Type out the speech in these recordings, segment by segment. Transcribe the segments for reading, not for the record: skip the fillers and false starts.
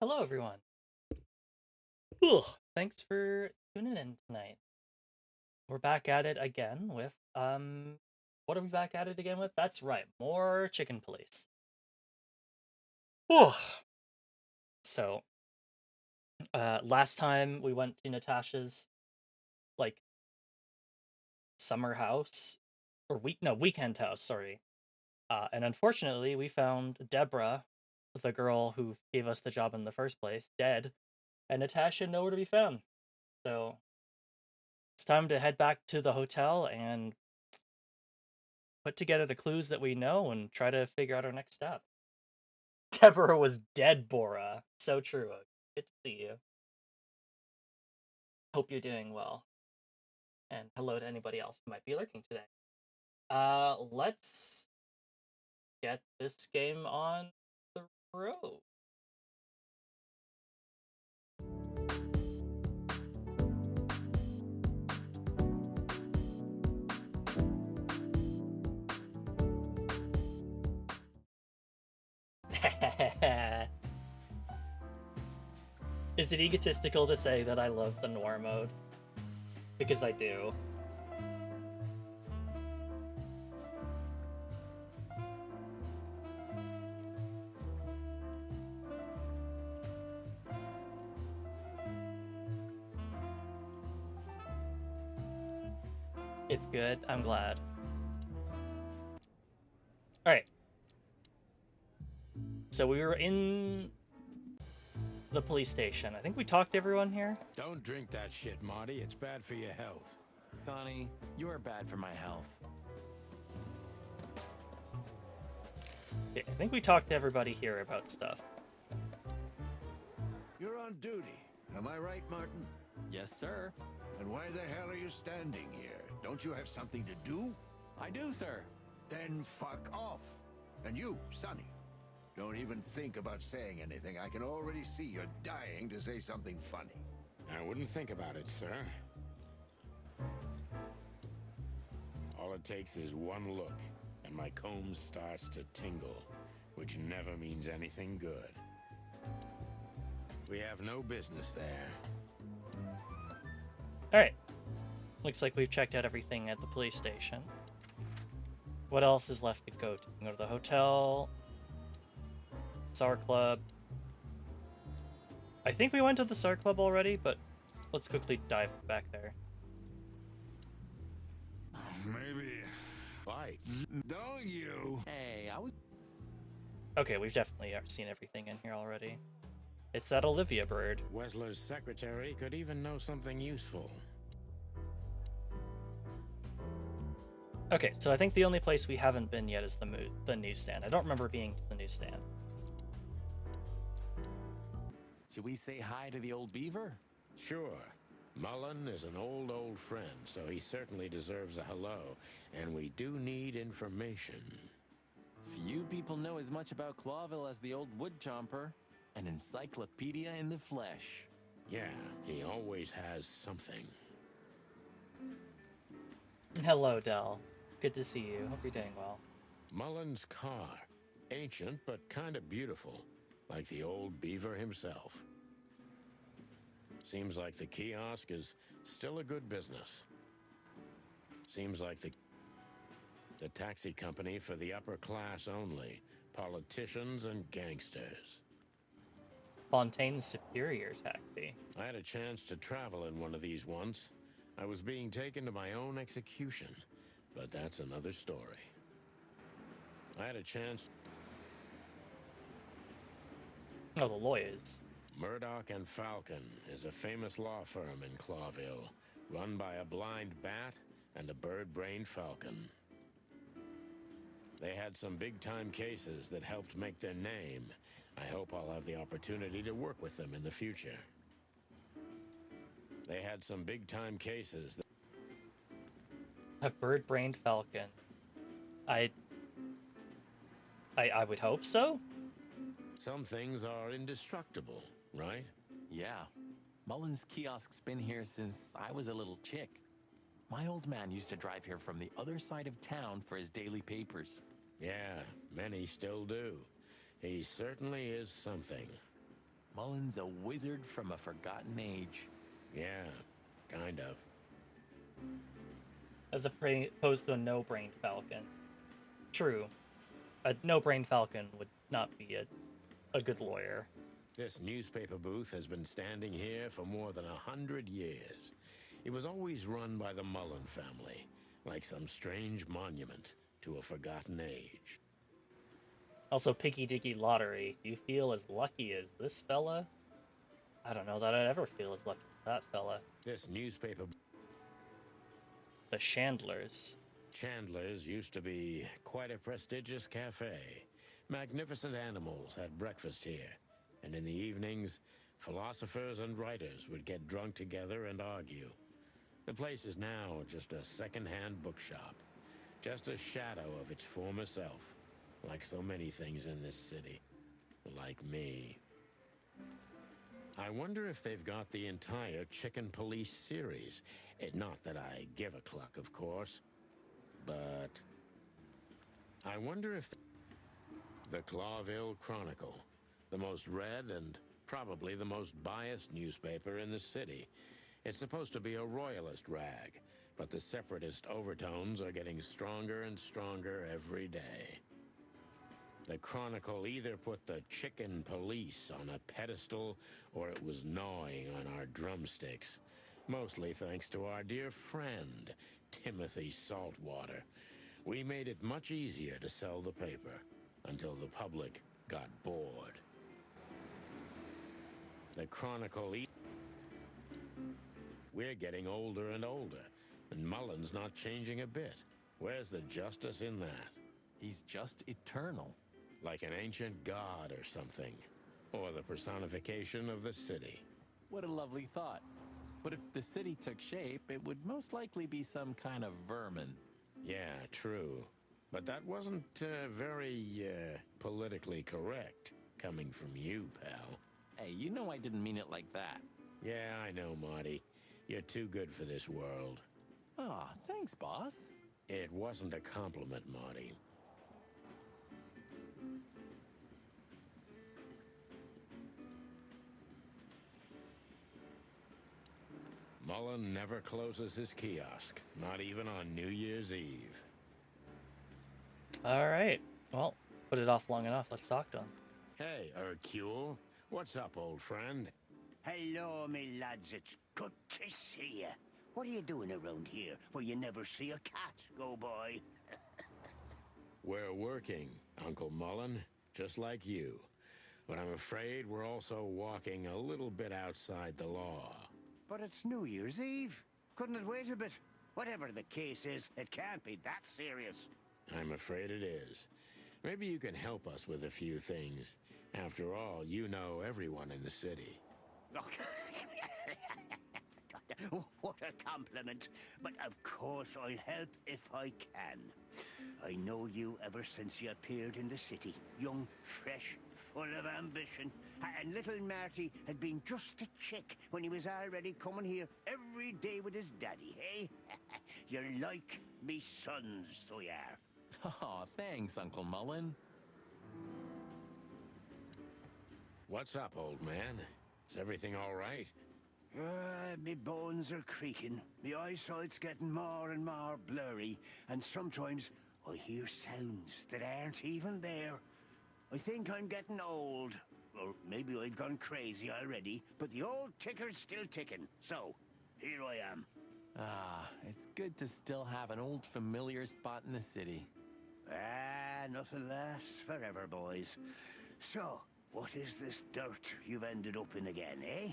Hello, everyone. Ooh, thanks for tuning in tonight. We're back at it again with what are we back at it again with? That's right, more Chicken Police. Ooh. So, last time we went to Natasha's like summer house or weekend house, sorry. And unfortunately, we found Deborah, the girl who gave us the job in the first place, dead, and Natasha nowhere to be found. So, it's time to head back to the hotel and put together the clues that we know and try to figure out our next step. Deborah was dead, Bora. So true. Good to see you. Hope you're doing well. And hello to anybody else who might be lurking today. Let's get this game on the road. Is it egotistical to say that I love the noir mode? Because I do. It's good. I'm glad. Alright. So we were in the police station. I think we talked to everyone here. Don't drink that shit, Marty. It's bad for your health. Sonny, you are bad for my health. I think we talked to everybody here about stuff. You're on duty. Am I right, Martin? Yes, sir. And why the hell are you standing here? Don't you have something to do? I do, sir. Then fuck off. And you, Sonny, don't even think about saying anything. I can already see you're dying to say something funny. I wouldn't think about it, sir. All it takes is one look, and my comb starts to tingle, which never means anything good. We have no business there. Alright. Looks like we've checked out everything at the police station. What else is left to go to? Go to the hotel. SAR Club. I think we went to the SAR Club already, but let's quickly dive back there. Maybe. Bye. Don't you? Hey, I was... Okay, we've definitely seen everything in here already. It's that Olivia bird. Wessler's secretary could even know something useful. Okay, so I think the only place we haven't been yet is the newsstand. I don't remember being to the newsstand. Should we say hi to the old beaver? Sure. Mullen is an old friend, so he certainly deserves a hello, and we do need information. Few people know as much about Clawville as the old wood chomper. An encyclopedia in the flesh. Yeah, he always has something. Hello, Dell. Good to see you. Hope you're doing well. Mullen's car. Ancient, but kind of beautiful. Like the old beaver himself. Seems like the kiosk is still a good business. Seems like the taxi company for the upper class only. Politicians and gangsters. Fontaine's Superior Taxi. I had a chance to travel in one of these once. I was being taken to my own execution, but that's another story. I had a chance... Oh, the lawyers. Murdoch and Falcon is a famous law firm in Clawville, run by a blind bat and a bird-brained falcon. They had some big-time cases that helped make their name. I hope I'll have the opportunity to work with them in the future. They had some big-time cases that... A bird-brained falcon. I would hope so. Some things are indestructible, right? Yeah. Mullen's kiosk's been here since I was a little chick. My old man used to drive here from the other side of town for his daily papers. Yeah, many still do. He certainly is something. Mullen's a wizard from a forgotten age. Yeah, kind of. As opposed to a no-brained falcon. True, a no-brained falcon would not be a good lawyer. This newspaper booth has been standing here for more than 100 years. It was always run by the Mullen family, like some strange monument to a forgotten age. Also, Piggy Diggy Lottery. Do you feel as lucky as this fella? I don't know that I'd ever feel as lucky as that fella. This newspaper... The Chandlers. Chandler's used to be quite a prestigious cafe. Magnificent animals had breakfast here, and in the evenings, philosophers and writers would get drunk together and argue. The place is now just a second-hand bookshop, just a shadow of its former self, like so many things in this city, like me. I wonder if they've got the entire Chicken Police series. Not that I give a cluck, of course, but I wonder if the Clawville Chronicle, the most read and probably the most biased newspaper in the city. It's supposed to be a royalist rag, but the separatist overtones are getting stronger and stronger every day. The Chronicle either put the Chicken Police on a pedestal or it was gnawing on our drumsticks. Mostly thanks to our dear friend, Timothy Saltwater. We made it much easier to sell the paper until the public got bored. The Chronicle... We're getting older and older, and Mullen's not changing a bit. Where's the justice in that? He's just eternal. Like an ancient god or something. Or the personification of the city. What a lovely thought. But if the city took shape, it would most likely be some kind of vermin. Yeah, true. But that wasn't very politically correct, coming from you, pal. Hey, you know I didn't mean it like that. Yeah, I know, Marty. You're too good for this world. Aw, thanks, boss. It wasn't a compliment, Marty. Mullen never closes his kiosk, not even on New Year's Eve. All right. Well, put it off long enough. Let's talk to him. Hey, Hercule. What's up, old friend? Hello, me lads. It's good to see you. What are you doing around here where you never see a cat go by? We're working, Uncle Mullen, just like you. But I'm afraid we're also walking a little bit outside the law. But it's New Year's Eve. Couldn't it wait a bit? Whatever the case is, it can't be that serious. I'm afraid it is. Maybe you can help us with a few things. After all, you know everyone in the city. What a compliment. But of course I'll help if I can. I know you ever since you appeared in the city. Young, fresh, full of ambition. And little Marty had been just a chick when he was already coming here every day with his daddy, hey? You're like me sons, so you are. Aw, thanks, Uncle Mullen. What's up, old man? Is everything all right? Me bones are creaking. Me eyesight's getting more and more blurry. And sometimes I hear sounds that aren't even there. I think I'm getting old. Or maybe I've gone crazy already. But the old ticker's still ticking. So, here I am. Ah, it's good to still have an old familiar spot in the city. Ah, nothing lasts forever, boys. So, what is this dirt you've ended up in again, eh?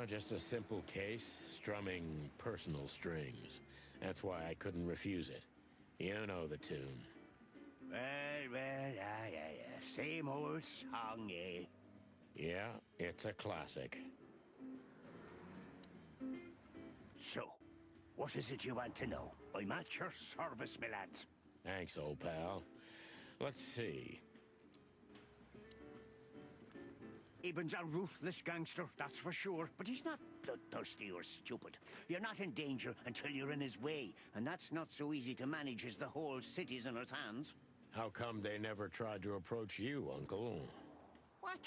Just a simple case, strumming personal strings. That's why I couldn't refuse it. You know the tune. Yeah. Same old song, eh? Yeah, it's a classic. So, what is it you want to know? I'm at your service, me lads. Thanks, old pal. Let's see. Eben's a ruthless gangster, that's for sure. But he's not bloodthirsty or stupid. You're not in danger until you're in his way. And that's not so easy to manage as the whole city's in his hands. How come they never tried to approach you, Uncle? What?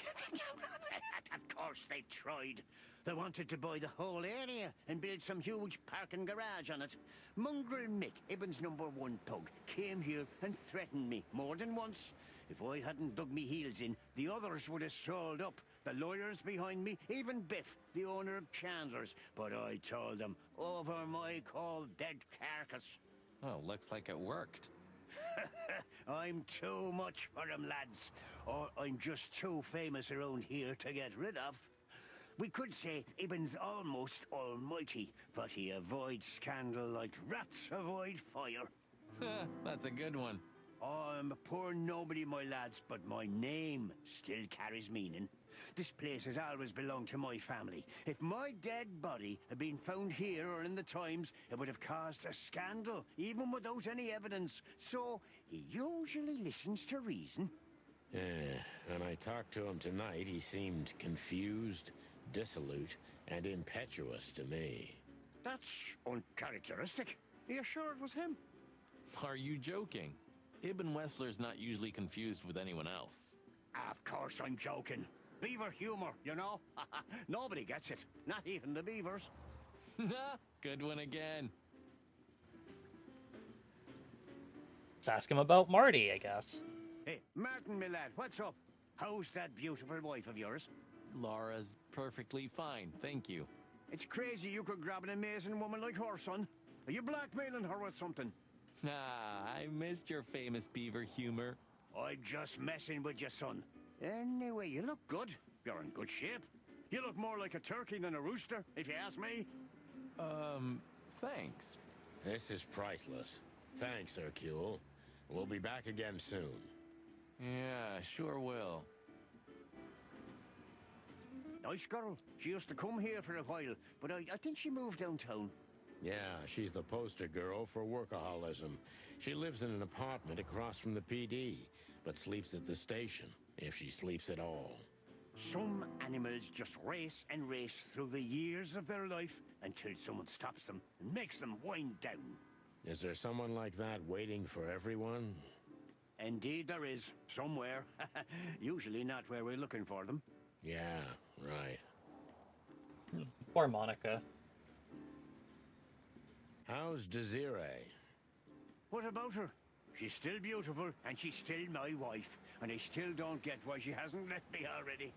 course they've tried. They wanted to buy the whole area and build some huge parking garage on it. Mongrel Mick, Ibben's #1 pug, came here and threatened me more than once. If I hadn't dug me heels in, the others would have sold up. The lawyers behind me, even Biff, the owner of Chandler's. But I told them, over my cold dead carcass. Well, looks like it worked. I'm too much for them, lads. Or I'm just too famous around here to get rid of. We could say Ibben's almost almighty, but he avoids scandal like rats avoid fire. That's a good one. I'm a poor nobody, my lads, but my name still carries meaning. This place has always belonged to my family. If my dead body had been found here or in the Times, it would have caused a scandal, even without any evidence. So, he usually listens to reason. When I talked to him tonight, he seemed confused, dissolute, and impetuous to me. That's uncharacteristic. Are you sure it was him? Are you joking? Ibn Wessler's not usually confused with anyone else. Of course I'm joking. Beaver humor, you know? Nobody gets it. Not even the beavers. Good one again. Let's ask him about Marty, I guess. Hey, Martin, my lad, what's up? How's that beautiful wife of yours? Laura's perfectly fine, thank you. It's crazy you could grab an amazing woman like her, son. Are you blackmailing her with something? I missed your famous beaver humor. I'm just messing with you, son. Anyway, you look good. You're in good shape. You look more like a turkey than a rooster, if you ask me. Thanks. This is priceless. Thanks, Hercule. We'll be back again soon. Yeah, sure will. Nice girl. She used to come here for a while, but I think she moved downtown. Yeah, she's the poster girl for workaholism. She lives in an apartment across from the PD, but sleeps at the station, if she sleeps at all. Some animals just race and race through the years of their life until someone stops them and makes them wind down. Is there someone like that waiting for everyone? Indeed there is, somewhere. Usually not where we're looking for them. Yeah, right. Poor Monica. How's Desiree? What about her? She's still beautiful, and she's still my wife. And I still don't get why she hasn't left me already.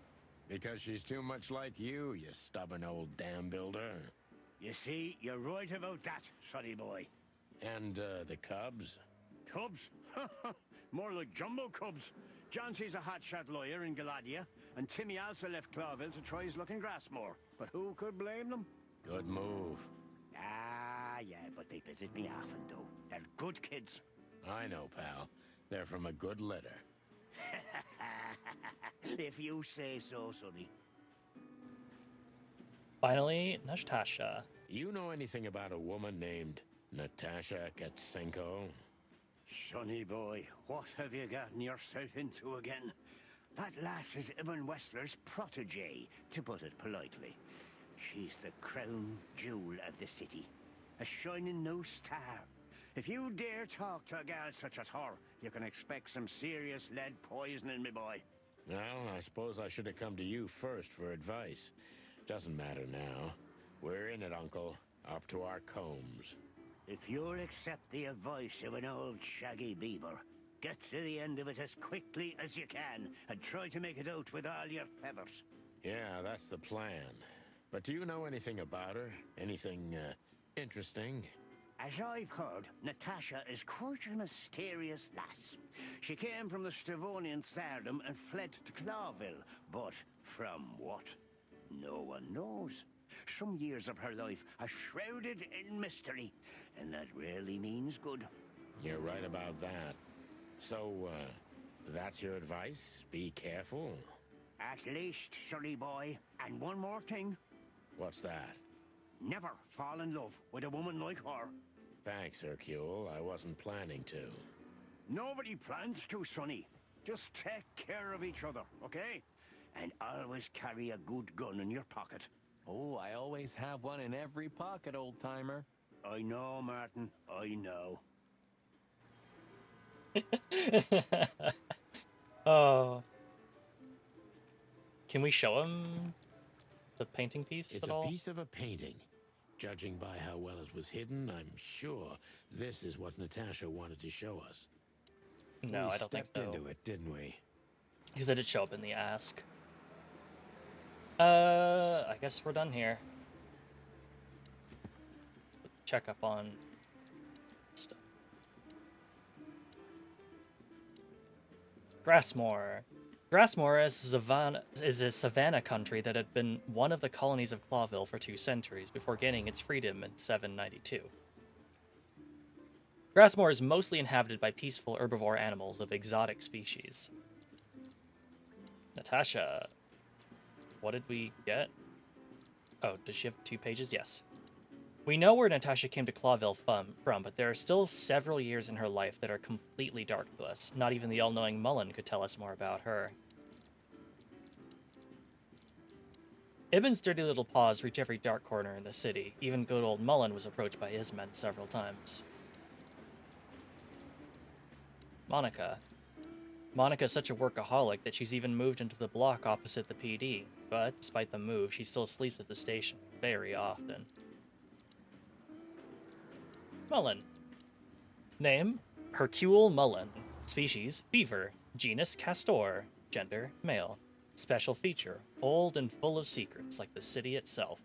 Because she's too much like you stubborn old dam builder. You see, you're right about that, sonny boy. And, the cubs? Cubs? More like jumbo cubs. Johnson's a hotshot lawyer in Galadia, and Timmy also left Clawville to try his luck in Grassmore. But who could blame them? Good move. Ah, yeah, but they visit me often, though. They're good kids. I know, pal. They're from a good litter. If you say so, sonny. Finally, Natasha. You know anything about a woman named Natasha Katsenko? Sonny boy, what have you gotten yourself into again? That lass is Ibn Wessler's protege, to put it politely. She's the crown jewel of the city. A shining new star. If you dare talk to a gal such as her, you can expect some serious lead poisoning, me boy. Well, I suppose I should have come to you first for advice. Doesn't matter now. We're in it, Uncle. Up to our combs. If you'll accept the advice of an old shaggy beaver, get to the end of it as quickly as you can, and try to make it out with all your feathers. Yeah, that's the plan. But do you know anything about her? Anything, interesting? As I've heard, Natasha is quite a mysterious lass. She came from the Stravonian Tsardom and fled to Clawville, but from what? No one knows. Some years of her life are shrouded in mystery, and that rarely means good. You're right about that. So, that's your advice? Be careful? At least, sonny boy. And one more thing. What's that? Never fall in love with a woman like her. Thanks, Hercule. I wasn't planning to. Nobody plans to, sonny. Just take care of each other, okay? And always carry a good gun in your pocket. Oh, I always have one in every pocket, old-timer. I know, Martin. I know. Oh. Can we show him the painting piece It's at a all? piece of a painting. Judging by how well it was hidden, I'm sure this is what Natasha wanted to show us. No, We I don't think stepped so. into it, didn't we? Because it did show up in the ask. I guess we're done here. Check up on stuff. Grassmoor. Grassmoor is a savanna country that had been one of the colonies of Clawville for 2 centuries before gaining its freedom in 792. Grassmoor is mostly inhabited by peaceful herbivore animals of exotic species. Natasha, what did we get? Oh, does she have 2 pages? Yes. We know where Natasha came to Clawville from, but there are still several years in her life that are completely dark to us. Not even the all-knowing Mullen could tell us more about her. Ibn's dirty little paws reach every dark corner in the city. Even good old Mullen was approached by his men several times. Monica. Monica's such a workaholic that she's even moved into the block opposite the PD. But despite the move, she still sleeps at the station very often. Mullen. Name: Hercule Mullen. Species: beaver. Genus: Castor. Gender: male. Special feature: old and full of secrets, like the city itself.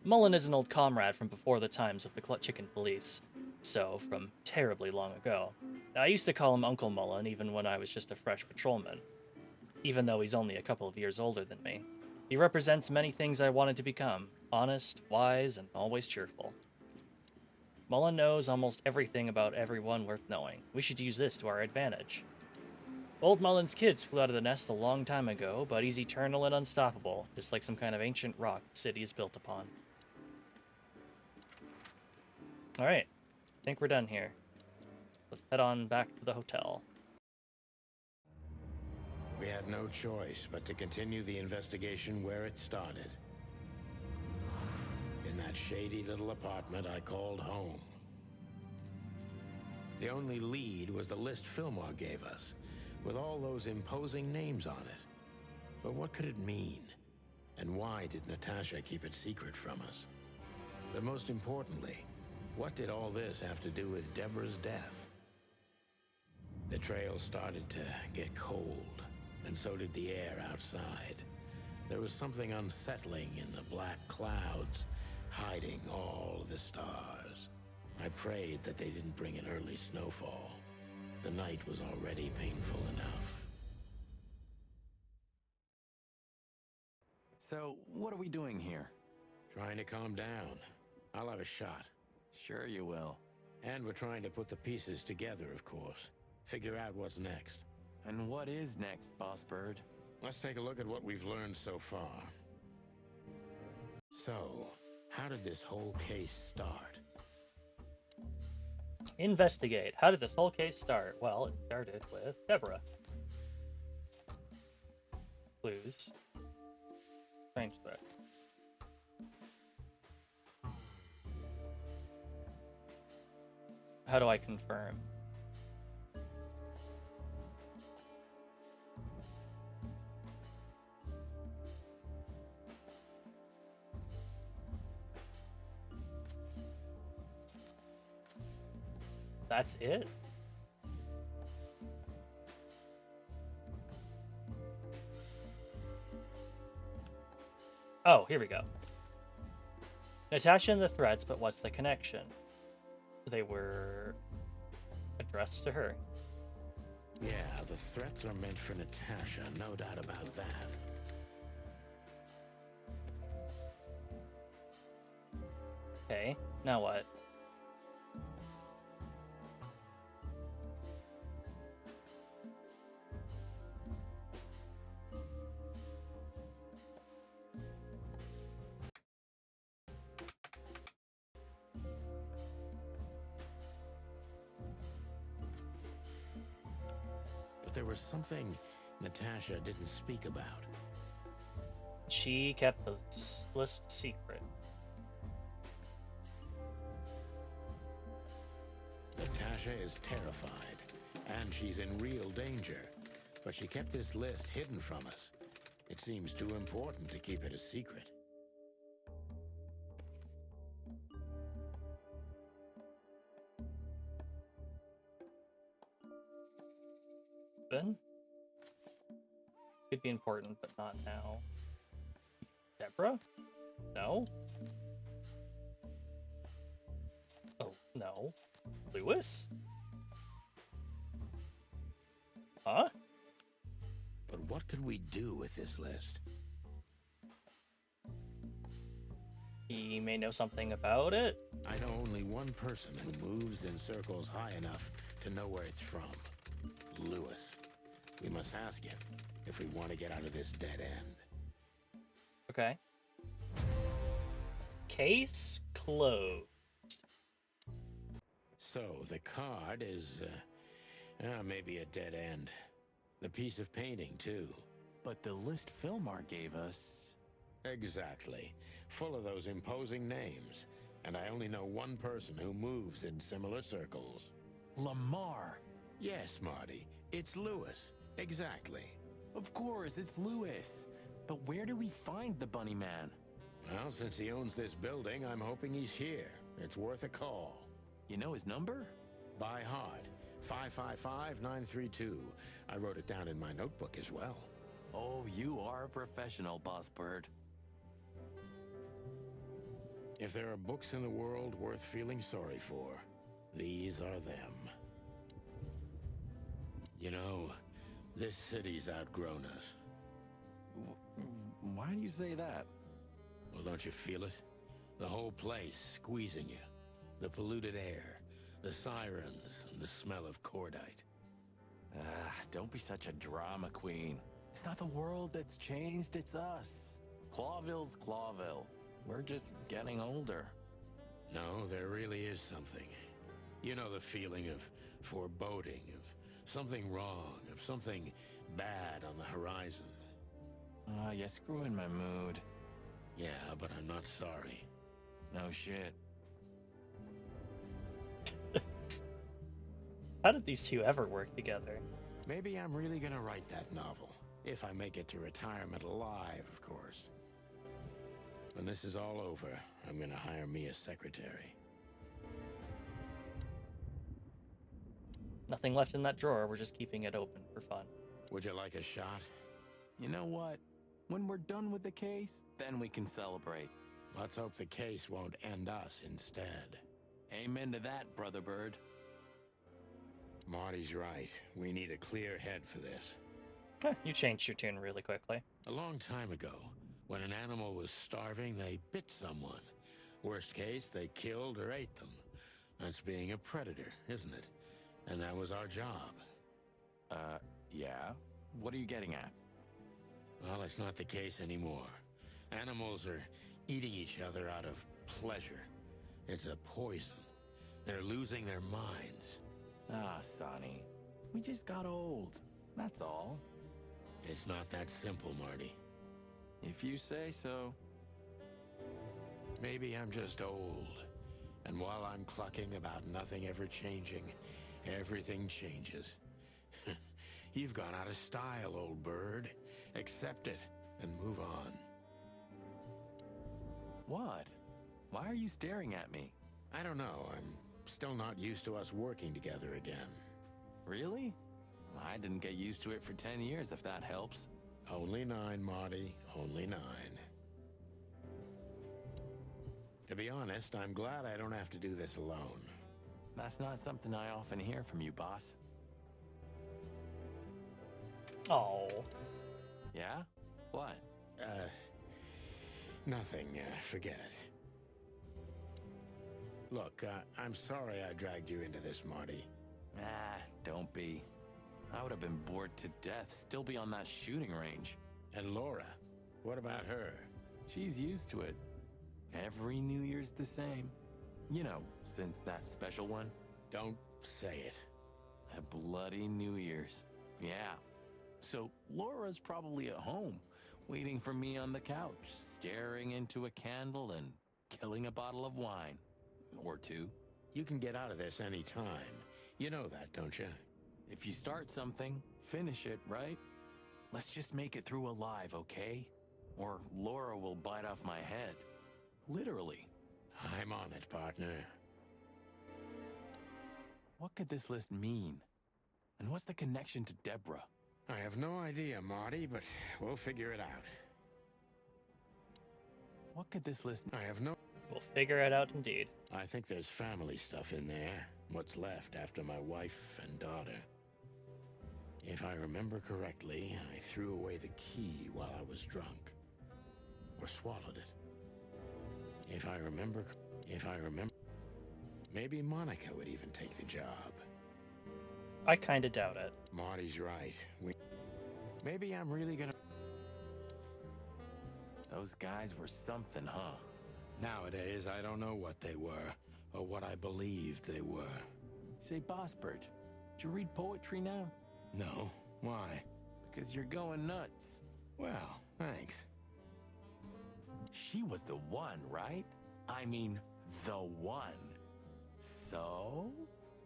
Mullen is an old comrade from before the times of the Chicken Police, so from terribly long ago. I used to call him Uncle Mullen even when I was just a fresh patrolman, even though he's only a couple of years older than me. He represents many things I wanted to become: honest, wise, and always cheerful. Mullen knows almost everything about everyone worth knowing. We should use this to our advantage. Old Mullen's kids flew out of the nest a long time ago, but he's eternal and unstoppable, just like some kind of ancient rock the city is built upon. Alright, I think we're done here. Let's head on back to the hotel. We had no choice but to continue the investigation where it started. In that shady little apartment I called home. The only lead was the list Fillmore gave us, with all those imposing names on it. But what could it mean? And why did Natasha keep it secret from us? But most importantly, what did all this have to do with Deborah's death? The trail started to get cold, and so did the air outside. There was something unsettling in the black clouds, hiding all the stars. I prayed that they didn't bring an early snowfall. The night was already painful enough. So, what are we doing here? Trying to calm down. I'll have a shot. Sure you will. And we're trying to put the pieces together, of course. Figure out what's next. And what is next, Boss Bird? Let's take a look at what we've learned so far. So, how did this whole case start? Investigate. How did this whole case start? Well, it started with Deborah. Clues. Strange threat. How do I confirm? That's it? Oh, here we go. Natasha and the threats, but what's the connection? They were addressed to her. Yeah, the threats are meant for Natasha, no doubt about that. Okay, now what? But there was something Natasha didn't speak about. She kept the list secret. Natasha is terrified, and she's in real danger. But she kept this list hidden from us. It seems too important to keep it a secret. Ben? Could be important, but not now. Deborah? No? Oh, no. Lewis? Huh? But what could we do with this list? He may know something about it. I know only one person who moves in circles high enough to know where it's from. Lewis. We must ask him if we want to get out of this dead end. Okay. Case closed. So, the card is, maybe a dead end. The piece of painting, too. But the list Philmar gave us... Exactly. Full of those imposing names. And I only know one person who moves in similar circles. Lamar! Yes, Marty. It's Lewis. Exactly. Of course, it's Lewis. But where do we find the Bunny Man? Well, since he owns this building, I'm hoping he's here. It's worth a call. You know his number? By heart. 555-932. I wrote it down in my notebook as well. Oh, you are a professional, Boss Bird. If there are books in the world worth feeling sorry for, these are them. You know, this city's outgrown us. Why do you say that? Well, don't you feel it? The whole place squeezing you. The polluted air, the sirens, and the smell of cordite. Don't be such a drama queen. It's not the world that's changed, it's us. Clawville's Clawville. We're just getting older. No, there really is something. You know the feeling of foreboding, of something wrong, of something bad on the horizon. You're screwing my mood. Yeah, but I'm not sorry. No shit. How did these two ever work together? Maybe I'm really gonna write that novel. If I make it to retirement alive, of course. When this is all over, I'm gonna hire me a secretary. Nothing left in that drawer. We're just keeping it open for fun. Would you like a shot? You know what? When we're done with the case, then we can celebrate. Let's hope the case won't end us instead. Amen to that, Brother Bird. Marty's right. We need a clear head for this. You changed your tune really quickly. A long time ago, when an animal was starving, they bit someone. Worst case, they killed or ate them. That's being a predator, isn't it? And that was our job. Yeah? What are you getting at? Well, it's not the case anymore. Animals are eating each other out of pleasure. It's a poison. They're losing their minds. Ah, Sonny. We just got old. That's all. It's not that simple, Marty. If you say so. Maybe I'm just old. And while I'm clucking about nothing ever changing, everything changes. You've gone out of style, old bird. Accept it and move on. What? Why are you staring at me? I don't know. I'm still not used to us working together again. Really? I didn't get used to it for 10 years, if that helps. Only 9, Marty. Only 9. To be honest, I'm glad I don't have to do this alone. That's not something I often hear from you, boss. Oh. Yeah? What? Nothing. Forget it. Look, I'm sorry I dragged you into this, Marty. Ah, don't be. I would have been bored to death, still be on that shooting range. And Laura, what about her? She's used to it. Every New Year's the same. You know, since that special one. Don't say it. A bloody New Year's. Yeah. So Laura's probably at home, waiting for me on the couch, staring into a candle and killing a bottle of wine. Or 2. You can get out of this any time. You know that, don't you? If you start something, finish it, right? Let's just make it through alive, okay? Or Laura will bite off my head. Literally. I'm on it, partner. What could this list mean? And what's the connection to Deborah? I have no idea, Marty, but we'll figure it out. What could this list... I have no... We'll figure it out indeed. I think there's family stuff in there. What's left after my wife and daughter. If I remember correctly, I threw away the key while I was drunk. Or swallowed it. If I remember... Maybe Monica would even take the job. I kinda doubt it. Marty's right. Maybe I'm really gonna... Those guys were something, huh? Nowadays, I don't know what they were, or what I believed they were. Say, Bossbird, did you read poetry now? No. Why? Because you're going nuts. Well, thanks. She was the one, right? I mean, the one. So?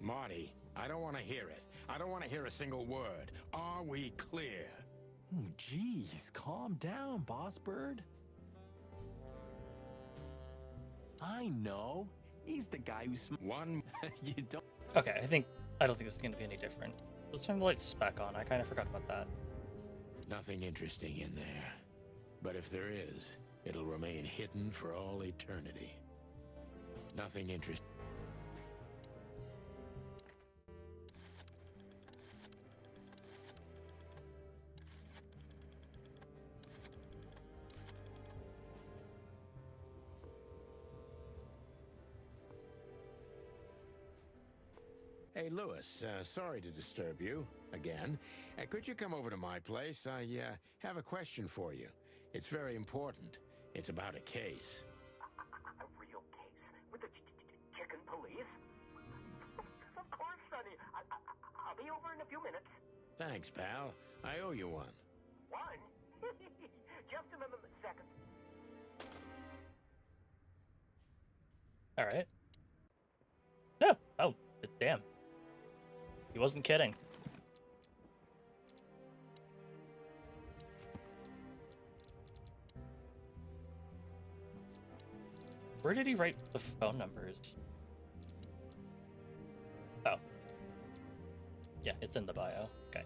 Marty, I don't want to hear it. I don't want to hear a single word. Are we clear? Jeez, calm down, Bossbird. I know. He's the guy who One... You don't... Okay, I don't think this is gonna be any different. Let's turn the light spec on. I kinda forgot about that. Nothing interesting in there. But if there is, it'll remain hidden for all eternity. Nothing interesting. Hey, Lewis, sorry to disturb you again. Could you come over to my place? I have a question for you. It's very important. It's about a case. A real case? With the chicken police? Of course, Sonny. I'll be over in a few minutes. Thanks, pal. I owe you one. One? Just a second. Alright. No! Oh, damn. He wasn't kidding. Where did he write the phone numbers? Oh. Yeah, it's in the bio. Okay.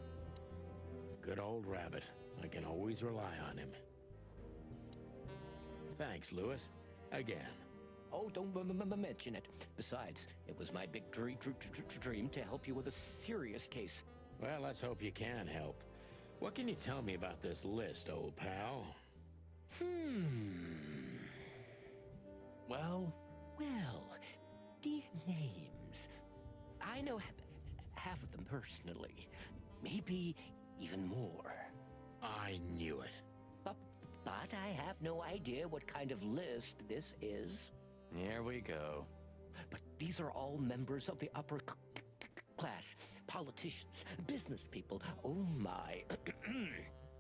Good old rabbit. I can always rely on him. Thanks, Lewis. Again. Oh, don't mention it. Besides, it was my big dream to help you with a serious case. Well, let's hope you can help. What can you tell me about this list, old pal? Well, These names. I know half of them personally. Maybe even more. I knew it. But I have no idea what kind of list this is. here we go. But these are all members of the upper class. Politicians, business people. Oh my.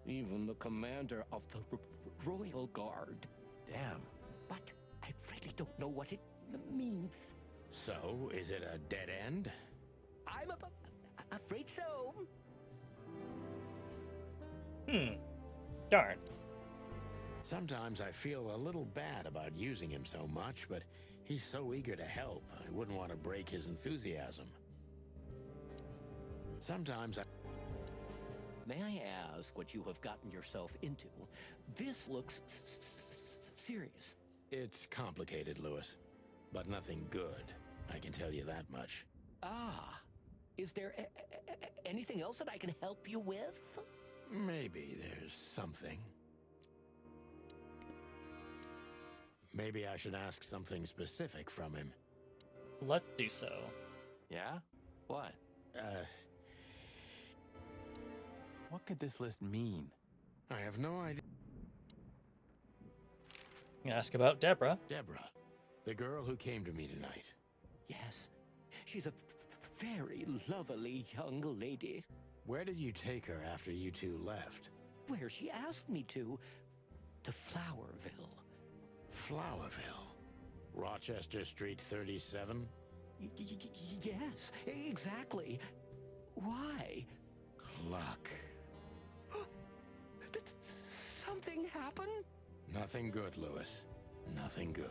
Even the commander of the Royal Guard. Damn. But I really don't know what it means. So, is it a dead end? I'm afraid so. Darn. Sometimes I feel a little bad about using him so much, but he's so eager to help, I wouldn't want to break his enthusiasm. Sometimes I... May I ask what you have gotten yourself into? This looks serious. It's complicated, Lewis, but nothing good. I can tell you that much. Ah, is there anything else that I can help you with? Maybe there's something. Maybe I should ask something specific from him. Let's do so. Yeah? What? Uh, What could this list mean? I have no idea. I'm gonna ask about Deborah. Deborah, the girl who came to me tonight. Yes, she's a very lovely young lady. Where did you take her after you two left? Where she asked me to Flowerville. Flowerville. Rochester Street 37? Yes, exactly. Why? Luck. anything happen? Nothing good, Lewis. Nothing good.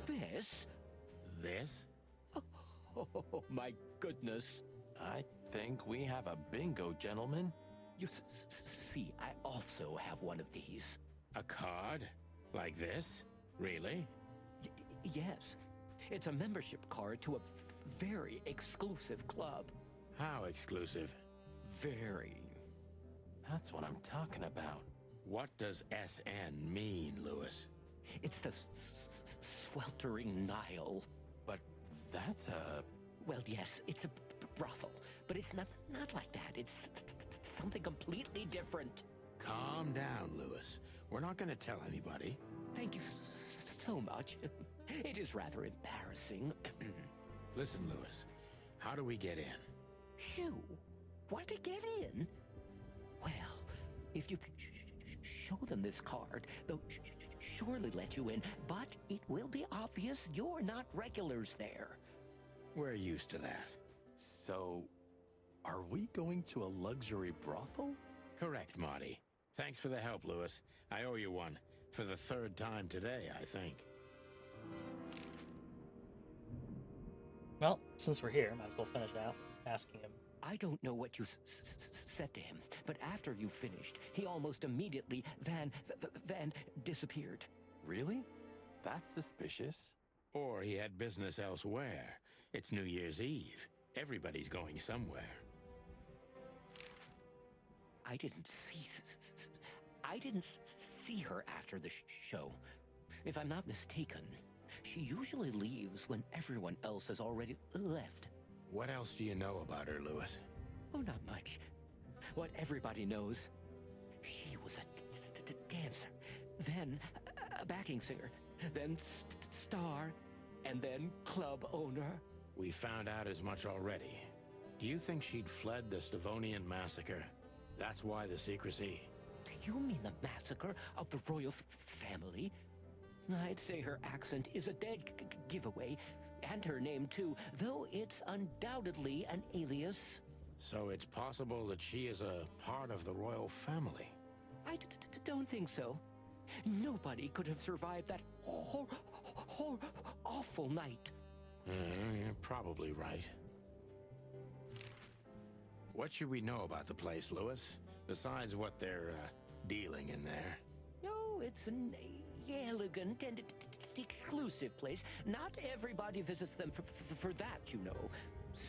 This? This? Oh, my goodness. I think we have a bingo, gentlemen. You see, I also have one of these. A card? Like this? Really? Yes. It's a membership card to a very exclusive club. How exclusive? Very. That's what I'm talking about. What does SN mean, Lewis? It's the sweltering Nile. But that's a... Well, yes, it's a brothel, but it's not like that. It's something completely different. Calm down, Lewis. We're not going to tell anybody. Thank you so much. It is rather embarrassing. Listen, Lewis. How do we get in? You want to get in? Well, if you show them this card, they'll surely let you in, but it will be obvious you're not regulars there. We're used to that. So, are we going to a luxury brothel? Correct, Marty. Thanks for the help, Lewis. I owe you one. For the third time today, I think. Well, since we're here, might as well finish asking him. I don't know what you said to him, but after you finished, he almost immediately van disappeared. Really? That's suspicious. Or he had business elsewhere. It's New Year's Eve. Everybody's going somewhere. I didn't see her after the show. If I'm not mistaken, she usually leaves when everyone else has already left. What else do you know about her, Lewis? Oh, not much. What everybody knows. She was a dancer, then a backing singer, then star, and then club owner. We found out as much already. Do you think she'd fled the Stavonian massacre? That's why the secrecy. Do you mean the massacre of the royal family? I'd say her accent is a dead giveaway, and her name too, though it's undoubtedly an alias. So it's possible that she is a part of the royal family. I don't think so. Nobody could have survived that awful night. You're probably right. What should we know about the place, Lewis? Besides what they're dealing in there. No, it's an elegant and exclusive place. Not everybody visits them for that, you know.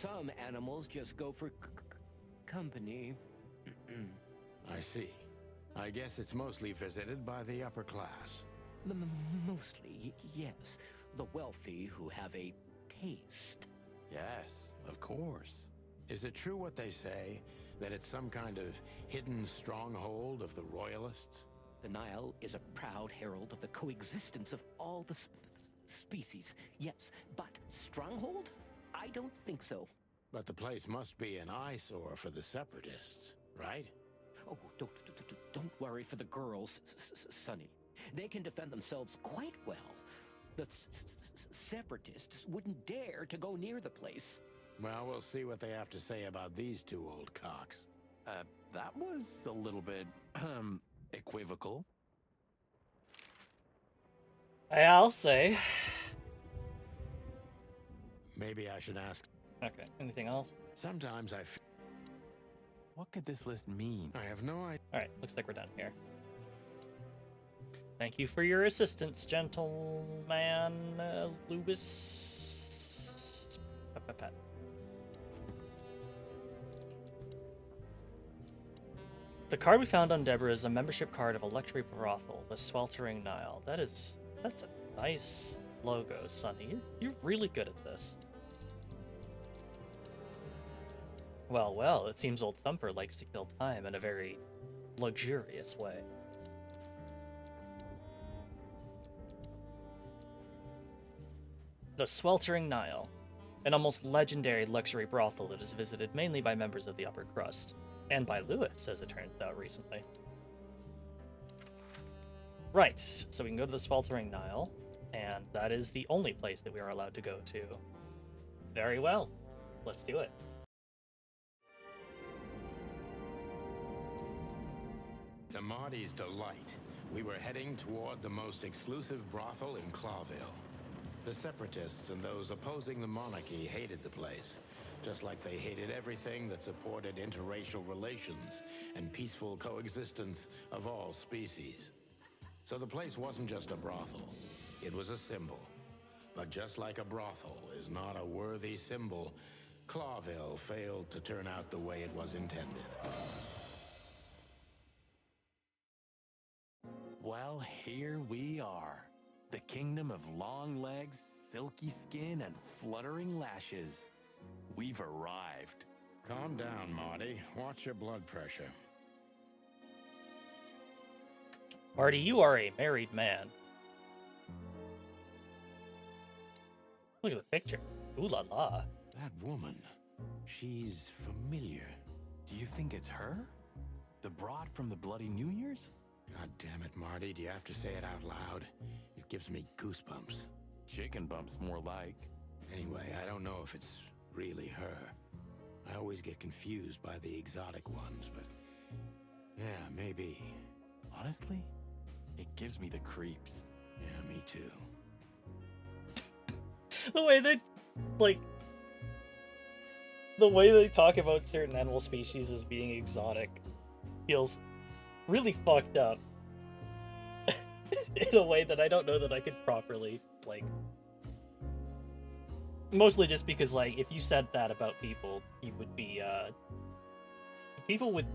Some animals just go for company. I see. I guess it's mostly visited by the upper class. Mostly, yes. The wealthy who have a taste. Yes, of course. Is it true what they say, that it's some kind of hidden stronghold of the royalists? The Nile is a proud herald of the coexistence of all the species. Yes, but stronghold? I don't think so. But the place must be an eyesore for the separatists, right? Oh, don't worry for the girls, Sonny. They can defend themselves quite well. The separatists wouldn't dare to go near the place. Well, we'll see what they have to say about these two old cocks. That was a little bit, equivocal. I'll say. Maybe I should ask. Okay, anything else? Sometimes What could this list mean? I have no idea. Alright, looks like we're done here. Thank you for your assistance, gentleman Lewis. Pat. The card we found on Deborah is a membership card of a luxury brothel, the Sweltering Nile. That's a nice logo, Sonny. You're really good at this. Well, it seems old Thumper likes to kill time in a very luxurious way. The Sweltering Nile, an almost legendary luxury brothel that is visited mainly by members of the upper crust, and by Lewis, as it turns out recently. Right, so we can go to the Sweltering Nile, and that is the only place that we are allowed to go to. Very well, let's do it. To Marty's delight, we were heading toward the most exclusive brothel in Clawville. The separatists and those opposing the monarchy hated the place, just like they hated everything that supported interracial relations and peaceful coexistence of all species. So the place wasn't just a brothel, it was a symbol. But just like a brothel is not a worthy symbol, Clawville failed to turn out the way it was intended. Well, here we are. The kingdom of long legs, silky skin, and fluttering lashes. We've arrived. Calm down, Marty. Watch your blood pressure. Marty, you are a married man. Look at the picture. Ooh la la. That woman, she's familiar. Do you think it's her? The broad from the Bloody New Year's? God damn it, Marty. Do you have to say it out loud? It gives me goosebumps. Chicken bumps, more like. Anyway, I don't know if it's really her. I always get confused by the exotic ones, but yeah, maybe. Honestly, it gives me the creeps. Yeah, me too. The way they, like, the way they talk about certain animal species as being exotic feels really fucked up in a way that I don't know that I could properly, like, mostly just because, like, if you said that about people, you would be, people would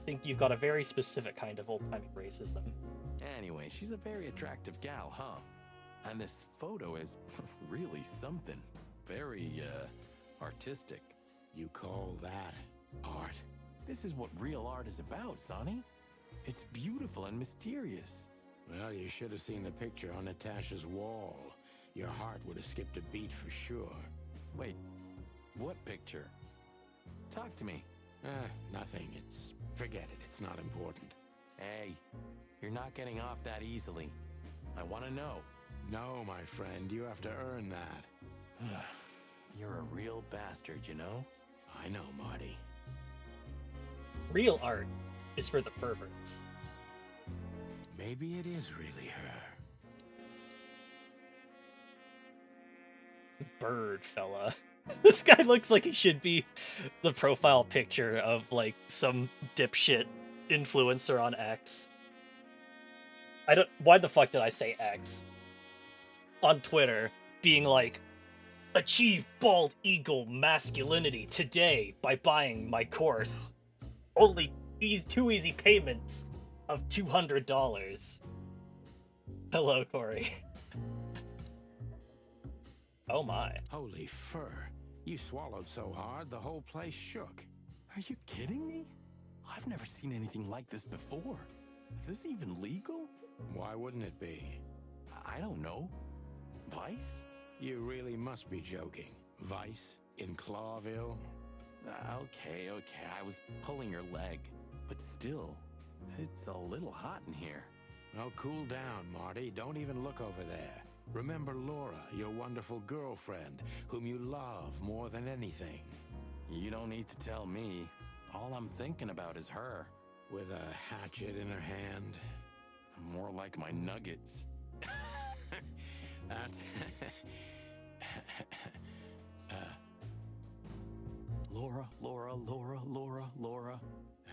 think you've got a very specific kind of old-timey racism. Anyway, she's a very attractive gal, huh? And this photo is really something. Very, artistic. You call that art? This is what real art is about, Sonny. It's beautiful and mysterious. Well, you should have seen the picture on Natasha's wall. Your heart would have skipped a beat for sure. Wait, what picture? Talk to me. Nothing. Forget it. It's not important. Hey, you're not getting off that easily. I want to know. No, my friend, you have to earn that. You're a real bastard, you know? I know, Marty. Real art is for the perverts. Maybe it is really her. Bird fella. This guy looks like he should be the profile picture of, like, some dipshit influencer on X. Why the fuck did I say X? On Twitter, being like, achieve bald eagle masculinity today by buying my course. Only two easy payments of $200. Hello, Corey. Oh my. Holy fur. You swallowed so hard, the whole place shook. Are you kidding me? I've never seen anything like this before. Is this even legal? Why wouldn't it be? I don't know. Vice? You really must be joking. Vice? In Clawville? Okay, I was pulling your leg. But still, it's a little hot in here. Oh, cool down, Marty. Don't even look over there. Remember Laura, your wonderful girlfriend, whom you love more than anything. You don't need to tell me. All I'm thinking about is her. With a hatchet in her hand. More like my nuggets. That's... Laura.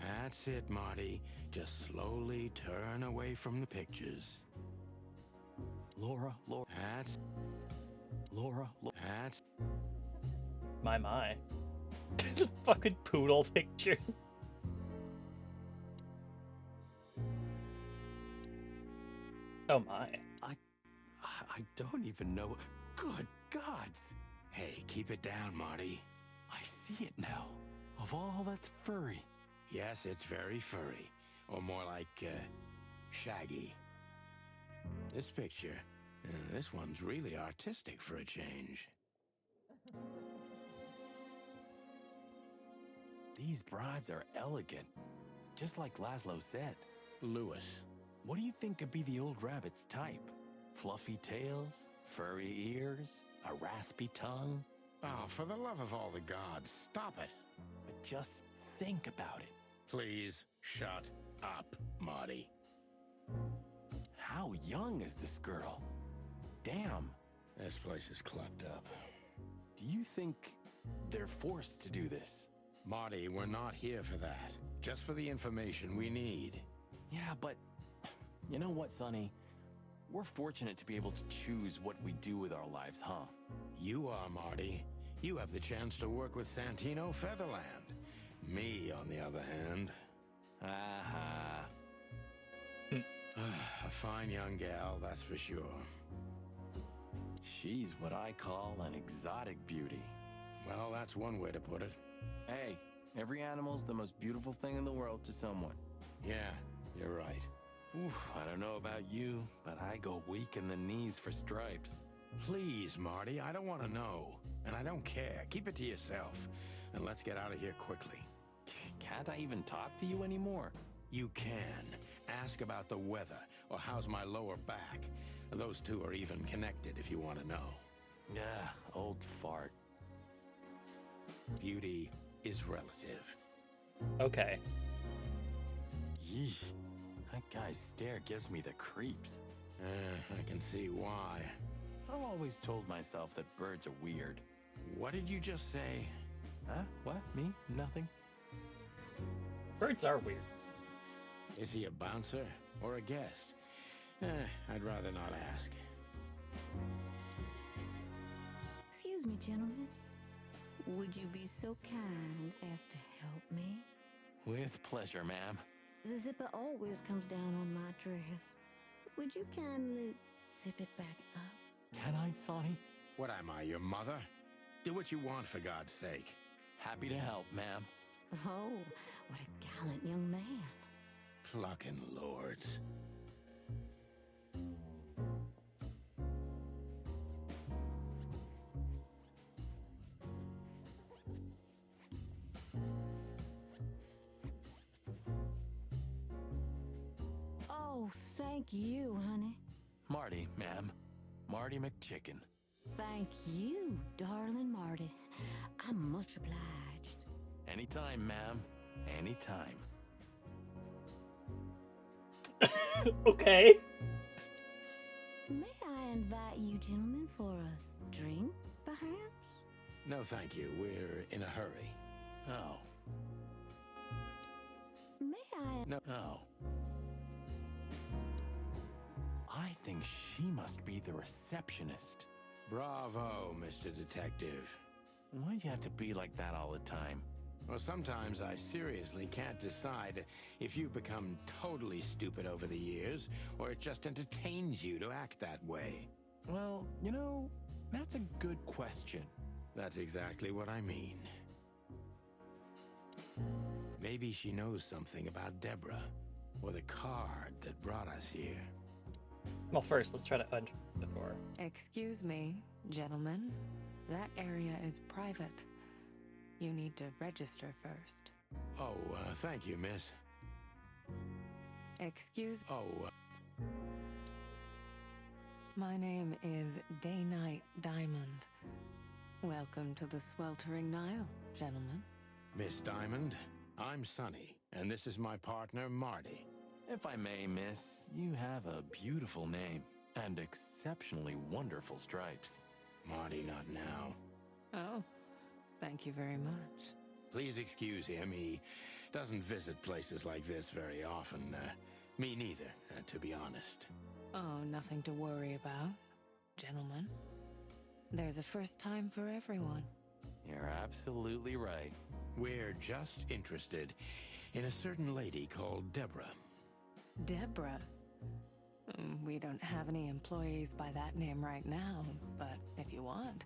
That's it, Marty. Just slowly turn away from the pictures. Laura. That's... That's... My. The fucking poodle picture. Oh my. I don't even know. Good gods. Hey, keep it down, Marty. I see it now. Of all that's furry. Yes, it's very furry. Or more like, shaggy. This picture, this one's really artistic for a change. These brides are elegant. Just like Laszlo said. Lewis. What do you think could be the old rabbit's type? Fluffy tails? Furry ears? A raspy tongue? Oh, for the love of all the gods, stop it. But just think about it. Please, shut up, Marty. How young is this girl? Damn. This place is clucked up. Do you think they're forced to do this? Marty, we're not here for that. Just for the information we need. Yeah, but you know what, Sonny? We're fortunate to be able to choose what we do with our lives, huh? You are, Marty. You have the chance to work with Santino Featherland. Me, on the other hand. Aha. A fine young gal, that's for sure. She's what I call an exotic beauty. Well, that's one way to put it. Hey, every animal's the most beautiful thing in the world to someone. Yeah, you're right. Oof, I don't know about you, but I go weak in the knees for stripes. Please, Marty, I don't want to know. And I don't care. Keep it to yourself. And let's get out of here quickly. Can't I even talk to you anymore? You can. Ask about the weather, or how's my lower back. Those two are even connected if you want to know. Yeah, old fart. Beauty is relative. Okay. Yeesh. That guy's stare gives me the creeps. I can see why. I've always told myself that birds are weird. What did you just say? Huh? What? Me? Nothing? Birds are weird. Is he a bouncer or a guest? I'd rather not ask. Excuse me, gentlemen. Would you be so kind as to help me? With pleasure, ma'am. The zipper always comes down on my dress. Would you kindly zip it back up? Can I, Sonny? What am I, your mother? Do what you want, for God's sake. Happy to help, ma'am. Oh, what a gallant young man. Clucking lords. Oh, thank you, honey. Marty, ma'am. Marty McChicken. Thank you, darling Marty. I'm much obliged. Anytime, ma'am. Anytime. Okay. May I invite you gentlemen for a drink, perhaps? No, thank you. We're in a hurry. Oh. May I... No. Oh. I think she must be the receptionist. Bravo, Mr. Detective. Why'd you have to be like that all the time? Well, sometimes I seriously can't decide if you've become totally stupid over the years, or it just entertains you to act that way. Well, you know, that's a good question. That's exactly what I mean. Maybe she knows something about Deborah, or the card that brought us here. Well, first, let's try to enter the door. Excuse me, gentlemen. That area is private. You need to register first. Oh, thank you, miss. Excuse... Oh, My name is Day-Night Diamond. Welcome to the sweltering Nile, gentlemen. Miss Diamond, I'm Sonny, and this is my partner, Marty. If I may, miss, you have a beautiful name and exceptionally wonderful stripes. Marty, not now. Oh, thank you very much. Please excuse him. He doesn't visit places like this very often. Me neither, to be honest. Oh, nothing to worry about, gentlemen. There's a first time for everyone. You're absolutely right. We're just interested in a certain lady called Deborah. Deborah. We don't have any employees by that name right now, but if you want,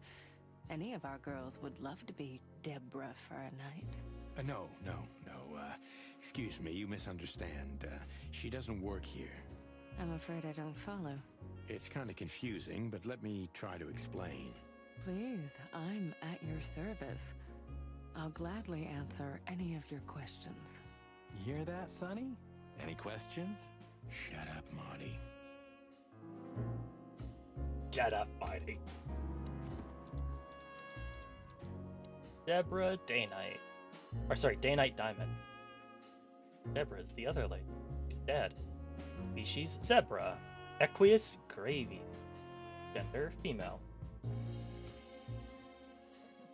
any of our girls would love to be Deborah for a night. No. Excuse me, you misunderstand. She doesn't work here. I'm afraid I don't follow. It's kind of confusing, but let me try to explain. Please, I'm at your service. I'll gladly answer any of your questions. You hear that, Sonny? Any questions? Shut up, Marty. Shut up, Marty. Deborah Day-Night. Or sorry, Day-Night Diamond. Deborah's the other lady. She's dead. Species zebra. Equus gravy. Gender female.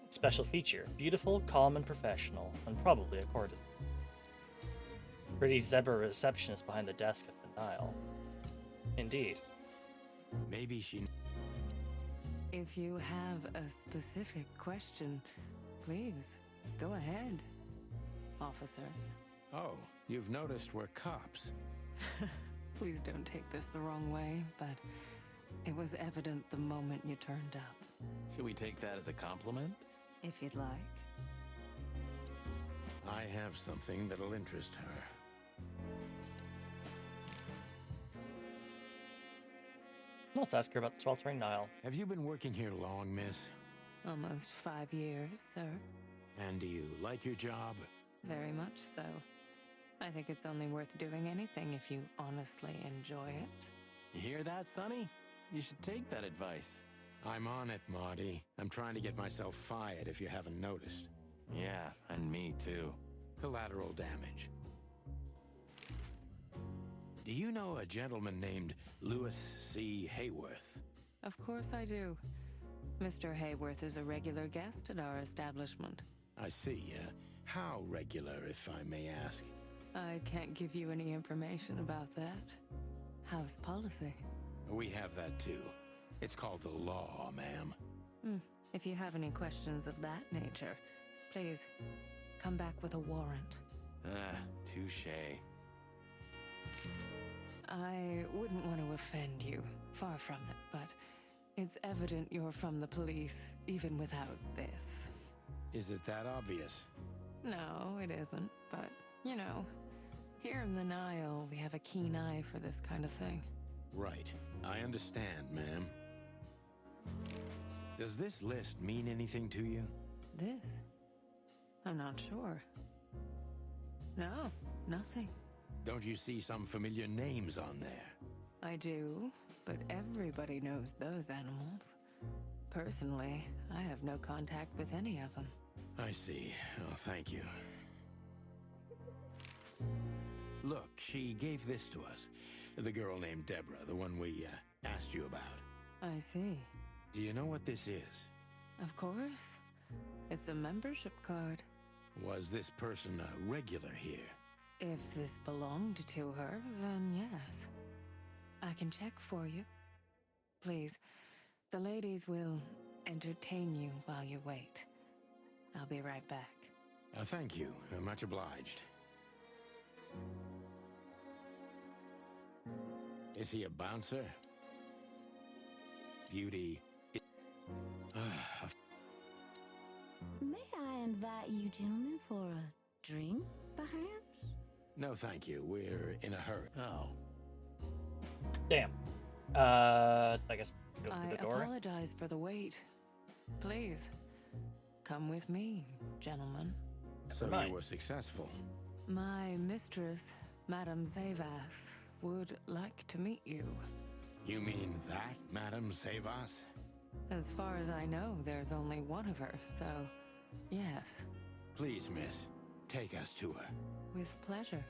Special feature: beautiful, calm, and professional, and probably a courtesan. Pretty zebra receptionist behind the desk at the Nile. Indeed. Maybe she... If you have a specific question, please go ahead, officers. Oh, you've noticed we're cops. Please don't take this the wrong way, but it was evident the moment you turned up. Should we take that as a compliment? If you'd like. I have something that'll interest her. Let's ask her about the sweltering Nile. Have you been working here long, miss? Almost 5 years, sir. And do you like your job? Very much so. I think it's only worth doing anything if you honestly enjoy it. You hear that, Sonny? You should take that advice. I'm on it, Marty. I'm trying to get myself fired if you haven't noticed. Yeah, and me too. Collateral damage. Do you know a gentleman named Louis C. Hayworth? Of course I do. Mr. Hayworth is a regular guest at our establishment. I see. How regular, if I may ask? I can't give you any information about that. House policy. We have that too. It's called the law, ma'am. If you have any questions of that nature, please come back with a warrant. Touche. I wouldn't want to offend you, far from it, but it's evident you're from the police, even without this. Is it that obvious? No, it isn't, but, you know, here in the Nile, we have a keen eye for this kind of thing. Right. I understand, ma'am. Does this list mean anything to you? This? I'm not sure. No, nothing. Don't you see some familiar names on there? I do, but everybody knows those animals. Personally, I have no contact with any of them. I see. Oh, thank you. Look, she gave this to us. The girl named Deborah, the one we asked you about. I see. Do you know what this is? Of course. It's a membership card. Was this person a regular here? If this belonged to her, then yes. I can check for you. Please, the ladies will entertain you while you wait. I'll be right back. Thank you. Much obliged. Is he a bouncer? Beauty. May I invite you gentlemen for a drink, perhaps? No, thank you. We're in a hurry. Oh. Damn. I guess go through I the door. apologize for the wait. Please, come with me, gentlemen. So mind. you were successful. My mistress, Madame Zavas, would like to meet you. You mean that, Madame Savas? As far as I know, there's only one of her, so yes, Please, miss, take us to her. with pleasure.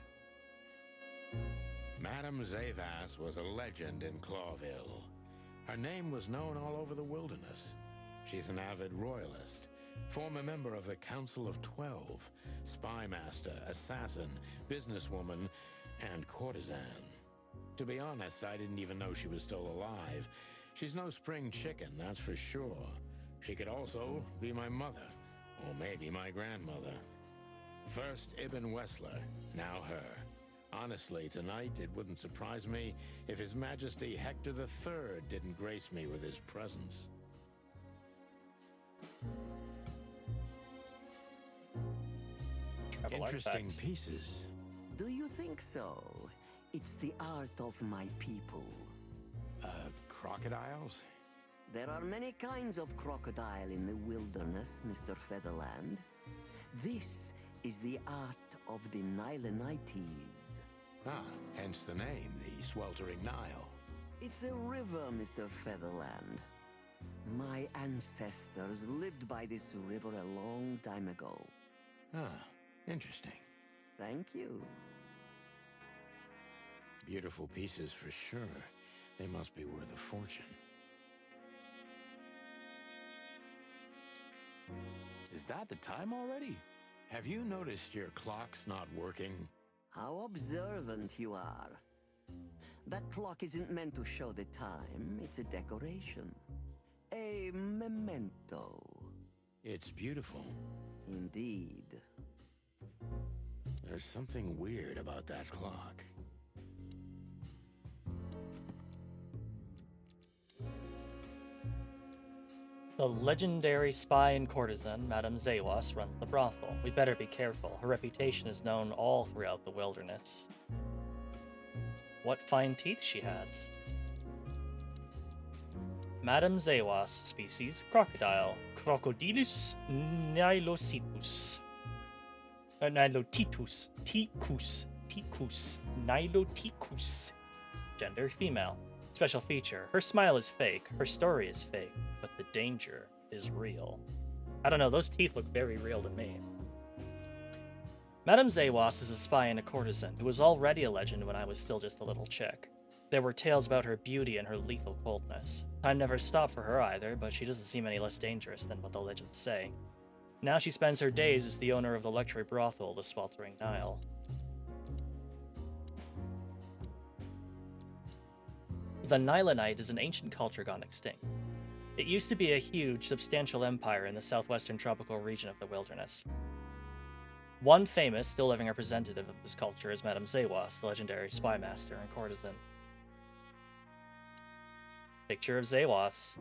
Madame Zavas was a legend in Clawville. Her name was known all over the wilderness. She's an avid royalist, former member of the Council of 12, spy master, assassin, businesswoman, and courtesan. To be honest, I didn't even know she was still alive. She's no spring chicken, that's for sure. She could also be my mother, or maybe my grandmother. First Ibn Wessler, now her. Honestly, tonight it wouldn't surprise me if His Majesty Hector III didn't grace me with his presence. Travel Interesting artifacts. pieces. Do you think so? It's the art of my people. Crocodiles? There are many kinds of crocodile in the wilderness, Mr. Featherland. This is the art of the Nilenites. Ah, hence the name, the Sweltering Nile. It's a river, Mr. Featherland. My ancestors lived by this river a long time ago. Ah, interesting. Thank you. Beautiful pieces for sure. They must be worth a fortune. Is that the time already? Have you noticed your clock's not working? How observant you are. That clock isn't meant to show the time, it's a decoration. A memento. It's beautiful. Indeed. There's something weird about that clock. The legendary spy and courtesan, Madame Zewas, runs the brothel. We better be careful. Her reputation is known all throughout the wilderness. What fine teeth she has. Madame Zewas, species, crocodile. Crocodilus nilotitus. Nilotitus. Ticus. Niloticus. Gender, female. Special feature, her smile is fake, her story is fake, but the danger is real. I don't know, those teeth look very real to me. Madame Zewas is a spy and a courtesan who was already a legend when I was still just a little chick. There were tales about her beauty and her lethal coldness. Time never stopped for her either, but she doesn't seem any less dangerous than what the legends say. Now she spends her days as the owner of the luxury brothel, the Sweltering Nile. The Nilanite is an ancient culture gone extinct. It used to be a huge, substantial empire in the southwestern tropical region of the wilderness. One famous, still living representative of this culture is Madame Zewas, the legendary spy master and courtesan. Picture of Zewas.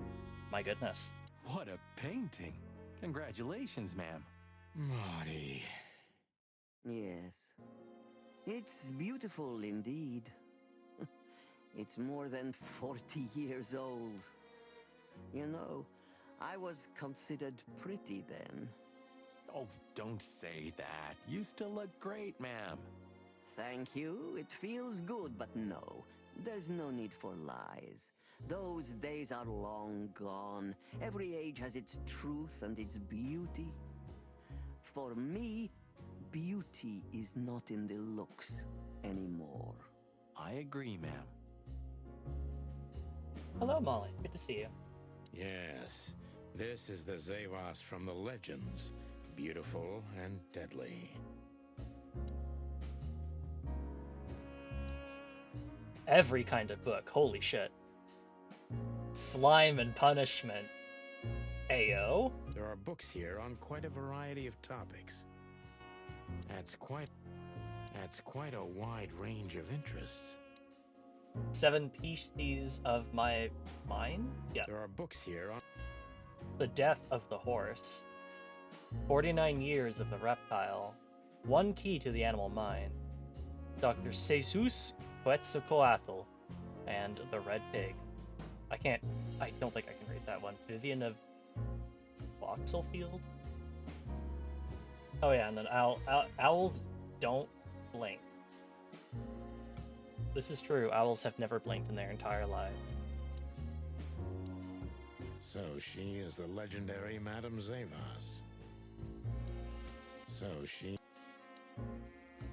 My goodness. What a painting. Congratulations, ma'am. Marty. Yes. It's beautiful indeed. It's more than 40 years old. You know, I was considered pretty then. Oh, don't say that. You still look great, ma'am. Thank you. It feels good, but no. There's no need for lies. Those days are long gone. Every age has its truth and its beauty. For me, beauty is not in the looks anymore. I agree, ma'am. Hello, Molly. Good to see you. Yes, this is the Zewas from the legends. Beautiful and deadly. Every kind of book. Holy shit. Slime and punishment. Ayo. There are books here on quite a variety of topics. That's quite a wide range of interests. 7 Pieces of My Mind? Yeah. There are books here on The Death of the Horse. 49 Years of the Reptile. 1 Key to the Animal Mind. Dr. Jesus Quetzalcoatl. And The Red Pig. I don't think I can read that one. Vivian of Voxelfield? Oh yeah, and then owls don't blink. This is true. Owls have never blinked in their entire life. So she is the legendary Madame Zewas. So she...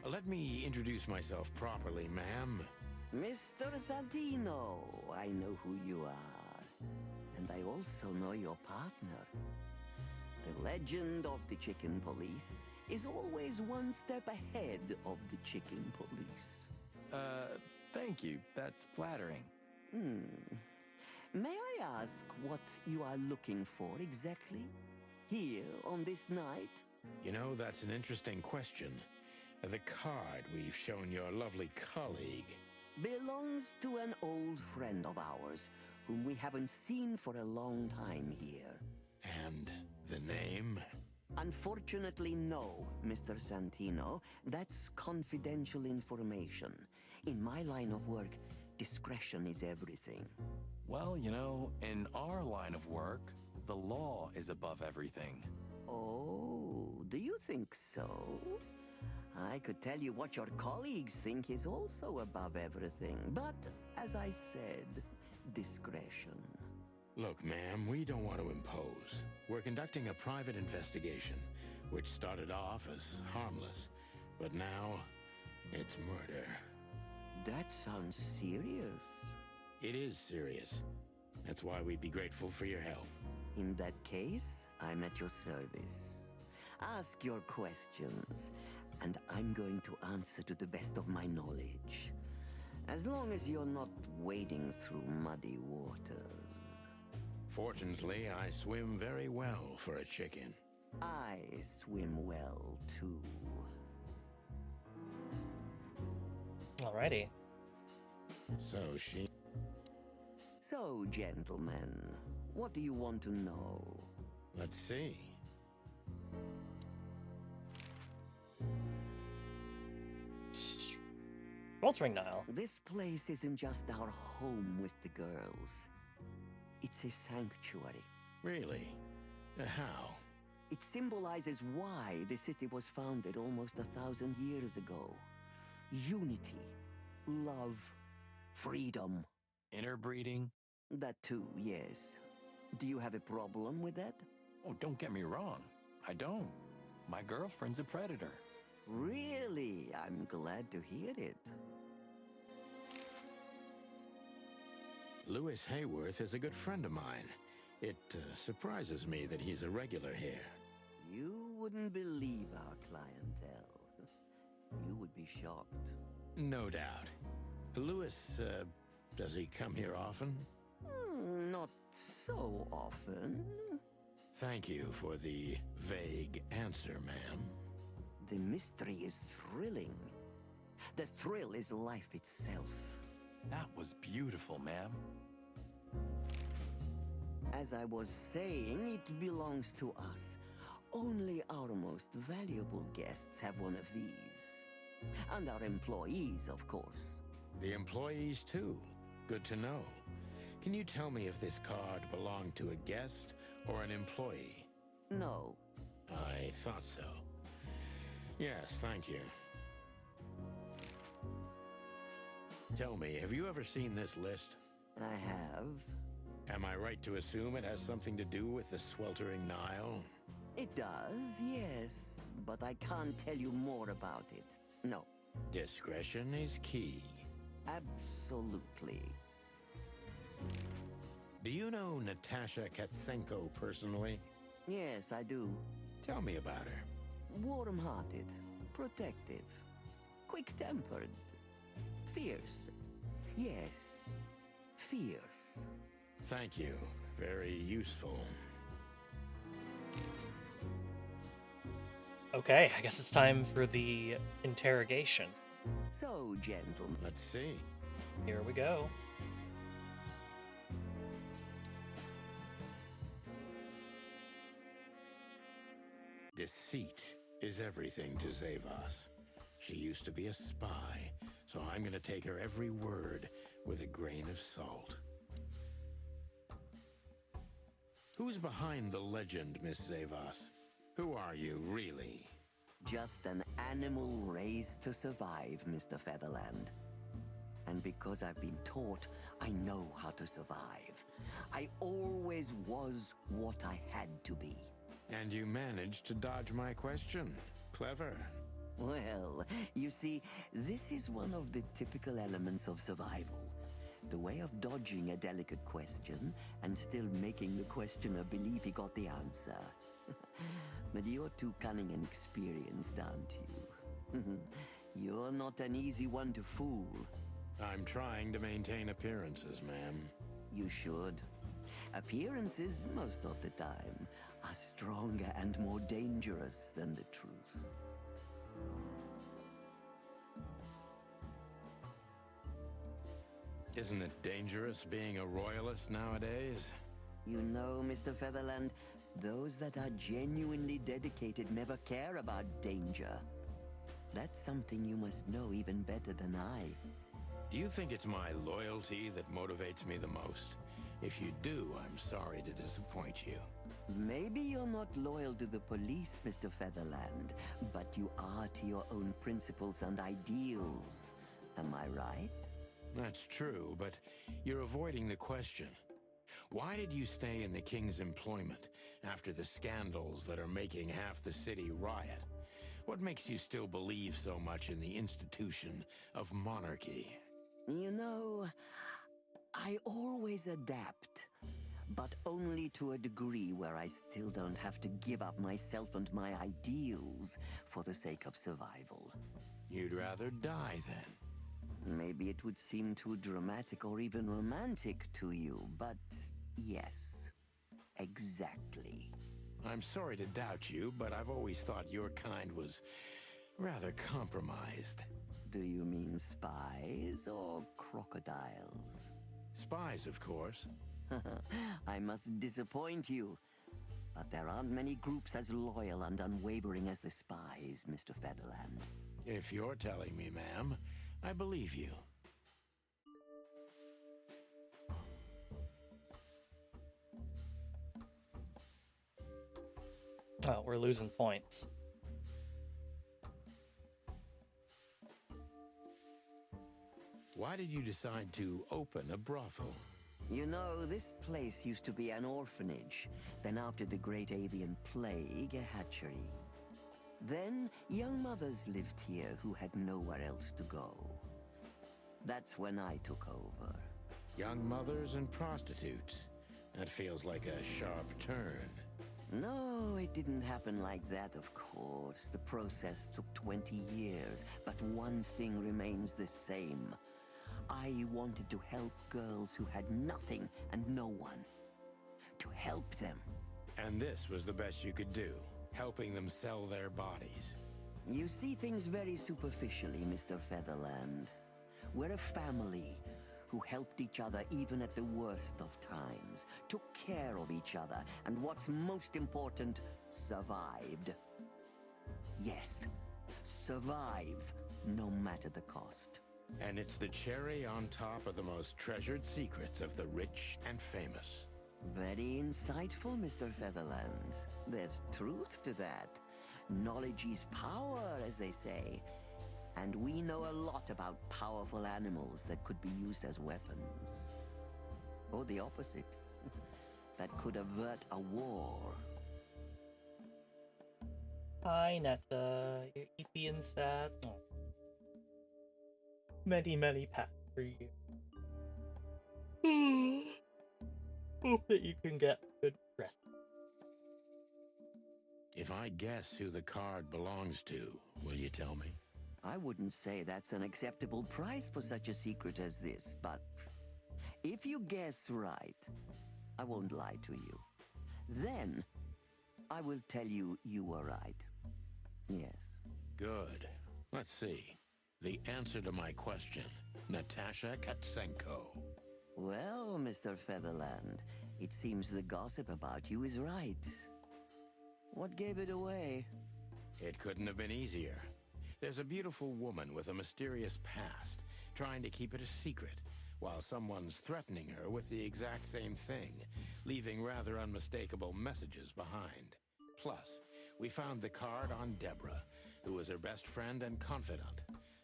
Let me introduce myself properly, ma'am. Mr. Santino, I know who you are. And I also know your partner. The legend of the Chicken Police is always one step ahead of the Chicken Police. Thank you. That's flattering. May I ask what you are looking for exactly? Here on this night? You know, that's an interesting question. The card we've shown your lovely colleague Belongs to an old friend of ours, whom we haven't seen for a long time here. And the name? Unfortunately, no, Mr. Santino. That's confidential information. In my line of work, discretion is everything. Well, you know, in our line of work, the law is above everything. Oh, do you think so? I could tell you what your colleagues think is also above everything, but, as I said, discretion. Look, ma'am, we don't want to impose. We're conducting a private investigation, which started off as harmless, but now it's murder. That sounds serious. It is serious. That's why we'd be grateful for your help. In that case, I'm at your service. Ask your questions, and I'm going to answer to the best of my knowledge. As long as you're not wading through muddy waters. Fortunately, I swim very well for a chicken. I swim well, too. Alrighty. So, gentlemen, what do you want to know? Let's see. Weltering Nile. This place isn't just our home with the girls. It's a sanctuary. Really? How? It symbolizes why the city was founded almost 1,000 years ago. Unity, love, freedom. Interbreeding? That too, yes. Do you have a problem with that? Oh, don't get me wrong. I don't. My girlfriend's a predator. Really? I'm glad to hear it. Lewis Hayworth is a good friend of mine. It surprises me that he's a regular here. You wouldn't believe our clientele. You would be shocked. No doubt. Lewis, does he come here often? Not so often. Thank you for the vague answer, ma'am. The mystery is thrilling. The thrill is life itself. That was beautiful, ma'am. As I was saying, it belongs to us. Only our most valuable guests have one of these. And our employees, of course. The employees, too. Good to know. Can you tell me if this card belonged to a guest or an employee? No. I thought so. Yes, thank you. Tell me, have you ever seen this list? I have. Am I right to assume it has something to do with the sweltering Nile? It does, yes. But I can't tell you more about it. No. Discretion is key. Absolutely. Do you know Natasha Katsenko personally? Yes, I do. Tell me about her. Warm-hearted, protective, quick-tempered, fierce. Yes, fierce. Thank you. Very useful. Okay, I guess it's time for the interrogation. So, gentlemen. Let's see. Here we go. Deceit is everything to Zavos. She used to be a spy, so I'm gonna take her every word with a grain of salt. Who's behind the legend, Miss Zavos? Who are you, really? Just an animal raised to survive, Mr. Featherland. And because I've been taught, I know how to survive. I always was what I had to be. And you managed to dodge my question. Clever. Well, you see, this is one of the typical elements of survival. The way of dodging a delicate question and still making the questioner believe he got the answer. But you're too cunning and experienced, aren't you? You're not an easy one to fool. I'm trying to maintain appearances, ma'am. You should. Appearances, most of the time, are stronger and more dangerous than the truth. Isn't it dangerous being a royalist nowadays? You know, Mr. Featherland, those that are genuinely dedicated never care about danger. That's something you must know even better than I. Do you think it's my loyalty that motivates me the most? If you do, I'm sorry to disappoint you. Maybe you're not loyal to the police, Mr. Featherland, but you are to your own principles and ideals. Am I right? That's true, but you're avoiding the question. Why did you stay in the king's employment after the scandals that are making half the city riot? What makes you still believe so much in the institution of monarchy? You know, I always adapt, but only to a degree where I still don't have to give up myself and my ideals for the sake of survival. You'd rather die then? Maybe it would seem too dramatic or even romantic to you, but yes, exactly. I'm sorry to doubt you, but I've always thought your kind was rather compromised. Do you mean spies or crocodiles? Spies, of course. I must disappoint you, but there aren't many groups as loyal and unwavering as the spies, Mr. Featherland. If you're telling me, ma'am, I believe you. Oh, we're losing points. Why did you decide to open a brothel? You know, this place used to be an orphanage. Then after the Great Avian Plague, a hatchery. Then young mothers lived here who had nowhere else to go. That's when I took over. Young mothers and prostitutes. That feels like a sharp turn. No, it didn't happen like that, of course. The process took 20 years, but one thing remains the same. I wanted to help girls who had nothing and no one. To help them. And this was the best you could do, helping them sell their bodies. You see things very superficially, Mr. Featherland. We're a family who helped each other even at the worst of times, took care of each other, and what's most important, survived. Yes, survive, no matter the cost. And it's the cherry on top of the most treasured secrets of the rich and famous. Very insightful, Mr. Featherland. There's truth to that. Knowledge is power, as they say. And we know a lot about powerful animals that could be used as weapons. Or the opposite. That could avert a war. Hi, Netta. You're eepy and sad. Oh. Many pats for you. Hope that you can get good rest. If I guess who the card belongs to, will you tell me? I wouldn't say that's an acceptable price for such a secret as this, but if you guess right, I won't lie to you. Then, I will tell you you were right. Yes. Good. Let's see. The answer to my question, Natasha Katsenko. Well, Mr. Featherland, it seems the gossip about you is right. What gave it away? It couldn't have been easier. There's a beautiful woman with a mysterious past, trying to keep it a secret, while someone's threatening her with the exact same thing, leaving rather unmistakable messages behind. Plus, we found the card on Deborah, who was her best friend and confidant,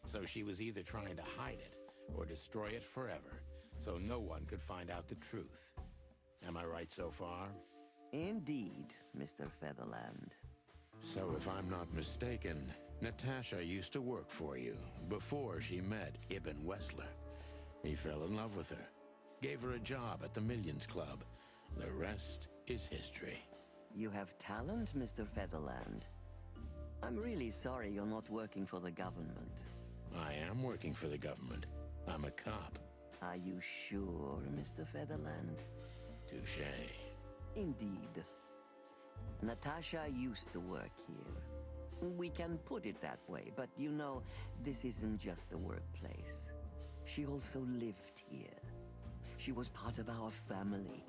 so she was either trying to hide it or destroy it forever, so no one could find out the truth. Am I right so far? Indeed, Mr. Featherland. So if I'm not mistaken, Natasha used to work for you before she met Ibn Wessler. He fell in love with her, gave her a job at the Millions Club. The rest is history. You have talent, Mr. Featherland. I'm really sorry you're not working for the government. I am working for the government. I'm a cop. Are you sure, Mr. Featherland? Touché. Indeed. Natasha used to work here. We can put it that way, but you know, this isn't just a workplace. She also lived here. She was part of our family,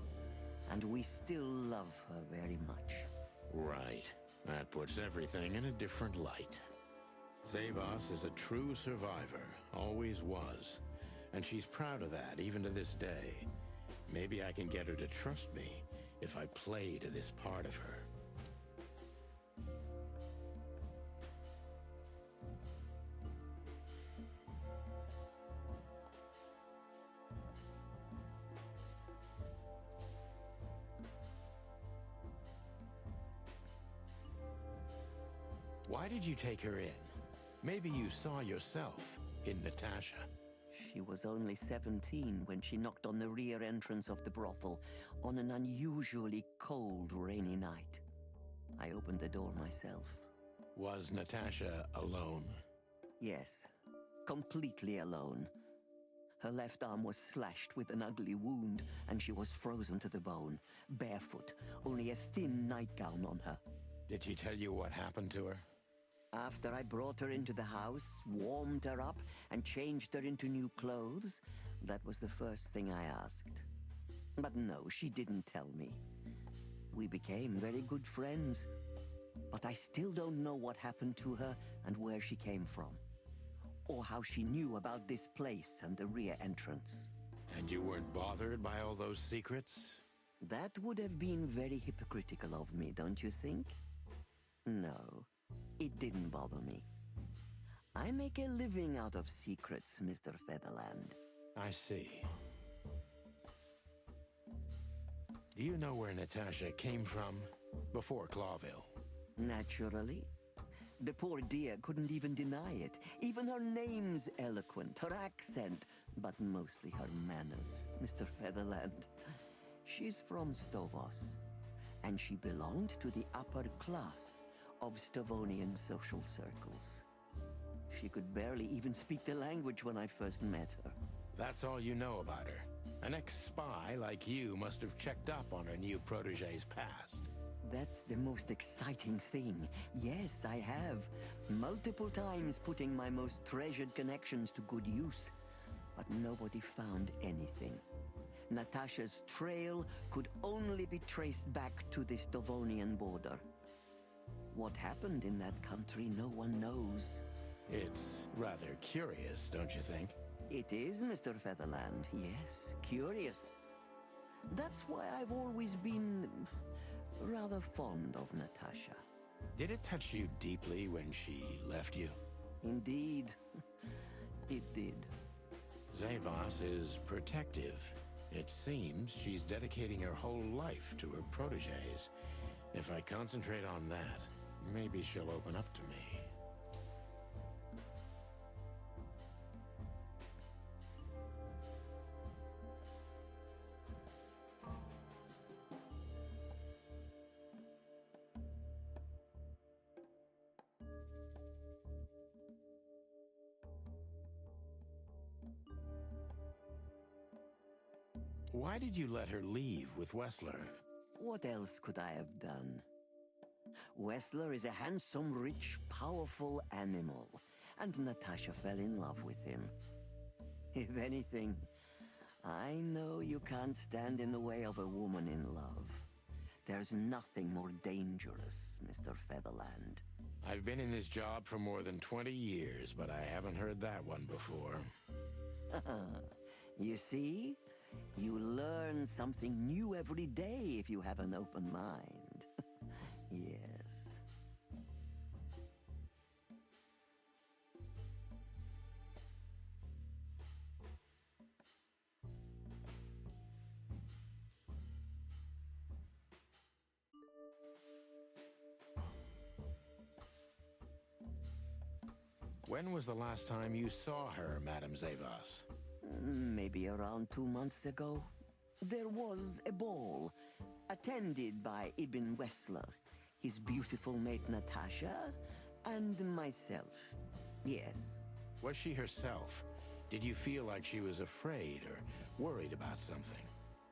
and we still love her very much. Right. That puts everything in a different light. Zavos is a true survivor, always was. And she's proud of that, even to this day. Maybe I can get her to trust me if I play to this part of her. Why did you take her in? Maybe you saw yourself in Natasha. She was only 17 when she knocked on the rear entrance of the brothel on an unusually cold, rainy night. I opened the door myself. Was Natasha alone? Yes, completely alone. Her left arm was slashed with an ugly wound, and she was frozen to the bone, barefoot, only a thin nightgown on her. Did she tell you what happened to her? After I brought her into the house, warmed her up, and changed her into new clothes, that was the first thing I asked. But no, she didn't tell me. We became very good friends, but I still don't know what happened to her and where she came from, or how she knew about this place and the rear entrance. And you weren't bothered by all those secrets? That would have been very hypocritical of me, don't you think? No, it didn't bother me. I make a living out of secrets, Mr. Featherland. I see. Do you know where Natasha came from before Clawville? Naturally. The poor dear couldn't even deny it. Even her name's eloquent, her accent, but mostly her manners, Mr. Featherland. She's from Stovos, and she belonged to the upper class of Stavonian social circles. She could barely even speak the language when I first met her. That's all you know about her. An ex-spy like you must have checked up on her new protege's past. That's the most exciting thing. Yes, I have. Multiple times putting my most treasured connections to good use. But nobody found anything. Natasha's trail could only be traced back to the Stavonian border. What happened in that country, no one knows. It's rather curious, don't you think? It is, Mr. Featherland, yes, curious. That's why I've always been rather fond of Natasha. Did it touch you deeply when she left you? Indeed, it did. Zavos is protective. It seems she's dedicating her whole life to her proteges. If I concentrate on that, maybe she'll open up to me. Why did you let her leave with Wessler? What else could I have done? Wessler is a handsome, rich, powerful animal, and Natasha fell in love with him. If anything, I know you can't stand in the way of a woman in love. There's nothing more dangerous, Mr. Featherland. I've been in this job for more than 20 years, but I haven't heard that one before. You see? You learn something new every day if you have an open mind. Yes. When was the last time you saw her, Madame Zavos? Maybe around 2 months ago. There was a ball, attended by Ibn Wessler, his beautiful mate Natasha, and myself. Yes. Was she herself? Did you feel like she was afraid or worried about something?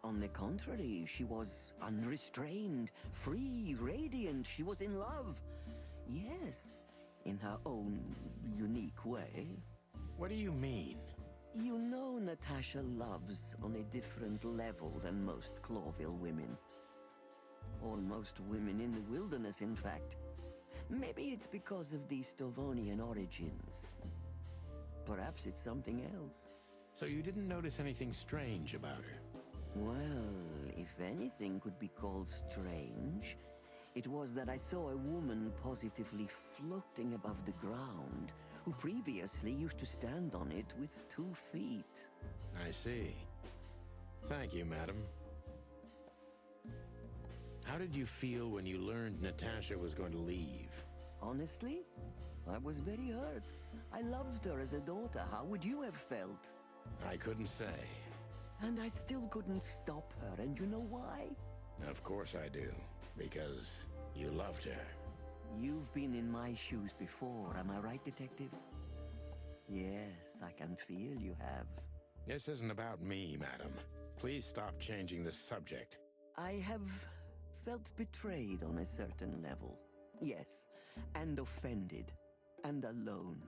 On the contrary, she was unrestrained, free, radiant. She was in love. Yes, in her own unique way. What do you mean? You know Natasha loves on a different level than most Clawville women. Or most women in the wilderness, in fact. Maybe it's because of the Stavonian origins. Perhaps it's something else. So you didn't notice anything strange about her? Well, if anything could be called strange, it was that I saw a woman positively floating above the ground, who previously used to stand on it with 2 feet. I see. Thank you, madam. How did you feel when you learned Natasha was going to leave? Honestly, I was very hurt. I loved her as a daughter. How would you have felt? I couldn't say. And I still couldn't stop her, and you know why? Of course I do. Because you loved her. You've been in my shoes before, am I right, Detective? Yes, I can feel you have. This isn't about me, madam. Please stop changing the subject. I have felt betrayed on a certain level. Yes, and offended, and alone.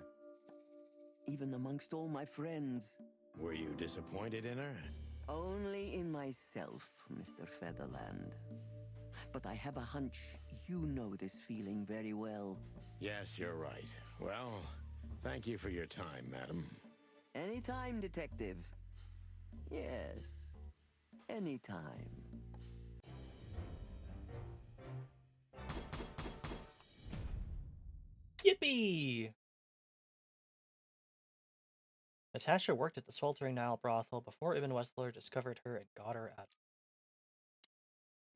Even amongst all my friends. Were you disappointed in her? Only in myself, Mr. Featherland. But I have a hunch you know this feeling very well. Yes, you're right. Well, thank you for your time, madam. Anytime, Detective. Yes, anytime. Yippee! Natasha worked at the Sweltering Nile brothel before Ibn Wessler discovered her and got her out.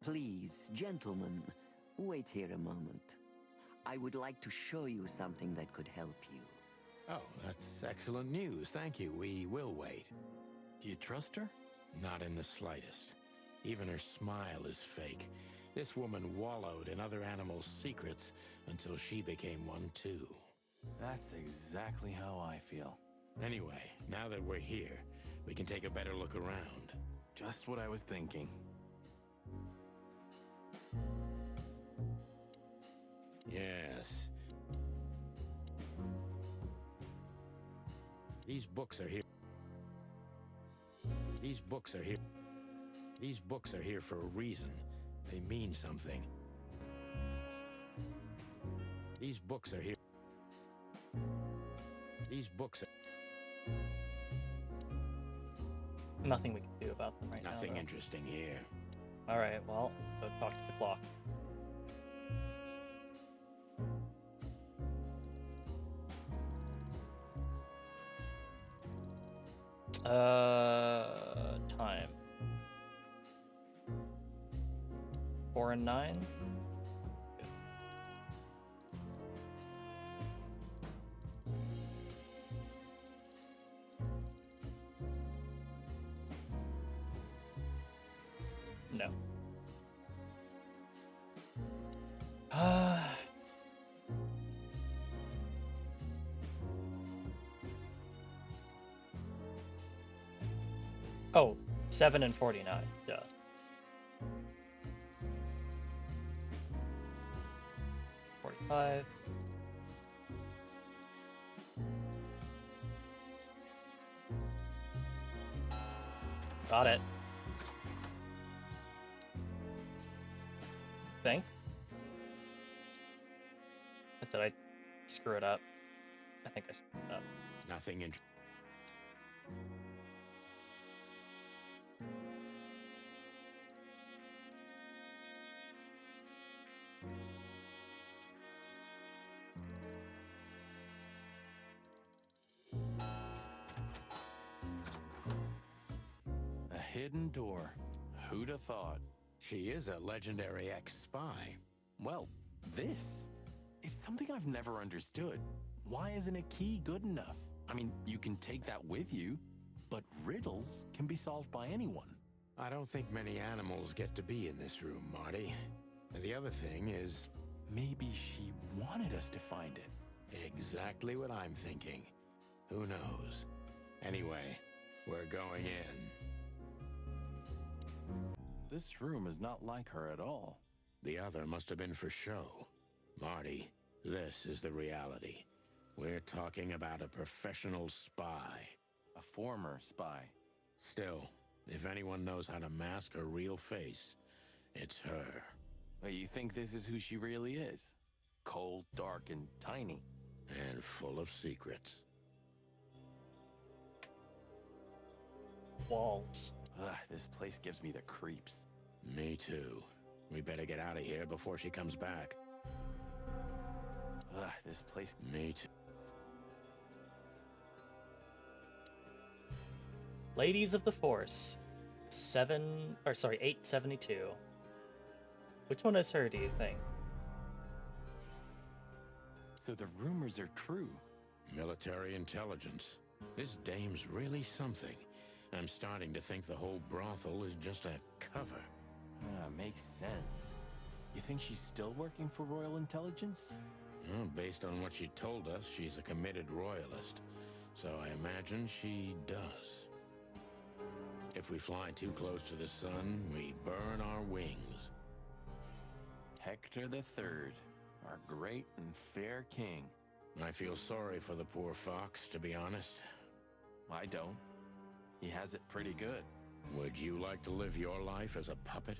Please, gentlemen, wait here a moment. I would like to show you something that could help you. Oh, that's excellent news. Thank you. We will wait. Do you trust her? Not in the slightest. Even her smile is fake. This woman wallowed in other animals' secrets until she became one too. That's exactly how I feel. Anyway, now that we're here, we can take a better look around. Just what I was thinking. Yes. These books are here. These books are here. These books are here for a reason. They mean something. These books are here. These books are... Nothing we can do about them right now. Nothing though. interesting here. Alright, well, go talk to the clock. Time. 4 and 9. No. Oh, 7 and 49. Duh. Five. Got it. Think. Did I screw it up? I think I screwed it up. Nothing interesting. A hidden door. Who'd have thought? She is a legendary ex-spy. Well, this is something I've never understood. Why isn't a key good enough? I mean, you can take that with you, but riddles can be solved by anyone. I don't think many animals get to be in this room, Marty. And the other thing is... Maybe she wanted us to find it. Exactly what I'm thinking. Who knows? Anyway, we're going in. This room is not like her at all. The other must have been for show. Marty, this is the reality. We're talking about a professional spy. A former spy. Still, if anyone knows how to mask her real face, it's her. But you think this is who she really is? Cold, dark, and tiny. And full of secrets. Walls. Ugh, this place gives me the creeps. Me too. We better get out of here before she comes back. Ugh, this place... Me too. Ladies of the Force. 872. Which one is her, do you think? So the rumors are true. Military intelligence. This dame's really something. I'm starting to think the whole brothel is just a cover. Makes sense. You think she's still working for Royal Intelligence? Well, based on what she told us, she's a committed royalist. So I imagine she does. If we fly too close to the sun, we burn our wings. Hector III, our great and fair king. I feel sorry for the poor fox, to be honest. I don't. He has it pretty good. Would you like to live your life as a puppet?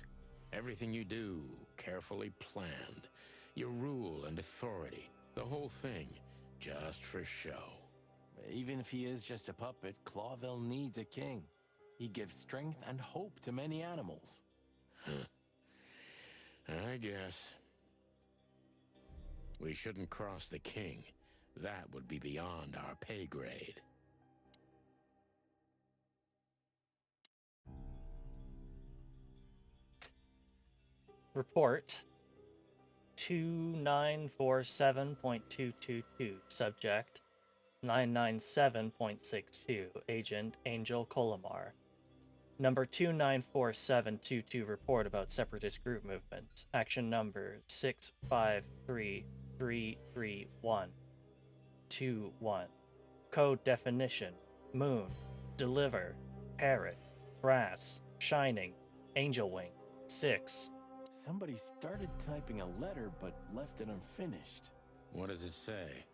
Everything you do, carefully planned. Your rule and authority, the whole thing, just for show. Even if he is just a puppet, Clawville needs a king. He gives strength and hope to many animals. I guess. We shouldn't cross the king. That would be beyond our pay grade. Report 2947.222. Subject 997.62. Agent Angel Colomar. Number 294722 report about separatist group movement. Action number 65333121. Code definition: moon, deliver, parrot, brass, shining, angel wing, 6. Somebody started typing a letter but left it unfinished. What does it say?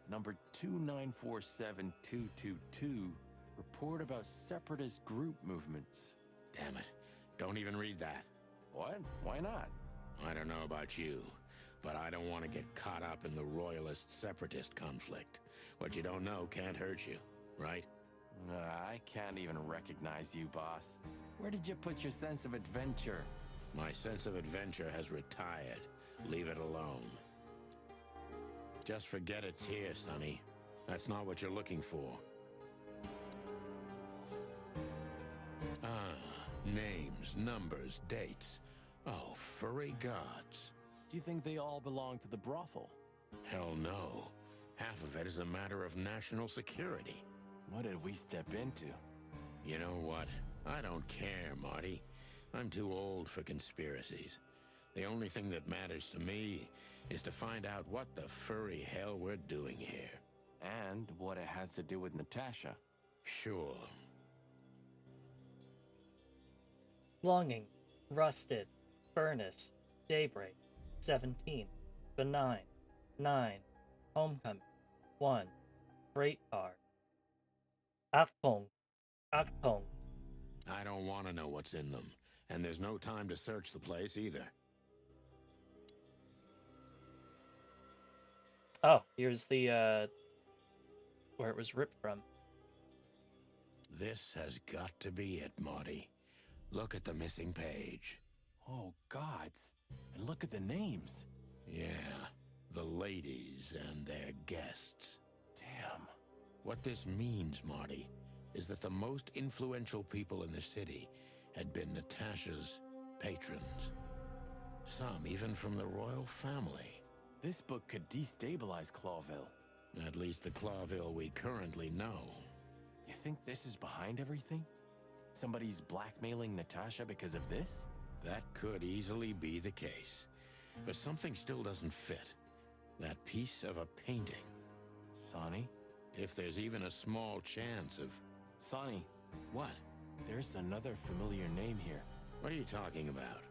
Number 2947222, report about separatist group movements. Damn it. Don't even read that. What? Why not? I don't know about you, but I don't want to get caught up in the royalist-separatist conflict. What you don't know can't hurt you, right? I can't even recognize you, boss. Where did you put your sense of adventure? My sense of adventure has retired. Leave it alone. Just forget it's here, Sonny. That's not what you're looking for. Names, numbers, dates. Oh, furry gods. Do you think they all belong to the brothel? Hell no. Half of it is a matter of national security. What did we step into? You know what? I don't care, Marty. I'm too old for conspiracies. The only thing that matters to me is to find out what the furry hell we're doing here. And what it has to do with Natasha. Sure. Longing, rusted, furnace, daybreak, 17, benign, 9, homecoming, 1, freight car. Achtung, Achtung. I don't want to know what's in them, and there's no time to search the place either. Oh, here's the, where it was ripped from. This has got to be it, Marty. Look at the missing page. Oh, gods. And look at the names. Yeah, the ladies and their guests. Damn. What this means, Marty, is that the most influential people in the city had been Natasha's patrons. Some even from the royal family. This book could destabilize Clawville. At least the Clawville we currently know. You think this is behind everything? Somebody's blackmailing Natasha because of this? That could easily be the case. But something still doesn't fit. That piece of a painting. Sonny? If there's even a small chance of... Sonny. What? There's another familiar name here. What are you talking about?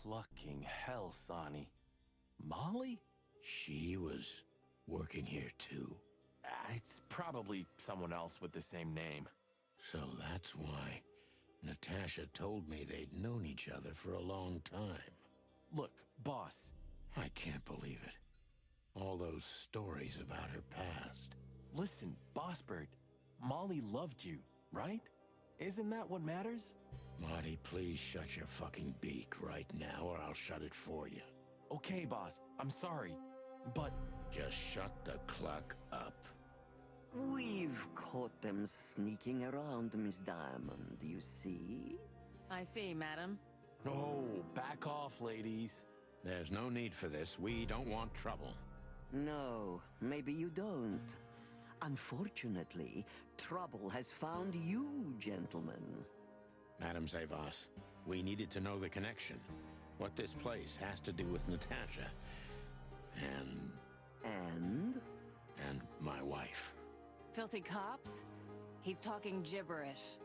Clucking hell, Sonny. Molly? She was working here too. It's probably someone else with the same name. So that's why Natasha told me they'd known each other for a long time. Look, boss. I can't believe it. All those stories about her past. Listen, Boss Bird. Molly loved you, right? Isn't that what matters? Marty, please shut your fucking beak right now or I'll shut it for you. Okay, boss. I'm sorry, but... Just shut the cluck up. We've caught them sneaking around, Miss Diamond, you see? I see, madam. Oh, back off, ladies. There's no need for this. We don't want trouble. No, maybe you don't. Unfortunately, trouble has found you, gentlemen. Madam Zavas, we needed to know the connection. What this place has to do with Natasha. And And? my wife. Filthy cops? He's talking gibberish.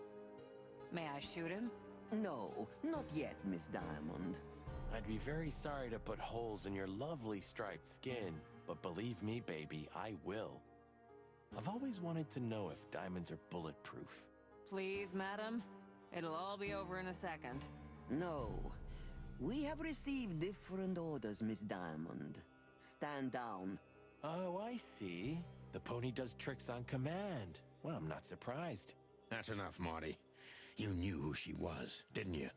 May I shoot him? No, not yet, Miss Diamond. I'd be very sorry to put holes in your lovely striped skin, but believe me, baby, I will. I've always wanted to know if diamonds are bulletproof. Please, madam. It'll all be over in a second. No. We have received different orders, Miss Diamond. Stand down. Oh, I see. The pony does tricks on command. Well, I'm not surprised. That's enough, Marty. You knew who she was, didn't you?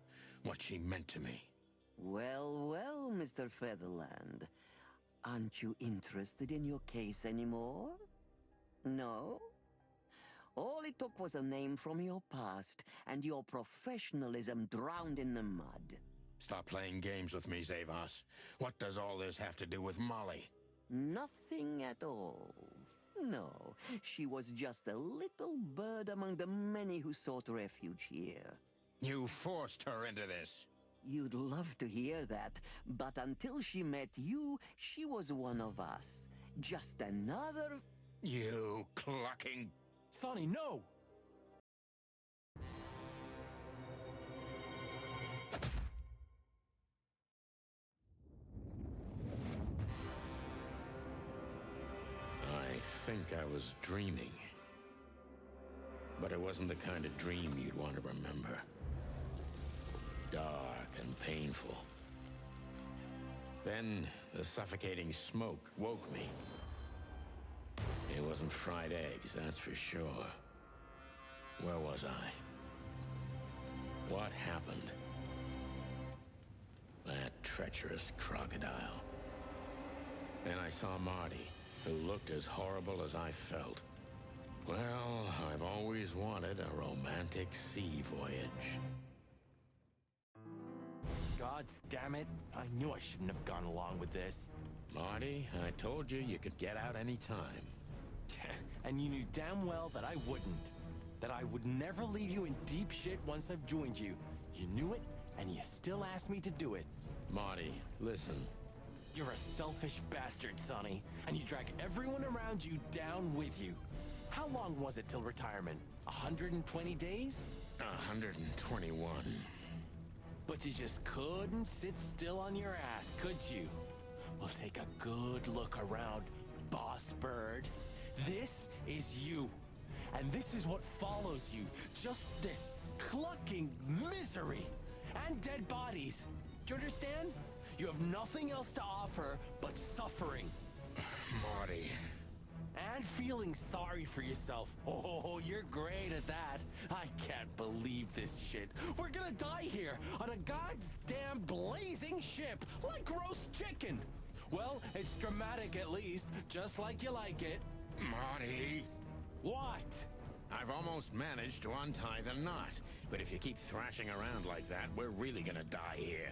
What she meant to me. Well, well, Mr. Featherland. Aren't you interested in your case anymore? No? All it took was a name from your past, and your professionalism drowned in the mud. Stop playing games with me, Zavas. What does all this have to do with Molly? Nothing at all. No, she was just a little bird among the many who sought refuge here. You forced her into this. You'd love to hear that, but until she met you, she was one of us. Just another... You clucking... Sonny, no! I think I was dreaming. But it wasn't the kind of dream you'd want to remember. Dark and painful. Then the suffocating smoke woke me. It wasn't fried eggs, that's for sure. Where was I? What happened? That treacherous crocodile. Then I saw Marty, who looked as horrible as I felt. Well, I've always wanted a romantic sea voyage. God damn it. I knew I shouldn't have gone along with this. Marty, I told you you could get out any time. And you knew damn well that I wouldn't. That I would never leave you in deep shit once I've joined you. You knew it, and you still asked me to do it. Marty, listen. You're a selfish bastard, Sonny, and you drag everyone around you down with you. How long was it till retirement? 120 days? 121. But you just couldn't sit still on your ass, could you? Well, take a good look around, boss bird. This is you. And this is what follows you. Just this clucking misery. And dead bodies. Do you understand? You have nothing else to offer but suffering. Marty. And feeling sorry for yourself. Oh, you're great at that. I can't believe this shit. We're gonna die here on a goddamn blazing ship like roast chicken. Well, it's dramatic at least, just like you like it. Marty. What? I've almost managed to untie the knot. But if you keep thrashing around like that, we're really gonna die here.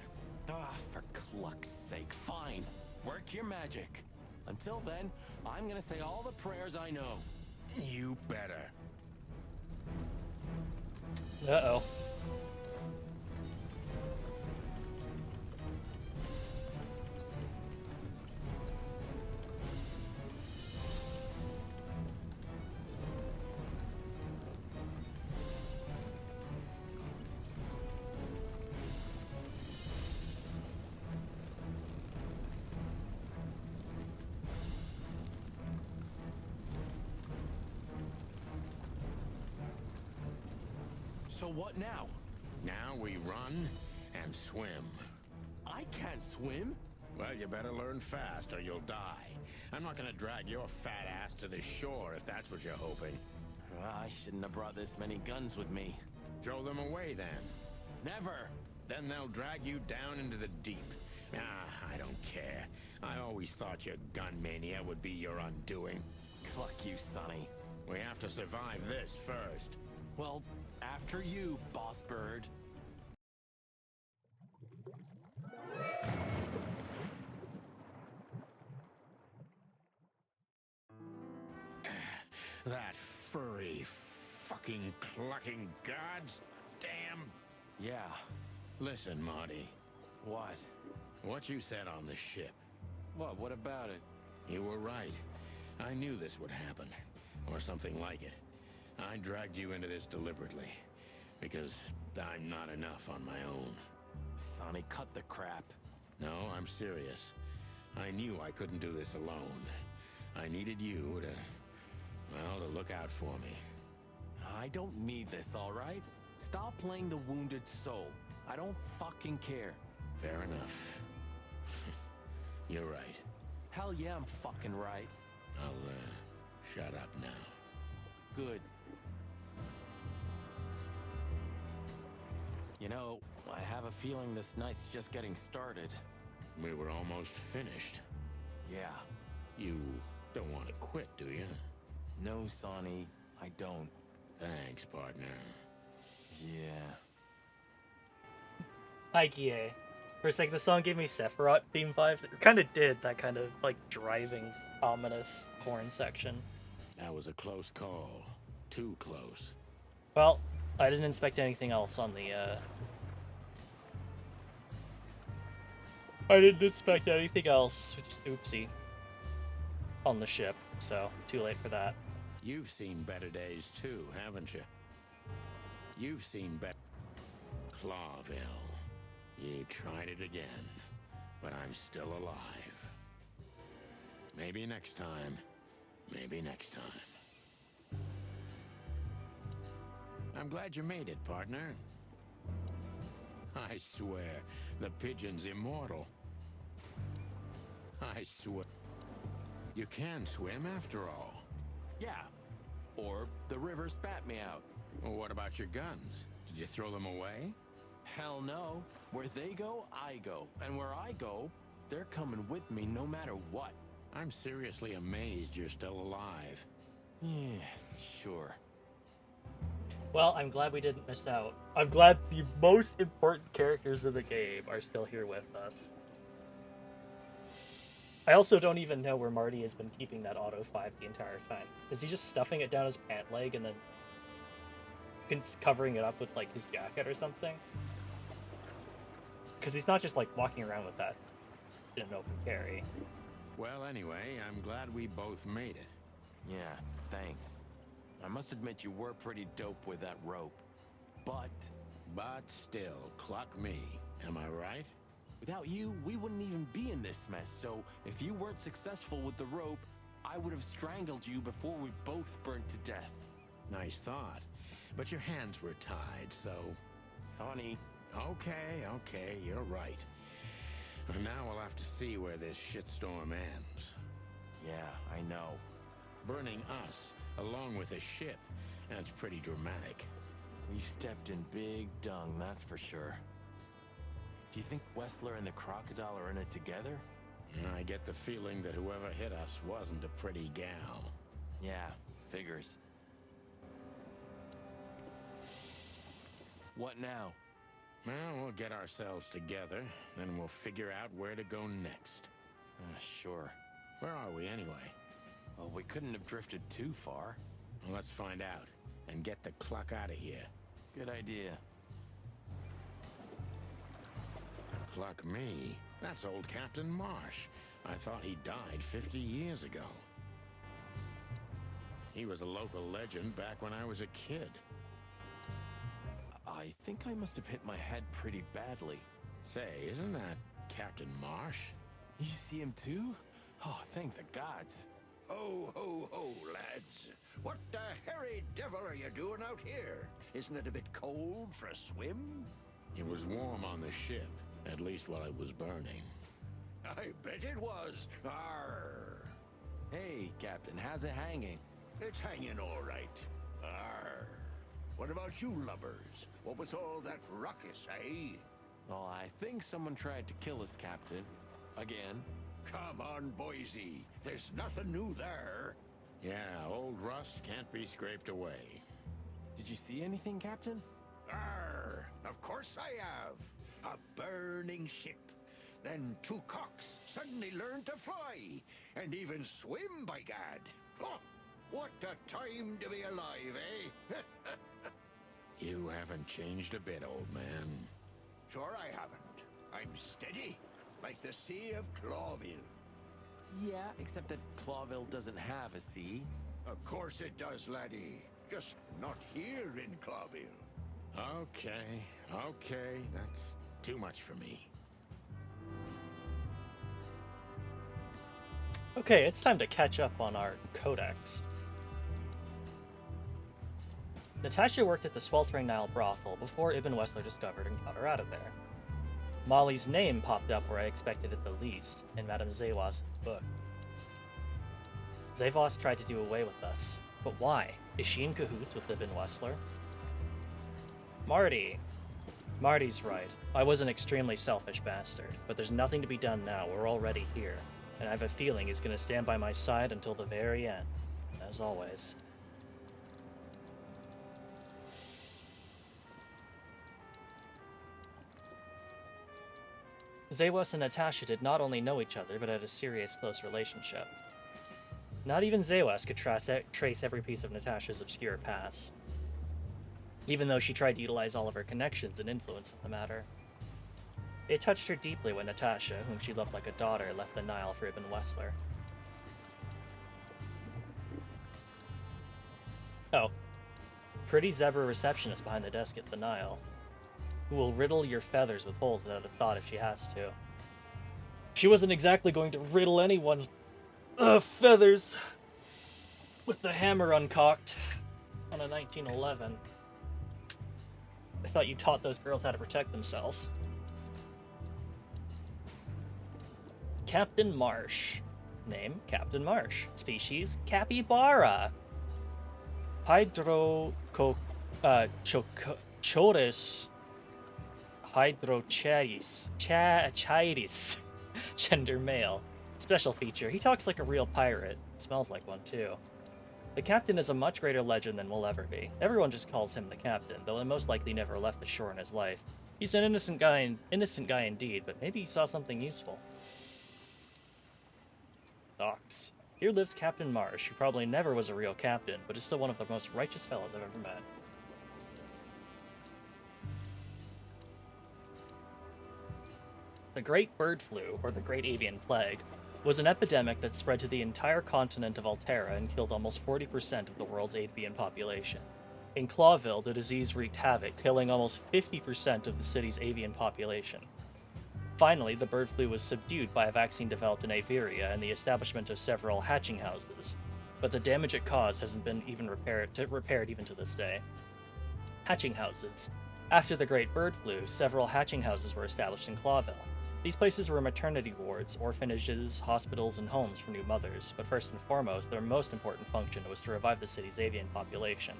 Ah, for cluck's sake, fine. Work your magic. Until then, I'm gonna say all the prayers I know. You better. Uh-oh. So what now? Now we run and swim. I can't swim. Well, you better learn fast or you'll die. I'm not gonna drag your fat ass to the shore if that's what you're hoping. I shouldn't have brought this many guns with me. Throw them away then. Never. Then they'll drag you down into the deep. I don't care. I always thought your gun mania would be your undoing. Cluck you, Sonny. We have to survive this first. Well, after you, boss bird. That furry, fucking clucking gods. Damn. Yeah. Listen, Marty. What? What you said on the ship. What about it? You were right. I knew this would happen. Or something like it. I dragged you into this deliberately. Because I'm not enough on my own. Sonny, cut the crap. No, I'm serious. I knew I couldn't do this alone. I needed you to... well, to look out for me. I don't need this, all right? Stop playing the wounded soul. I don't fucking care. Fair enough. You're right. Hell yeah, I'm fucking right. I'll, shut up now. Good. You know, I have a feeling this night's just getting started. We were almost finished. Yeah. You don't want to quit, do you? No, Sonny, I don't. Thanks, partner. Yeah. Hi, Kie. For a second, the song gave me Sephiroth theme vibes. It kind of did, that kind of, like, driving, ominous horn section. That was a close call. Too close. Well, I didn't inspect anything else on the, I didn't inspect anything else, which, oopsie, on the ship, so too late for that. You've seen better days too, haven't you? You've seen better... Clawville. You tried it again, but I'm still alive. Maybe next time. Maybe next time. I'm glad you made it, partner. I swear, the pigeon's immortal. I swear. You can swim after all. Yeah. Or the river spat me out. Well, what about your guns? Did you throw them away? Hell no. Where they go, I go. And where I go, they're coming with me no matter what. I'm seriously amazed you're still alive. Yeah, sure. Well, I'm glad we didn't miss out. I'm glad the most important characters of the game are still here with us. I also don't even know where Marty has been keeping that Auto 5 the entire time. Is he just stuffing it down his pant leg and then covering it up with, like, his jacket or something? Because he's not just, like, walking around with that in an open carry. Well, anyway, I'm glad we both made it. Yeah, thanks. I must admit you were pretty dope with that rope. But still, cluck me. Am I right? without you, we wouldn't even be in this mess. So if you weren't successful with the rope, I would have strangled you before we both burnt to death. Nice thought. But your hands were tied, so... Sonny. Okay, you're right. Now we'll have to see where this shitstorm ends. Yeah, I know. Burning us, along with a ship, that's pretty dramatic. We've stepped in big dung, that's for sure. Do you think Wessler and the crocodile are in it together? I get the feeling that whoever hit us wasn't a pretty gal. Yeah, figures. What now? Well, we'll get ourselves together, then we'll figure out where to go next. Sure. Where are we, anyway? Well, we couldn't have drifted too far. Well, let's find out, and get the cluck out of here. Good idea. Cluck me? That's old Captain Marsh. I thought he died 50 years ago. He was a local legend back when I was a kid. I think I must have hit my head pretty badly. Say, isn't that Captain Marsh? You see him too? Oh, thank the gods. Ho, ho, ho, lads. What the hairy devil are you doing out here? Isn't it a bit cold for a swim? It was warm on the ship, at least while it was burning. I bet it was. Arr. Hey, Captain, how's it hanging? It's hanging all right. Arr. What about you lubbers? What was all that ruckus, eh? Well, I think someone tried to kill us, Captain. Again. Come on, Boise. There's nothing new there. Yeah, old Russ Rust can't be scraped away. Did you see anything, Captain? Arr, of course I have. A burning ship. Then two cocks suddenly learned to fly, and even swim, by gad. Oh, what a time to be alive, eh? You haven't changed a bit, old man. Sure I haven't. I'm steady, like the Sea of Clawville. Yeah, except that Clawville doesn't have a sea. Of course it does, laddie. Just not here in Clawville. Okay, that's too much for me. Okay, it's time to catch up on our codex. Natasha worked at the Sweltering Nile brothel before Ibn Wessler discovered and got her out of there. Molly's name popped up where I expected it the least, in Madame Zawas' book. Zavos tried to do away with us, but why? Is she in cahoots with Ibn Wessler? Marty's right. I was an extremely selfish bastard, but there's nothing to be done now. We're already here, and I have a feeling he's going to stand by my side until the very end, as always. Zawas and Natasha did not only know each other, but had a serious, close relationship. Not even Zawas could trace every piece of Natasha's obscure past, even though she tried to utilize all of her connections and influence in the matter. It touched her deeply when Natasha, whom she loved like a daughter, left the Nile for Ibn Wessler. Oh. Pretty zebra receptionist behind the desk at the Nile, who will riddle your feathers with holes without a thought if she has to. She wasn't exactly going to riddle anyone's feathers with the hammer uncocked on a 1911. I thought you taught those girls how to protect themselves. Captain Marsh. Name, Captain Marsh. Species, capybara. Hydrochoris hydrocharis. Gender male. Special feature, he talks like a real pirate. Smells like one, too. The captain is a much greater legend than we'll ever be. Everyone just calls him the captain, though he most likely never left the shore in his life. He's an innocent guy indeed, but maybe he saw something useful. Docks. Here lives Captain Marsh, who probably never was a real captain, but is still one of the most righteous fellows I've ever met. The Great Bird Flu, or the Great Avian Plague, was an epidemic that spread to the entire continent of Altera and killed almost 40% of the world's avian population. In Clawville, the disease wreaked havoc, killing almost 50% of the city's avian population. Finally, the bird flu was subdued by a vaccine developed in Averia and the establishment of several hatching houses, but the damage it caused hasn't been even repaired even to this day. Hatching houses. After the Great Bird Flu, several hatching houses were established in Clawville. These places were maternity wards, orphanages, hospitals, and homes for new mothers, but first and foremost, their most important function was to revive the city's avian population.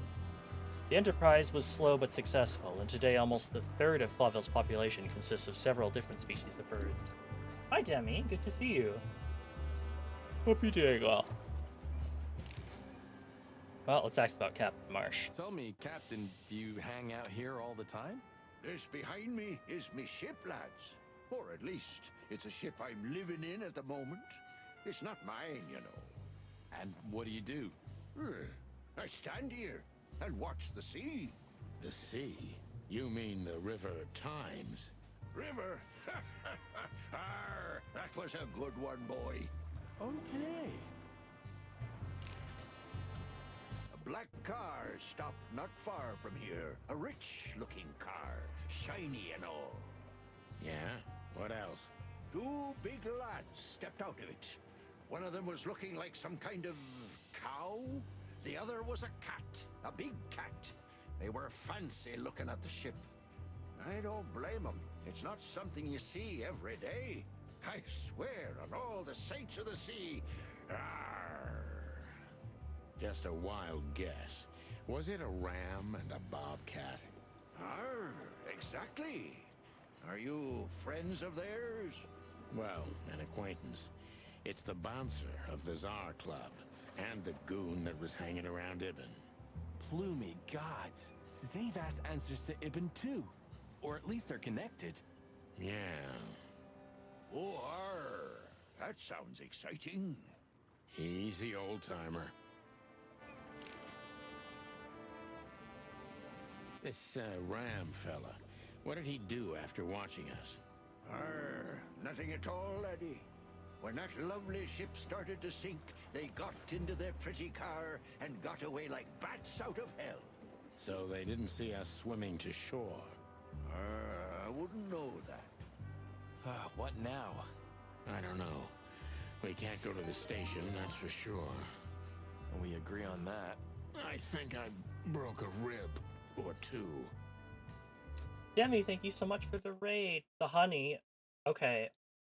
The enterprise was slow but successful, and today almost the third of Clawville's population consists of several different species of birds. Hi, Demi. Good to see you. Hope you're doing well. Well, let's ask about Captain Marsh. Tell me, Captain, do you hang out here all the time? This behind me is me ship, lads. Or at least, it's a ship I'm living in at the moment. It's not mine, you know. And what do you do? I stand here and watch the sea. The sea? You mean the River Times? River? Arr, that was a good one, boy. Okay. A black car stopped not far from here. A rich-looking car, shiny and all. Yeah? What else? Two big lads stepped out of it. One of them was looking like some kind of cow. The other was a cat, a big cat. They were fancy looking at the ship. I don't blame them. It's not something you see every day. I swear on all the saints of the sea. Arr. Just a wild guess. Was it a ram and a bobcat? Arr, exactly. Are you friends of theirs? Well, an acquaintance. It's the bouncer of the Tsar Club. And the goon that was hanging around Ibn. Plumey gods. Zavas answers to Ibn too. Or at least they're connected. Yeah. Oh, that sounds exciting. Easy, old-timer. This, Ram fella, what did he do after watching us? Nothing at all, laddie. When that lovely ship started to sink, they got into their pretty car and got away like bats out of hell. So they didn't see us swimming to shore. I wouldn't know that. What now? I don't know. We can't go to the station, that's for sure. We agree on that. I think I broke a rib or two. Demi, thank you so much for the raid. The honey. Okay,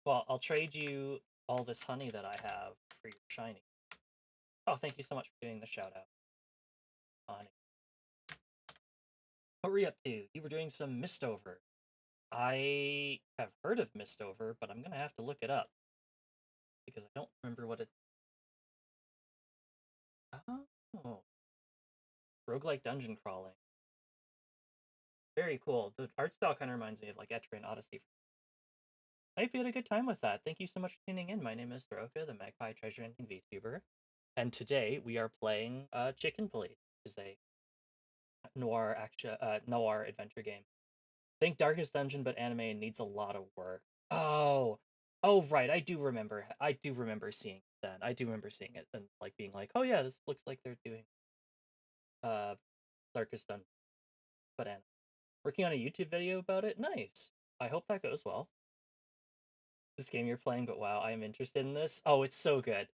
well, I'll trade you all this honey that I have for your shiny. Oh, thank you so much for doing the shout out. Honey. What were you up to? You were doing some Mistover. I have heard of Mistover, but I'm gonna have to look it up. Because I don't remember what it... Oh. Roguelike dungeon crawling. Very cool. The art style kind of reminds me of like Etrian Odyssey. I hope you had a good time with that. Thank you so much for tuning in. My name is Soroka, the Magpie Treasure Hunting VTuber. And today we are playing Chicken Police, which is a noir adventure game. Think Darkest Dungeon, but anime needs a lot of work. Oh, right. I do remember seeing it then. I do remember seeing it and like being like, oh yeah, this looks like they're doing Darkest Dungeon, but anime. Working on a YouTube video about it. Nice. I hope that goes well. This game you're playing, but wow, I am interested in this. Oh, it's so good.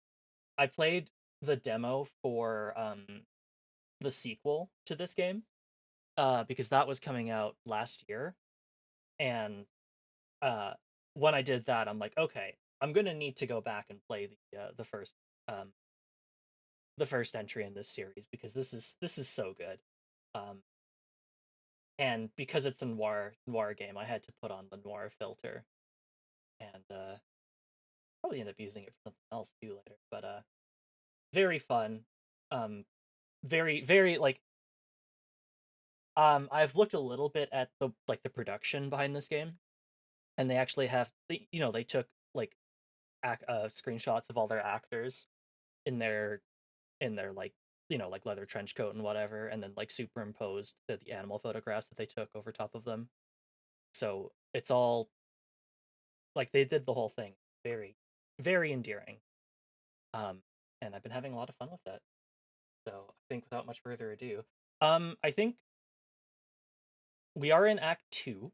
I played the demo for the sequel to this game because that was coming out last year, and when I did that, I'm like, okay, I'm gonna need to go back and play the first entry in this series because this is so good. And because it's a noir game, I had to put on the noir filter, and probably end up using it for something else too later. But very fun, very like. I've looked a little bit at the production behind this game, and they actually have they took like screenshots of all their actors in their like like leather trench coat and whatever, and then like superimposed the animal photographs that they took over top of them. So it's all like they did the whole thing. Very, very endearing. And I've been having a lot of fun with it. So I think without much further ado, I think we are in Act 2.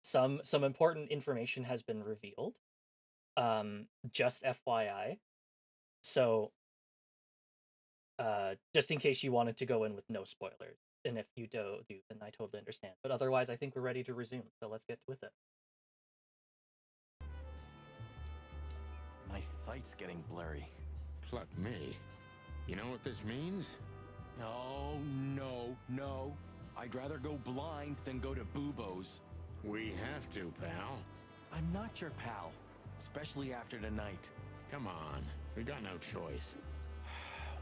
Some important information has been revealed. Just FYI. So just in case you wanted to go in with no spoilers. And if you do, then I totally understand. But otherwise, I think we're ready to resume. So let's get with it. My sight's getting blurry. Pluck me. You know what this means? Oh, no. I'd rather go blind than go to Bubo's. We have to, pal. I'm not your pal, especially after tonight. Come on, we got no choice.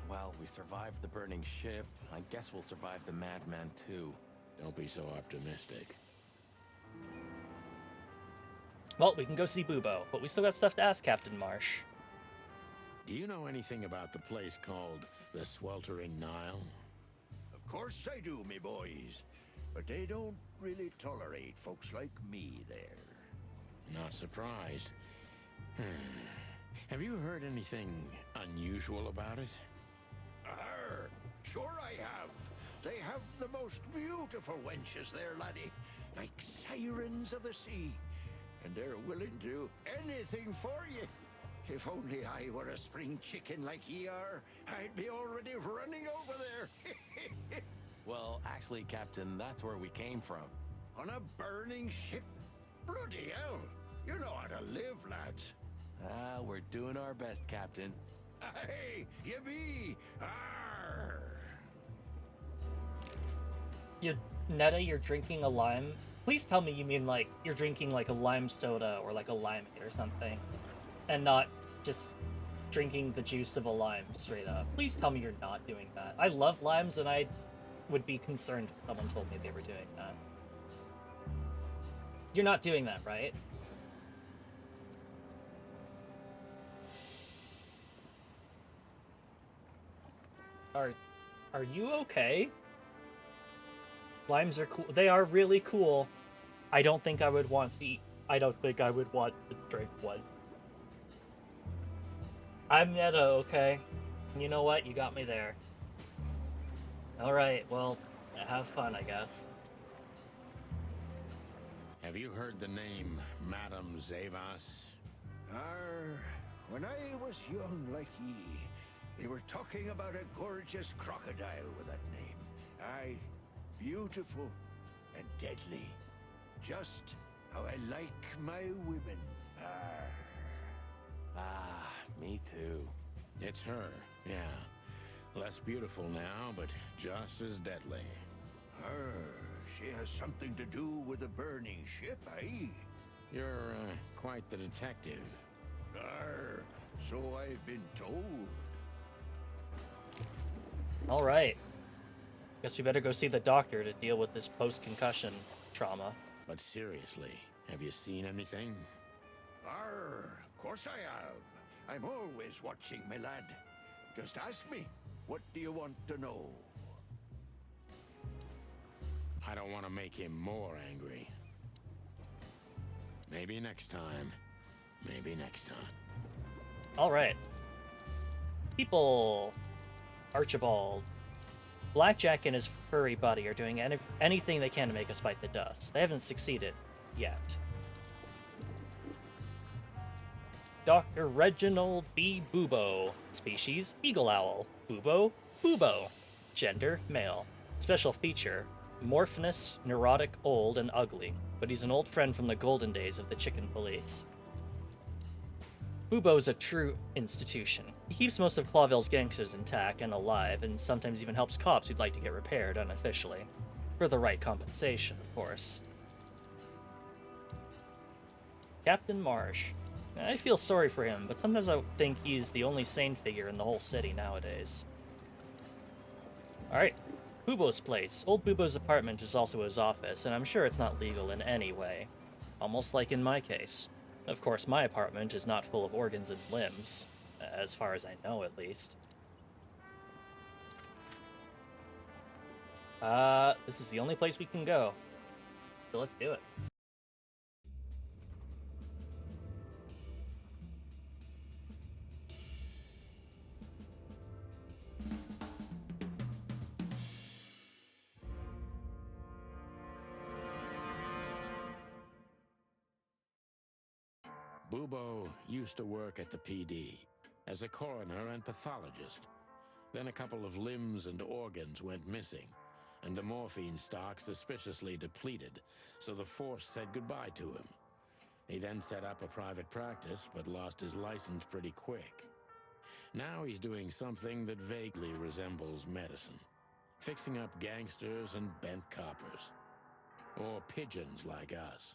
Well, we survived the burning ship. I guess we'll survive the madman too. Don't be so optimistic. Well, we can go see Bubo, but we still got stuff to ask Captain Marsh. Do you know anything about the place called the Sweltering Nile? Of course I do, me boys. But they don't really tolerate folks like me there. Not surprised. Have you heard anything unusual about it? Sure I have. They have the most beautiful wenches there, laddie. Like sirens of the sea. And they're willing to do anything for you. If only I were a spring chicken like ye are, I'd be already running over there. Well, actually, Captain, that's where we came from. On a burning ship? Bloody hell. You know how to live, lads. We're doing our best, Captain. Hey, you be. Arr. Netta, you're drinking a lime? Please tell me you mean like you're drinking like a lime soda or like a limeade or something. And not just drinking the juice of a lime straight up. Please tell me you're not doing that. I love limes, and I would be concerned if someone told me they were doing that. You're not doing that, right? Are you okay? Limes are cool. They are really cool. I don't think I would want to eat. I don't think I would want to drink one. I'm meta, okay? You know what? You got me there. Alright, well, have fun, I guess. Have you heard the name Madame Zavas? When I was young like ye, they were talking about a gorgeous crocodile with that name. Aye, beautiful and deadly. Just how I like my women. Ah, me too. It's her, yeah. Less beautiful now, but just as deadly. She has something to do with a burning ship, eh? You're quite the detective. So I've been told. Alright. Guess we better go see the doctor to deal with this post-concussion trauma. But seriously, have you seen anything? Of course I have. I'm always watching, my lad. Just ask me. What do you want to know? I don't want to make him more angry. Maybe next time. Maybe next time. Alright. People... Archibald. Blackjack and his furry buddy are doing anything they can to make us bite the dust. They haven't succeeded yet. Dr. Reginald B. Bubo. Species, eagle owl. Bubo, Bubo. Gender, male. Special feature, morphinous, neurotic, old, and ugly. But he's an old friend from the golden days of the chicken police. Bubo's a true institution. He keeps most of Clawville's gangsters intact and alive, and sometimes even helps cops who'd like to get repaired unofficially. For the right compensation, of course. Captain Marsh. I feel sorry for him, but sometimes I think he's the only sane figure in the whole city nowadays. Alright, Bubo's place. Old Bubo's apartment is also his office, and I'm sure it's not legal in any way. Almost like in my case. Of course, my apartment is not full of organs and limbs, as far as I know, at least. This is the only place we can go. So let's do it. Bubo used to work at the PD as a coroner and pathologist. Then a couple of limbs and organs went missing, and the morphine stock suspiciously depleted, so the force said goodbye to him. He then set up a private practice, but lost his license pretty quick. Now he's doing something that vaguely resembles medicine, fixing up gangsters and bent coppers. Or pigeons like us.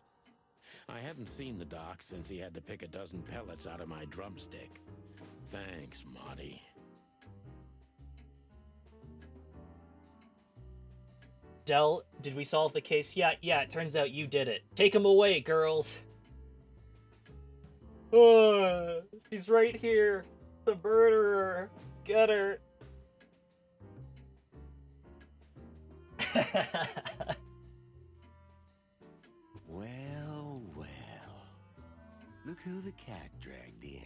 I hadn't seen the doc since he had to pick a dozen pellets out of my drumstick. Thanks, Marty. Del, did we solve the case yet? Yeah, it turns out you did it. Take him away, girls. She's right here. The murderer. Get her. Well, well. Look who the cat dragged in.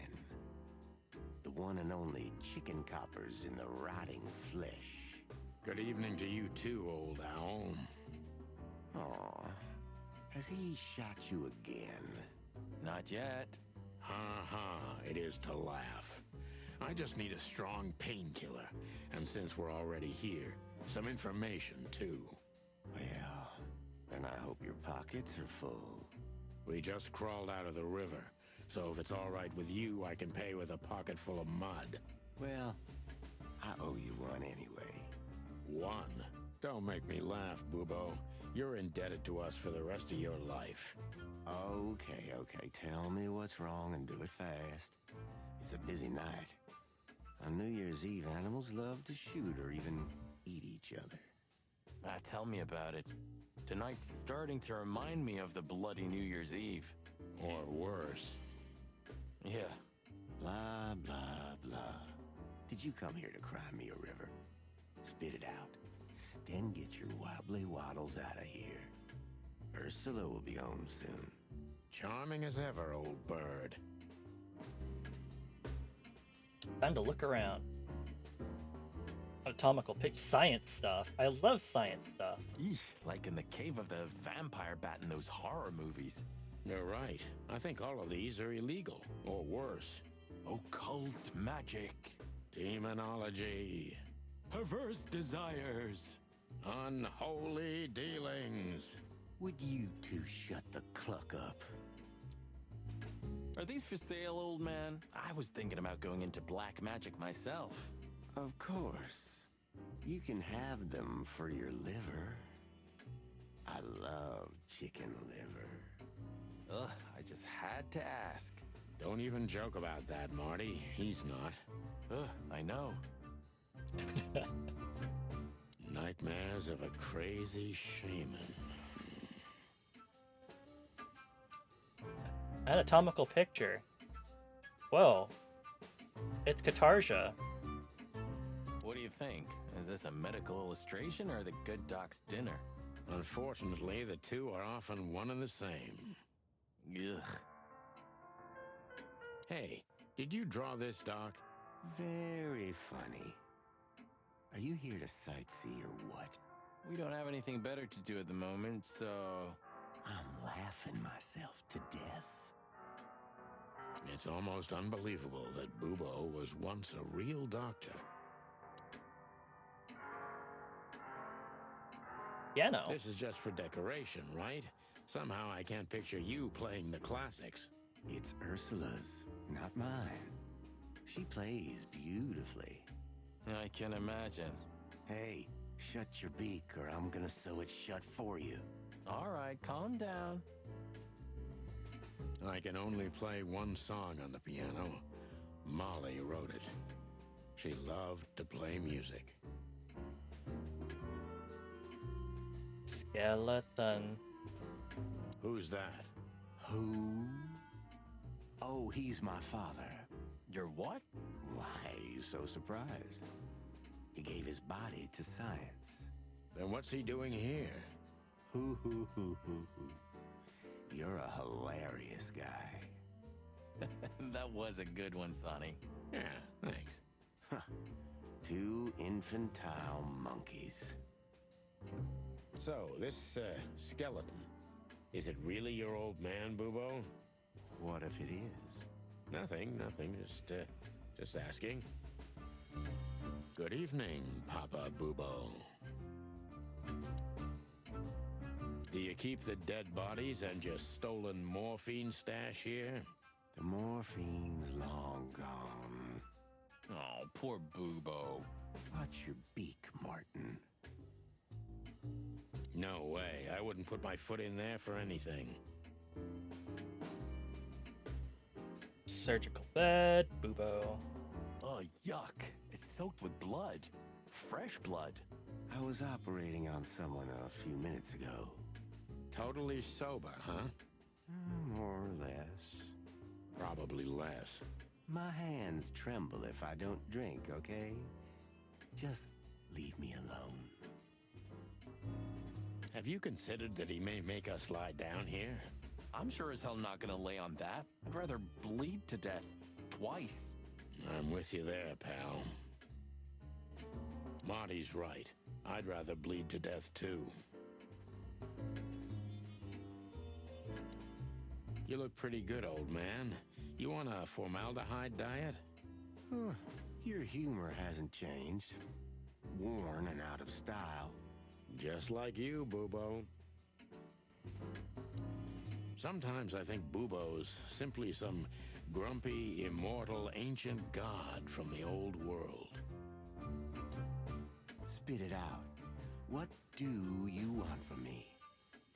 The one and only chicken coppers in the rotting flesh. Good evening to you too, old owl. Aw, has he shot you again? Not yet. Ha, it is to laugh. I just need a strong painkiller, and since we're already here, some information too. Well, then I hope your pockets are full. We just crawled out of the river, so if it's all right with you, I can pay with a pocket full of mud. Well, I owe you one anyway. One? Don't make me laugh, Bubo. You're indebted to us for the rest of your life. Okay. Tell me what's wrong and do it fast. It's a busy night. On New Year's Eve, animals love to shoot or even eat each other. Tell me about it. Tonight's starting to remind me of the bloody New Year's Eve. Or worse. Yeah. Blah, blah, blah. Did you come here to cry me a river? Spit it out. Then get your wobbly waddles out of here. Ursula will be home soon. Charming as ever, old bird. Time to look around. Anatomical science stuff. I love science stuff. Eesh, like in the cave of the vampire bat in those horror movies. You're right. I think all of these are illegal, or worse. Occult magic. Demonology. Perverse desires. Unholy dealings. Would you two shut the cluck up? Are these for sale, old man? I was thinking about going into black magic myself. Of course. You can have them for your liver. I love chicken liver. Ugh, I just had to ask. Don't even joke about that, Marty. He's not. Ugh, I know. Nightmares of a crazy shaman. Anatomical picture. Whoa. It's Katarsia. What do you think? Is this a medical illustration or the good doc's dinner? Unfortunately, the two are often one and the same. Ugh. Hey, did you draw this, Doc? Very funny. Are you here to sightsee or what? We don't have anything better to do at the moment, so... I'm laughing myself to death. It's almost unbelievable that Bubo was once a real doctor. Piano. This is just for decoration, right? Somehow I can't picture you playing the classics. It's Ursula's, not mine. She plays beautifully. I can imagine. Hey, shut your beak or I'm gonna sew it shut for you. All right, calm down. I can only play one song on the piano. Molly wrote it. She loved to play music. Skeleton. Who's that? Who? Oh, he's my father. Your what? Why are you so surprised? He gave his body to science. Then what's he doing here? Hoo. You're a hilarious guy. That was a good one, Sonny. Yeah, thanks. Huh. Two infantile monkeys. So, this, skeleton, is it really your old man, Bubo? What if it is? Nothing, just asking. Good evening, Papa Bubo. Do you keep the dead bodies and your stolen morphine stash here? The morphine's long gone. Oh, poor Bubo. Watch your beak, Martin. No way. I wouldn't put my foot in there for anything. Surgical bed. Bubo. Oh, yuck. It's soaked with blood. Fresh blood. I was operating on someone a few minutes ago. Totally sober, huh? More or less. Probably less. My hands tremble if I don't drink, okay? Just leave me alone. Have you considered that he may make us lie down here? I'm sure as hell not gonna lay on that. I'd rather bleed to death. Twice. I'm with you there, pal. Marty's right. I'd rather bleed to death, too. You look pretty good, old man. You on a formaldehyde diet? Huh. Your humor hasn't changed. Worn and out of style. Just like you, Bubo. Sometimes I think Bubo's simply some grumpy, immortal, ancient god from the old world. Spit it out. What do you want from me?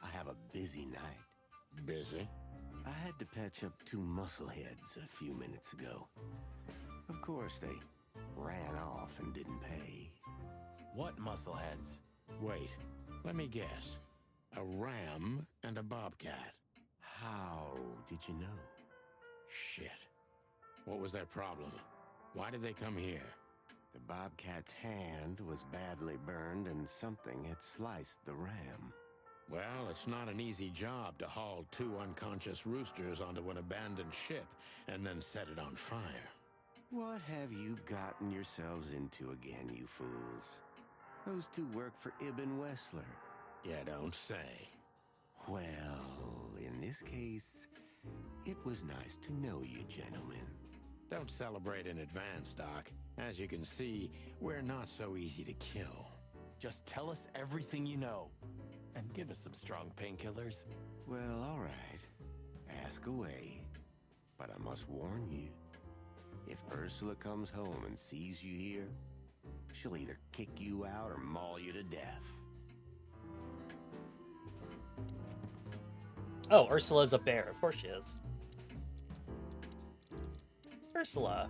I have a busy night. Busy? I had to patch up two muscleheads a few minutes ago. Of course, they ran off and didn't pay. What muscleheads? Wait, let me guess. A ram and a bobcat. How did you know? Shit. What was their problem? Why did they come here? The bobcat's hand was badly burned and something had sliced the ram. Well, it's not an easy job to haul 2 unconscious roosters onto an abandoned ship and then set it on fire. What have you gotten yourselves into again, you fools? Those 2 work for Ibn Wessler. You don't say. Well, in this case, it was nice to know you, gentlemen. Don't celebrate in advance, Doc. As you can see, we're not so easy to kill. Just tell us everything you know. And give us some strong painkillers. Well, all right. Ask away. But I must warn you, if Ursula comes home and sees you here, she'll either kick you out or maul you to death. Oh, Ursula's a bear. Of course she is. Ursula.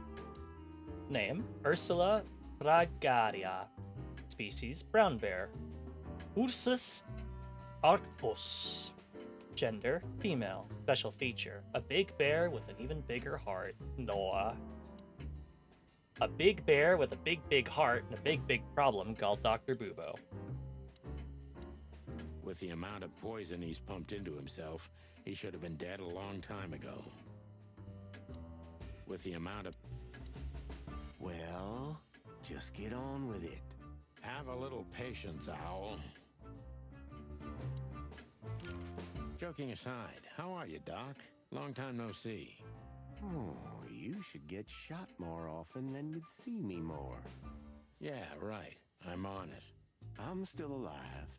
Name, Ursula fragaria. Species, brown bear. Ursus arctos. Gender, female. Special feature, a big bear with an even bigger heart. Noah. A big bear with a big heart and a big problem called Dr. Bubo. With the amount of poison he's pumped into himself, he should have been dead a long time ago. With the amount of... Well, just get on with it. Have a little patience, Owl. Joking aside, how are you, Doc? Long time no see. Oh, you should get shot more often, then you'd see me more. Yeah, right. I'm on it. I'm still alive.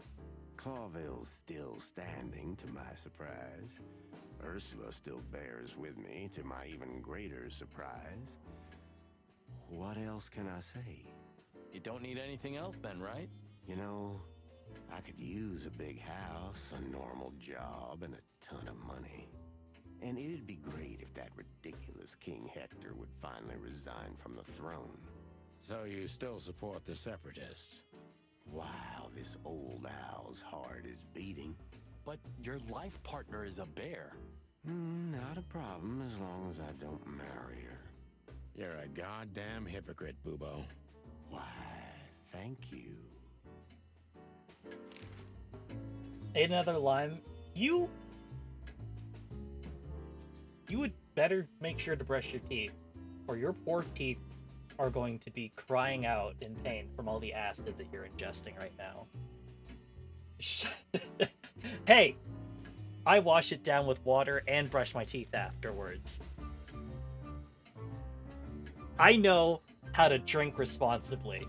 Clawville's still standing, to my surprise. Ursula still bears with me, to my even greater surprise. What else can I say? You don't need anything else then, right? You know, I could use a big house, a normal job, and a ton of money. And it'd be great if that ridiculous King Hector would finally resign from the throne. So you still support the Separatists? Wow, this old owl's heart is beating. But your life partner is a bear. Not a problem as long as I don't marry her. You're a goddamn hypocrite, Bubo. Why, thank you. Ate another lime. You would better make sure to brush your teeth, or your poor teeth are going to be crying out in pain from all the acid that you're ingesting right now. Hey! I wash it down with water and brush my teeth afterwards. I know how to drink responsibly.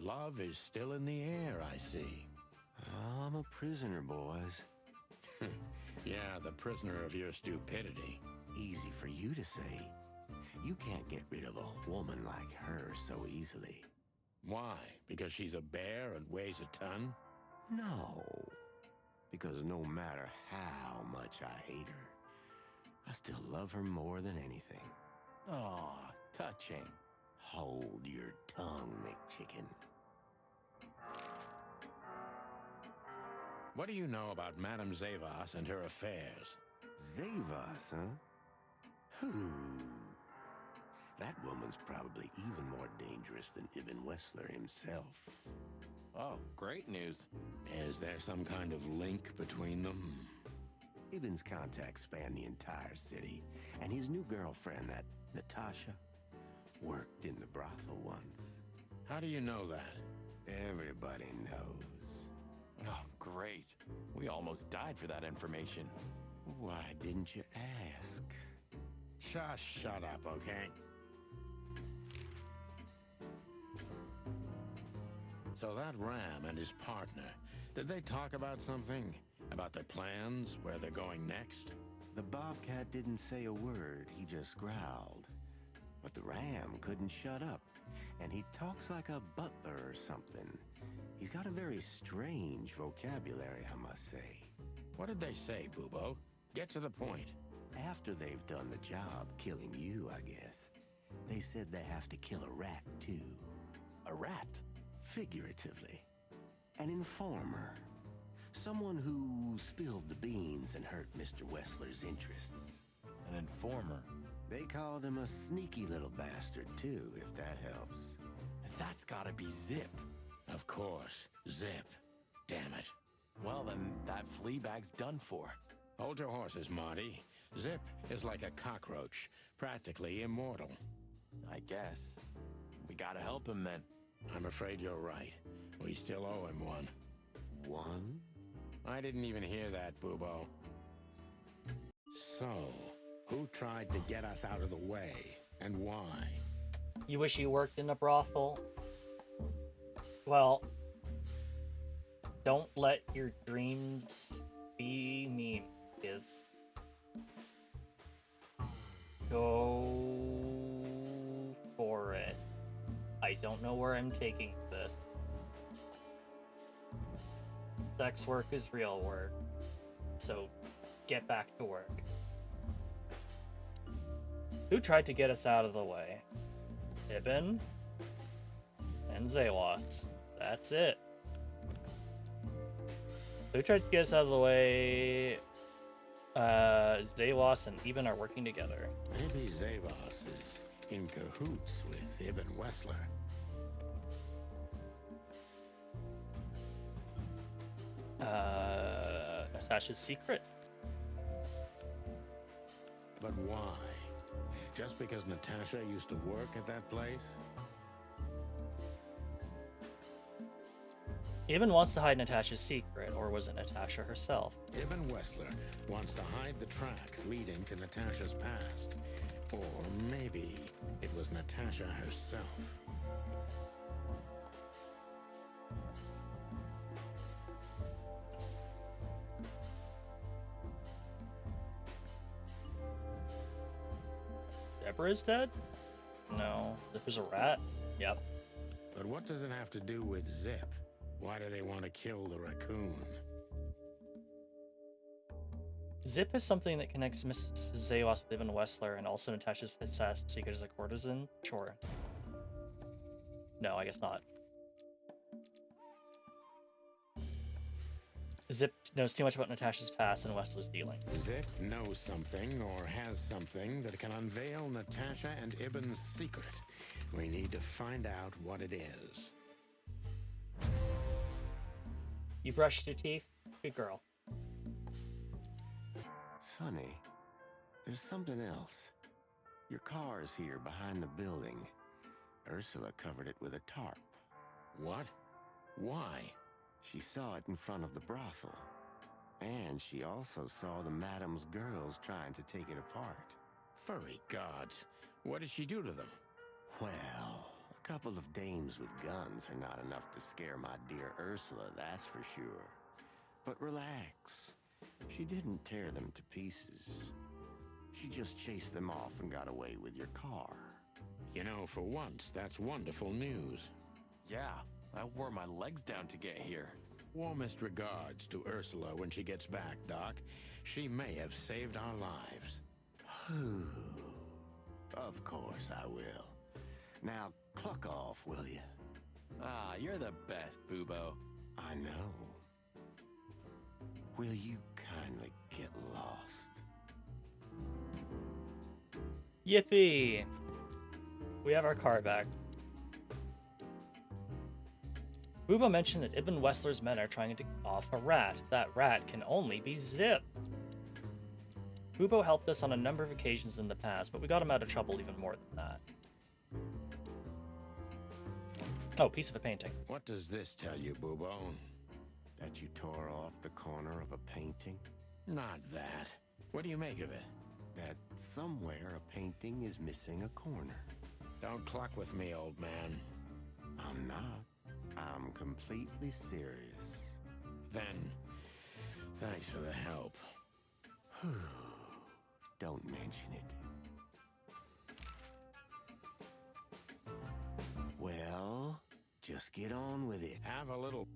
Love is still in the air, I see. I'm a prisoner, boys. Yeah, the prisoner of your stupidity. Easy for you to say. You can't get rid of a woman like her so easily. Why? Because she's a bear and weighs a ton? No. Because no matter how much I hate her, I still love her more than anything. Aw, touching. Hold your tongue, McChicken. What do you know about Madame Zavas and her affairs? Zavas, huh? That woman's probably even more dangerous than Ibn Wessler himself. Oh, great news. Is there some kind of link between them? Ibn's contacts span the entire city, and his new girlfriend, that Natasha, worked in the brothel once. How do you know that? Everybody knows. Oh, great. We almost died for that information. Why didn't you ask? Just shut up, okay? So that Ram and his partner, did they talk about something? About their plans, where they're going next? The bobcat didn't say a word, he just growled. But the ram couldn't shut up, and he talks like a butler or something. He's got a very strange vocabulary, I must say. What did they say, Bubo? Get to the point. After they've done the job killing you, I guess, they said they have to kill a rat, too. A rat? Figuratively. An informer. Someone who spilled the beans and hurt Mr. Wessler's interests. An informer? They called him a sneaky little bastard, too, if that helps. That's gotta be Zip. Of course, Zip. Damn it. Well, then that flea bag's done for. Hold your horses, Marty. Zip is like a cockroach, practically immortal. I guess. We gotta help him then. I'm afraid you're right. We still owe him one. One? I didn't even hear that, Bubo. So, who tried to get us out of the way, and why? You wish you worked in a brothel? Well, don't let your dreams be mean, kid. Go for it. I don't know where I'm taking this. Sex work is real work. So, get back to work. Who tried to get us out of the way? Ibn and Zawas. That's it. Who tried to get us out of the way? Zawas and Ibn are working together. Maybe Zavos is in cahoots with Ibn Wessler. Natasha's secret? But why? Just because Natasha used to work at that place? Ibn wants to hide Natasha's secret, or was it Natasha herself? Ibn Wessler wants to hide the tracks leading to Natasha's past. Or maybe it was Natasha herself. Deborah is dead? No. There's a rat? Yep. But what does it have to do with Zip? Why do they want to kill the raccoon? Zip is something that connects Mrs. Zawas with Ibn Wessler and also Natasha's past secret as a courtesan? Sure. No, I guess not. Zip knows too much about Natasha's past and Wessler's dealings. Zip knows something or has something that can unveil Natasha and Ibn's secret. We need to find out what it is. You brushed your teeth? Good girl. Sonny, there's something else. Your car's here behind the building. Ursula covered it with a tarp. What? Why? She saw it in front of the brothel. And she also saw the madam's girls trying to take it apart. Furry gods. What did she do to them? Well, a couple of dames with guns are not enough to scare my dear Ursula, that's for sure. But relax. She didn't tear them to pieces. She just chased them off and got away with your car. You know, for once, that's wonderful news. Yeah, I wore my legs down to get here. Warmest regards to Ursula when she gets back, Doc. She may have saved our lives. Of course I will. Now, cluck off, will you? Ah, you're the best, Bubo. I know. Will you kindly get lost? Yippee! We have our car back. Bubo mentioned that Ibn Wessler's men are trying to get off a rat. That rat can only be Zip. Bubo helped us on a number of occasions in the past, but we got him out of trouble even more than that. Oh, piece of a painting. What does this tell you, Bubo? That you tore off the corner of a painting? Not that. What do you make of it? That somewhere a painting is missing a corner. Don't cluck with me, old man. I'm not. I'm completely serious. Then, thanks for the help. Don't mention it. Well, just get on with it. Have a little...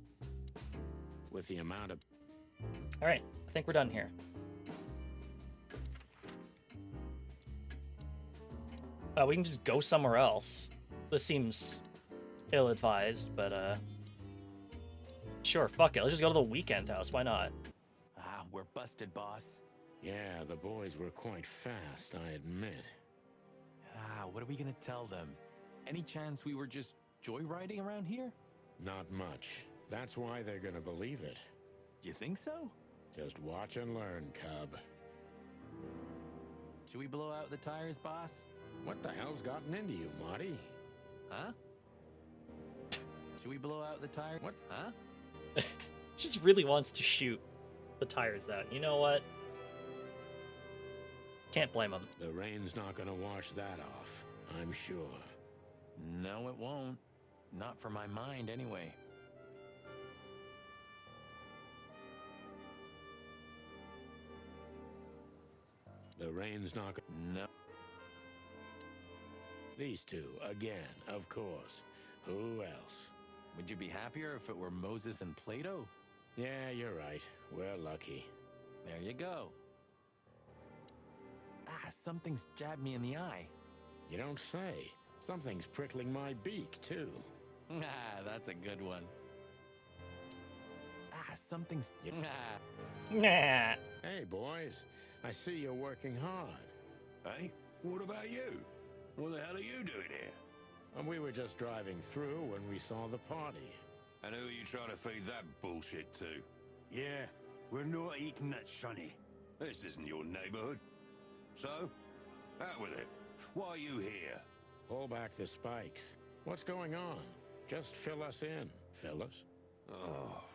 with the amount of... Alright, I think we're done here. We can just go somewhere else. This seems ill-advised, but sure, fuck it. Let's just go to the weekend house. Why not? Ah, we're busted, boss. Yeah, the boys were quite fast, I admit. Ah, what are we gonna tell them? Any chance we were just joyriding around here? Not much. That's why they're gonna believe it. You think so? Just watch and learn, cub. Should we blow out the tires, boss? What the hell's gotten into you, Marty? Huh? Should we blow out the tire? What? Huh? Just really wants to shoot the tires out. You know what? Can't blame him. The rain's not gonna wash that off, I'm sure. No, it won't. Not for my mind, anyway. The rain's not gonna... No. These two, again, of course. Who else? Would you be happier if it were Moses and Plato? Yeah, you're right. We're lucky. There you go. Ah, something's jabbed me in the eye. You don't say. Something's prickling my beak, too. Ah, that's a good one. Ah, something's... Ah. Nah. Hey, boys. I see you're working hard. Hey, what about you? What the hell are you doing here? And we were just driving through when we saw the party. And who are you trying to feed that bullshit to? Yeah, we're not eating that, Sonny. This isn't your neighborhood. So, out with it. Why are you here? Pull back the spikes. What's going on? Just fill us in, Phyllis. Oh.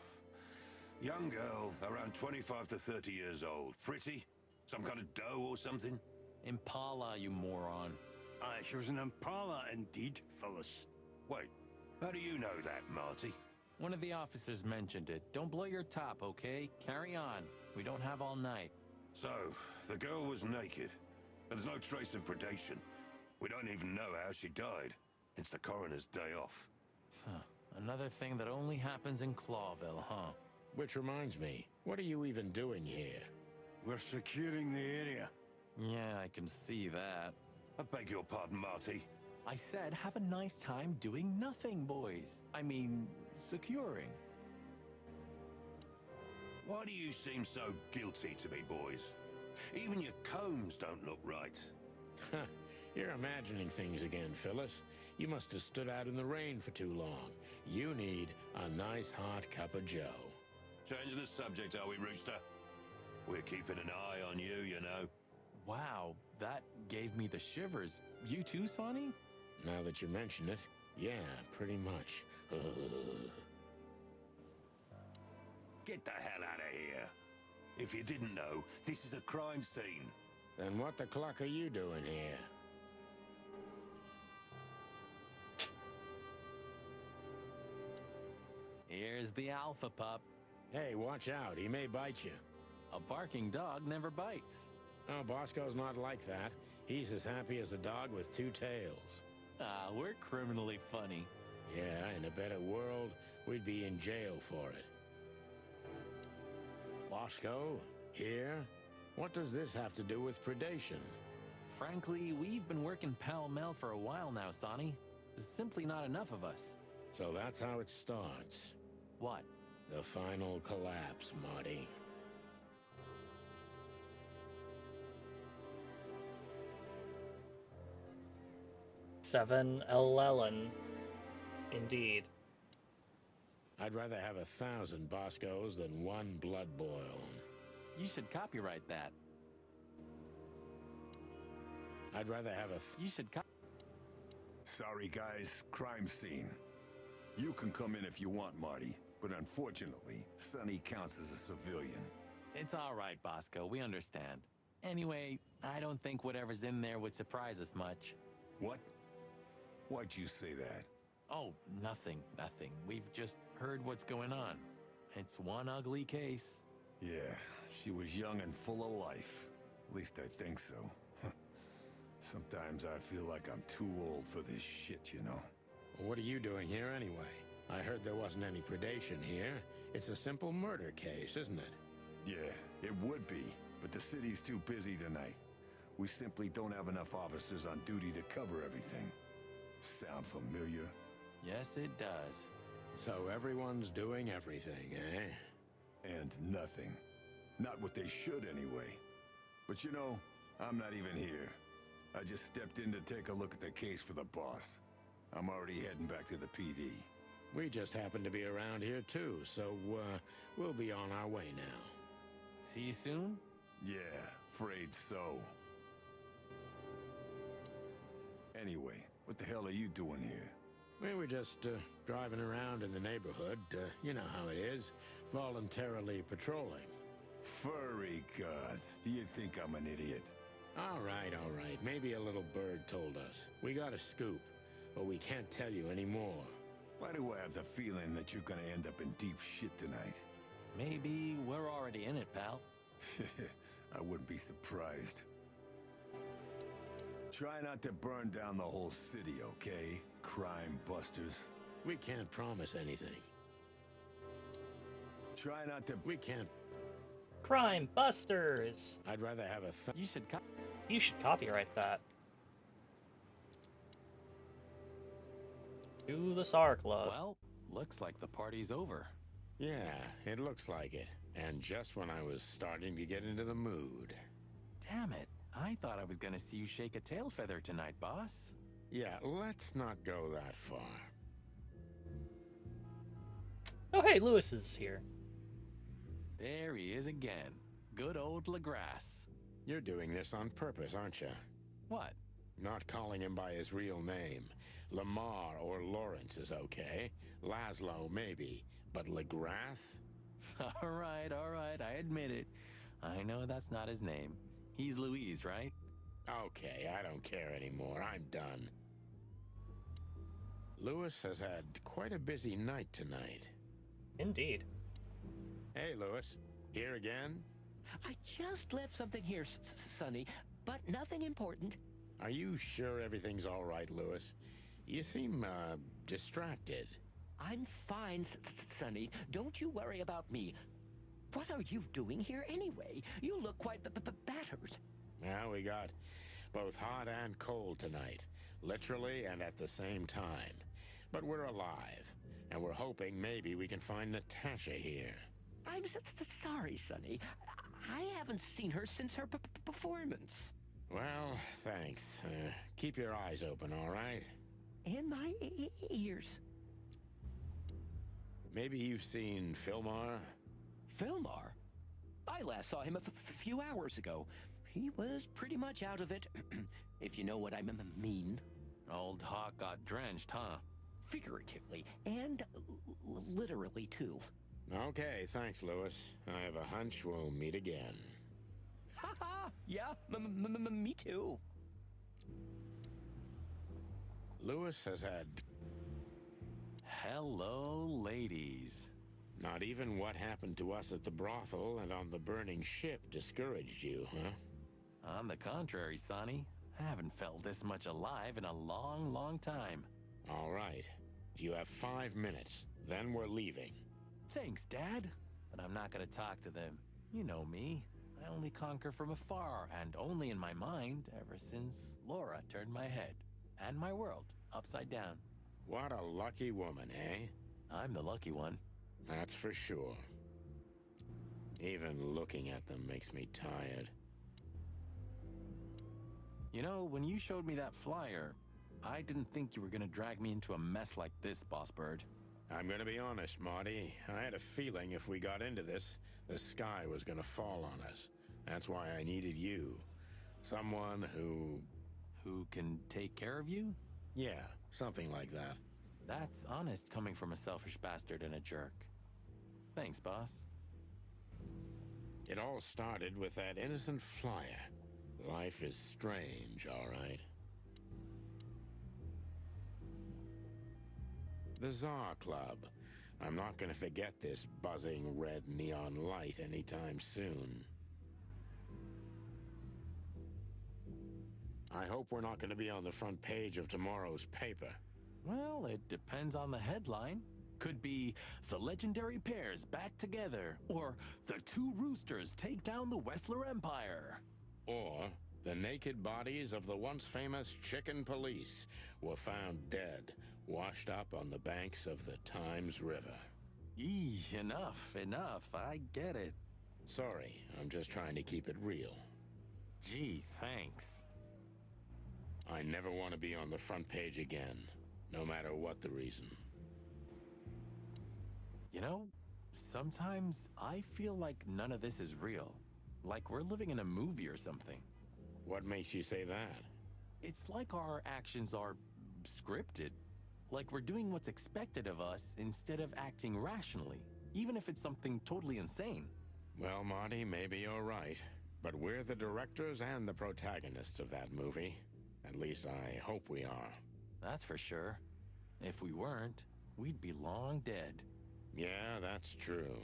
Young girl, around 25 to 30 years old. Pretty? Some kind of dough or something? Impala, you moron. She was an Impala indeed, Phyllis. Wait, how do you know that, Marty? One of the officers mentioned it. Don't blow your top, okay? Carry on. We don't have all night. So, the girl was naked. There's no trace of predation. We don't even know how she died. It's the coroner's day off. Huh. Another thing that only happens in Clawville, huh? Which reminds me, what are you even doing here? We're securing the area. Yeah, I can see that. I beg your pardon, Marty. I said have a nice time doing nothing, boys. I mean, securing. Why do you seem so guilty to me, boys? Even your combs don't look right. You're imagining things again, Phyllis. You must have stood out in the rain for too long. You need a nice hot cup of joe. Change the subject, are we, Rooster? We're keeping an eye on you, you know. Wow, that gave me the shivers. You too, Sonny? Now that you mention it, yeah, pretty much. Get the hell out of here. If you didn't know, this is a crime scene. Then what the cluck are you doing here? Here's the alpha pup. Hey, watch out, he may bite you. A barking dog never bites. Oh, Bosco's not like that. He's as happy as a dog with two tails. Ah, we're criminally funny. Yeah, in a better world, we'd be in jail for it. Bosco, here? What does this have to do with predation? Frankly, we've been working pell-mell for a while now, Sonny. There's simply not enough of us. So that's how it starts. What? The final collapse, Marty. Seven Ellen. Indeed. I'd rather have 1,000 Boscos than one blood boil. You should copyright that. I'd rather have You should Sorry, guys. Crime scene. You can come in if you want, Marty. But unfortunately, Sonny counts as a civilian. It's all right, Bosco. We understand. Anyway, I don't think whatever's in there would surprise us much. What? Why'd you say that? Oh, nothing. We've just heard what's going on. It's one ugly case. Yeah, she was young and full of life. At least I think so. Sometimes I feel like I'm too old for this shit, you know? Well, what are you doing here anyway? I heard there wasn't any predation here. It's a simple murder case, isn't it? Yeah, it would be, but the city's too busy tonight. We simply don't have enough officers on duty to cover everything. Sound familiar? Yes, it does. So everyone's doing everything, eh? And nothing. Not what they should, anyway. But you know, I'm not even here. I just stepped in to take a look at the case for the boss. I'm already heading back to the PD. We just happen to be around here too, so we'll be on our way now. See you soon? Yeah, afraid so. Anyway, what the hell are you doing here? We were just driving around in the neighborhood. You know how it is, voluntarily patrolling. Furry gods, do you think I'm an idiot? All right, all right. Maybe a little bird told us. We got a scoop, but we can't tell you anymore. Why do I have the feeling that you're gonna end up in deep shit tonight? Maybe we're already in it, pal. I wouldn't be surprised. Try not to burn down the whole city, okay? Crime busters. We can't promise anything. Try not to... We can't... Crime Busters! I'd rather have a You should copyright that. To the SAR Club. Well, looks like the party's over. Yeah, it looks like it. And just when I was starting to get into the mood. Damn it. I thought I was gonna see you shake a tail feather tonight, boss. Yeah, let's not go that far. Oh hey, Lewis is here. There he is again. Good old LaGrasse. You're doing this on purpose, aren't you? What? Not calling him by his real name. Lamar or Lawrence is okay. Laszlo, maybe. But LaGrasse? All right, I admit it. I know that's not his name. He's Louise, right? Okay, I don't care anymore. I'm done. Lewis has had quite a busy night tonight. Indeed. Hey, Lewis. Here again? I just left something here, Sonny, but nothing important. Are you sure everything's all right, Lewis? You seem, distracted. I'm fine, Sonny. Don't you worry about me. What are you doing here anyway? You look quite battered. Well, we got both hot and cold tonight. Literally and at the same time. But we're alive. And we're hoping maybe we can find Natasha here. I'm sorry, Sonny. I haven't seen her since her performance. Well, thanks. Keep your eyes open, all right? And my ears. Maybe you've seen Fillmar? Fillmar? I last saw him a few hours ago. He was pretty much out of it, if you know what I mean. Old Hawk got drenched, huh? Figuratively, and literally, too. Okay, thanks, Lewis. I have a hunch we'll meet again. Ha! Yeah, me too. Lewis has had... Hello, ladies. Not even what happened to us at the brothel and on the burning ship discouraged you, huh? On the contrary, Sonny. I haven't felt this much alive in a long, long time. All right. You have 5 minutes. Then we're leaving. Thanks, Dad. But I'm not gonna talk to them. You know me. I only conquer from afar, and only in my mind, ever since Laura turned my head. And my world upside down. What a lucky woman, eh? I'm the lucky one. That's for sure. Even looking at them makes me tired. You know, when you showed me that flyer, I didn't think you were gonna drag me into a mess like this, Boss Bird. I'm gonna be honest, Marty. I had a feeling if we got into this, the sky was gonna fall on us. That's why I needed you. Someone who... Who can take care of you? Yeah, something like that. That's honest coming from a selfish bastard and a jerk. Thanks, boss. It all started with that innocent flyer. Life is strange, all right. The Tsar Club. I'm not gonna forget this buzzing red neon light anytime soon. I hope we're not gonna be on the front page of tomorrow's paper. Well, it depends on the headline. Could be the legendary pairs back together, or the two roosters take down the Wessler Empire. Or The naked bodies of the once famous chicken police were found dead, washed up on the banks of the Times River. Eee, enough. I get it. Sorry, I'm just trying to keep it real. Gee, thanks. I never want to be on the front page again, no matter what the reason. You know, sometimes I feel like none of this is real. Like we're living in a movie or something. What makes you say that? It's like our actions are scripted. Like we're doing what's expected of us instead of acting rationally, even if it's something totally insane. Well, Marty, maybe you're right. But we're the directors and the protagonists of that movie. At least I hope we are. That's for sure. If we weren't, we'd be long dead. Yeah, that's true.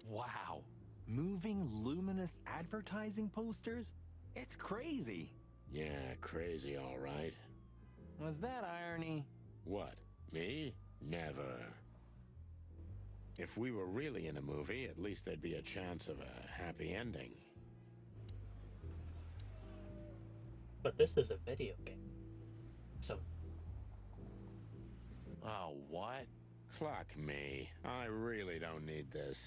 Wow. Moving luminous advertising posters? It's crazy. Yeah, crazy, all right. Was that irony? What? Me? Never. If we were really in a movie, at least there'd be a chance of a happy ending. But this is a video game. So, Oh, what? Clock me. I really don't need this.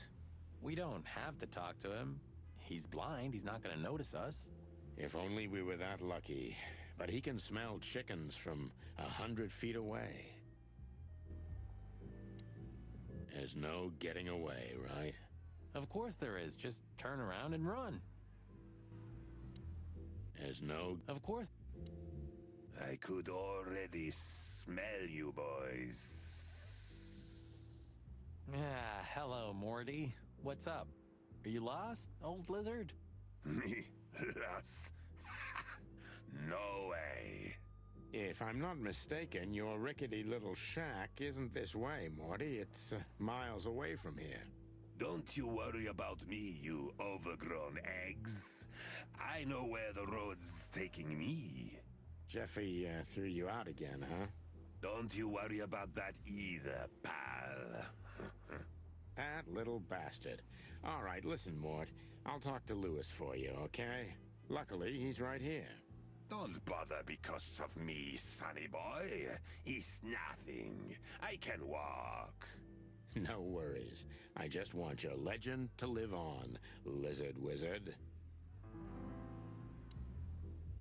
We don't have to talk to him. He's blind, he's not gonna notice us. If only we were that lucky. But he can smell chickens from 100 feet away. There's no getting away, right? Of course there is, just turn around and run. There's no... Of course. I could already smell you boys. Ah, hello, Morty. What's up? Are you lost, old lizard? Me? Lost? No way. If I'm not mistaken, your rickety little shack isn't this way, Morty. It's miles away from here. Don't you worry about me, you overgrown eggs. I know where the road's taking me. Jeffy threw you out again, huh? Don't you worry about that either, pal. That little bastard. All right, listen, Mort. I'll talk to Lewis for you, okay? Luckily, he's right here. Don't bother because of me, sonny boy. It's nothing. I can walk. No worries. I just want your legend to live on, lizard wizard.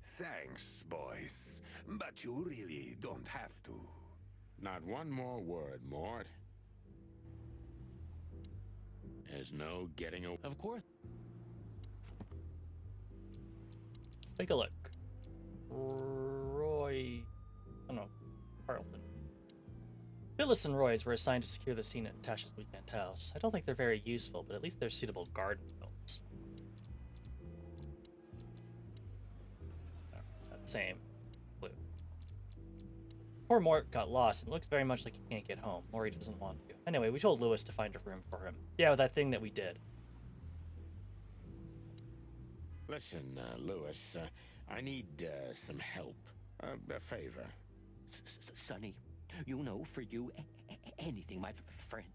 Thanks, boys. But you really don't have to. Not one more word, Mort. There's no getting away. Of course. let's take a look. Roy... Oh no, Carlton. Phyllis and Royce were assigned to secure the scene at Natasha's weekend house. I don't think they're very useful, but at least they're suitable garden gnomes. Oh, that same blue. Poor Mort got lost and looks very much like he can't get home, or he doesn't want to. Anyway, we told Lewis to find a room for him. Yeah, with that thing that we did. Listen, Lewis, I need some help. A favor. Sonny, you know, for you, anything, my friend.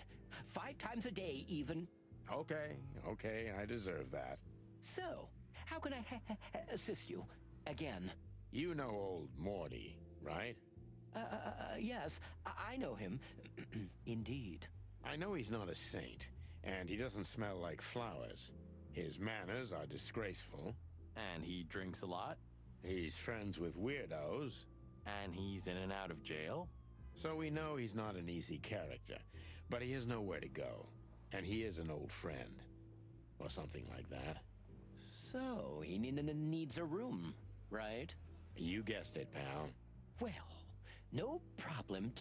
5 times a day, even. Okay, I deserve that. So, how can I assist you? Again. You know old Morty, right? Yes, I know him. Indeed. I know he's not a saint, and he doesn't smell like flowers. His manners are disgraceful. And he drinks a lot. He's friends with weirdos. And he's in and out of jail. So we know he's not an easy character, but he has nowhere to go. And he is an old friend. Or something like that. So, he needs a room, right? You guessed it, pal. Well, no problem,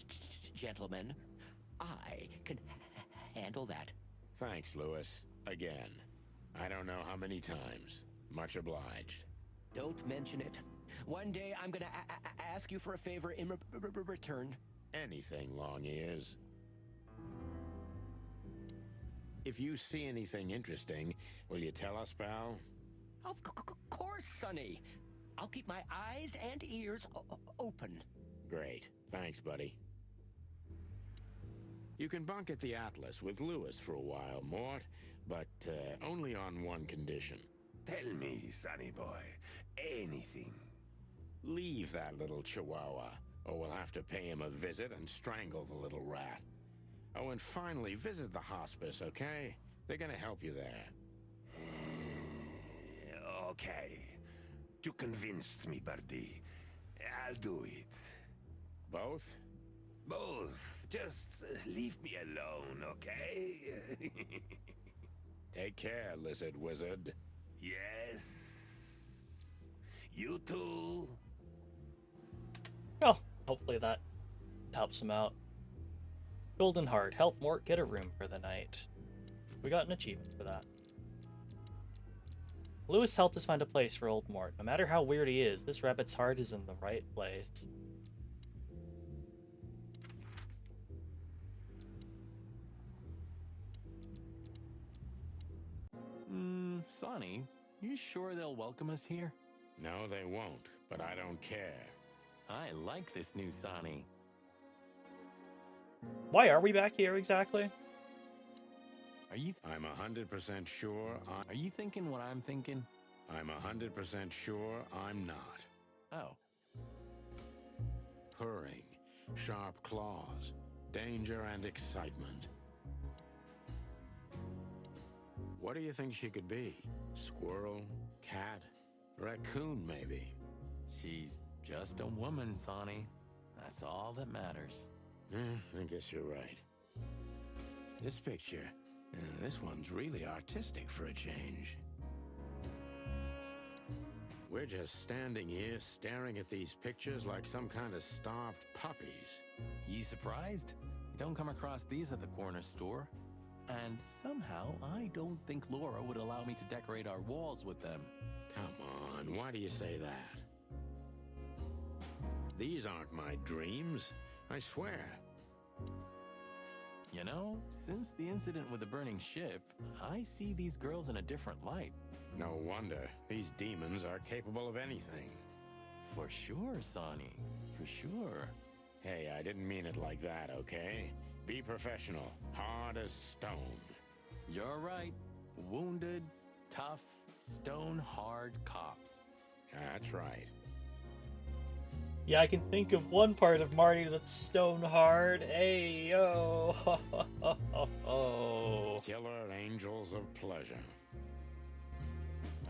gentlemen. I can handle that. Thanks, Lewis. Again. I don't know how many times. Much obliged. Don't mention it. One day I'm gonna ask you for a favor in return. Anything, long ears. If you see anything interesting, will you tell us, pal? Of course, Sonny. I'll keep my eyes and ears open. Great. Thanks, buddy. You can bunk at the Atlas with Lewis for a while, Mort, but only on one condition. Tell me, sonny boy, anything. Leave that little chihuahua, or we'll have to pay him a visit and strangle the little rat. Oh, and finally, visit the hospice, okay? They're gonna help you there. Okay. You convinced me, Birdie. I'll do it. Both? Both. Just leave me alone, okay? Take care, lizard wizard. Yes. You too. Well, hopefully that helps him out. Golden Heart, help Mort get a room for the night. We got an achievement for that. Lewis helped us find a place for old Mort. No matter how weird he is, this rabbit's heart is in the right place. Sonny, you sure they'll welcome us here? No, they won't, but I don't care. I like this new Sonny. Why are we back here exactly? I'm 100% sure Are you thinking what I'm thinking? I'm 100% sure I'm not. Oh. Purring, sharp claws, danger and excitement. What do you think she could be? Squirrel? Cat? Raccoon, maybe? She's just a woman, Sonny. That's all that matters. I guess you're right. This picture, this one's really artistic for a change. We're just standing here staring at these pictures like some kind of starved puppies. You surprised? You don't come across these at the corner store. And somehow, I don't think Laura would allow me to decorate our walls with them. Come on, why do you say that? These aren't my dreams, I swear. You know, since the incident with the burning ship, I see these girls in a different light. No wonder. These demons are capable of anything. For sure, Sonny. For sure. Hey, I didn't mean it like that, okay? Be professional. Hard as stone. You're right. Wounded, tough, stone-hard cops. That's right. Yeah, I can think of one part of Marty that's stone hard. Hey, yo. Killer angels of pleasure.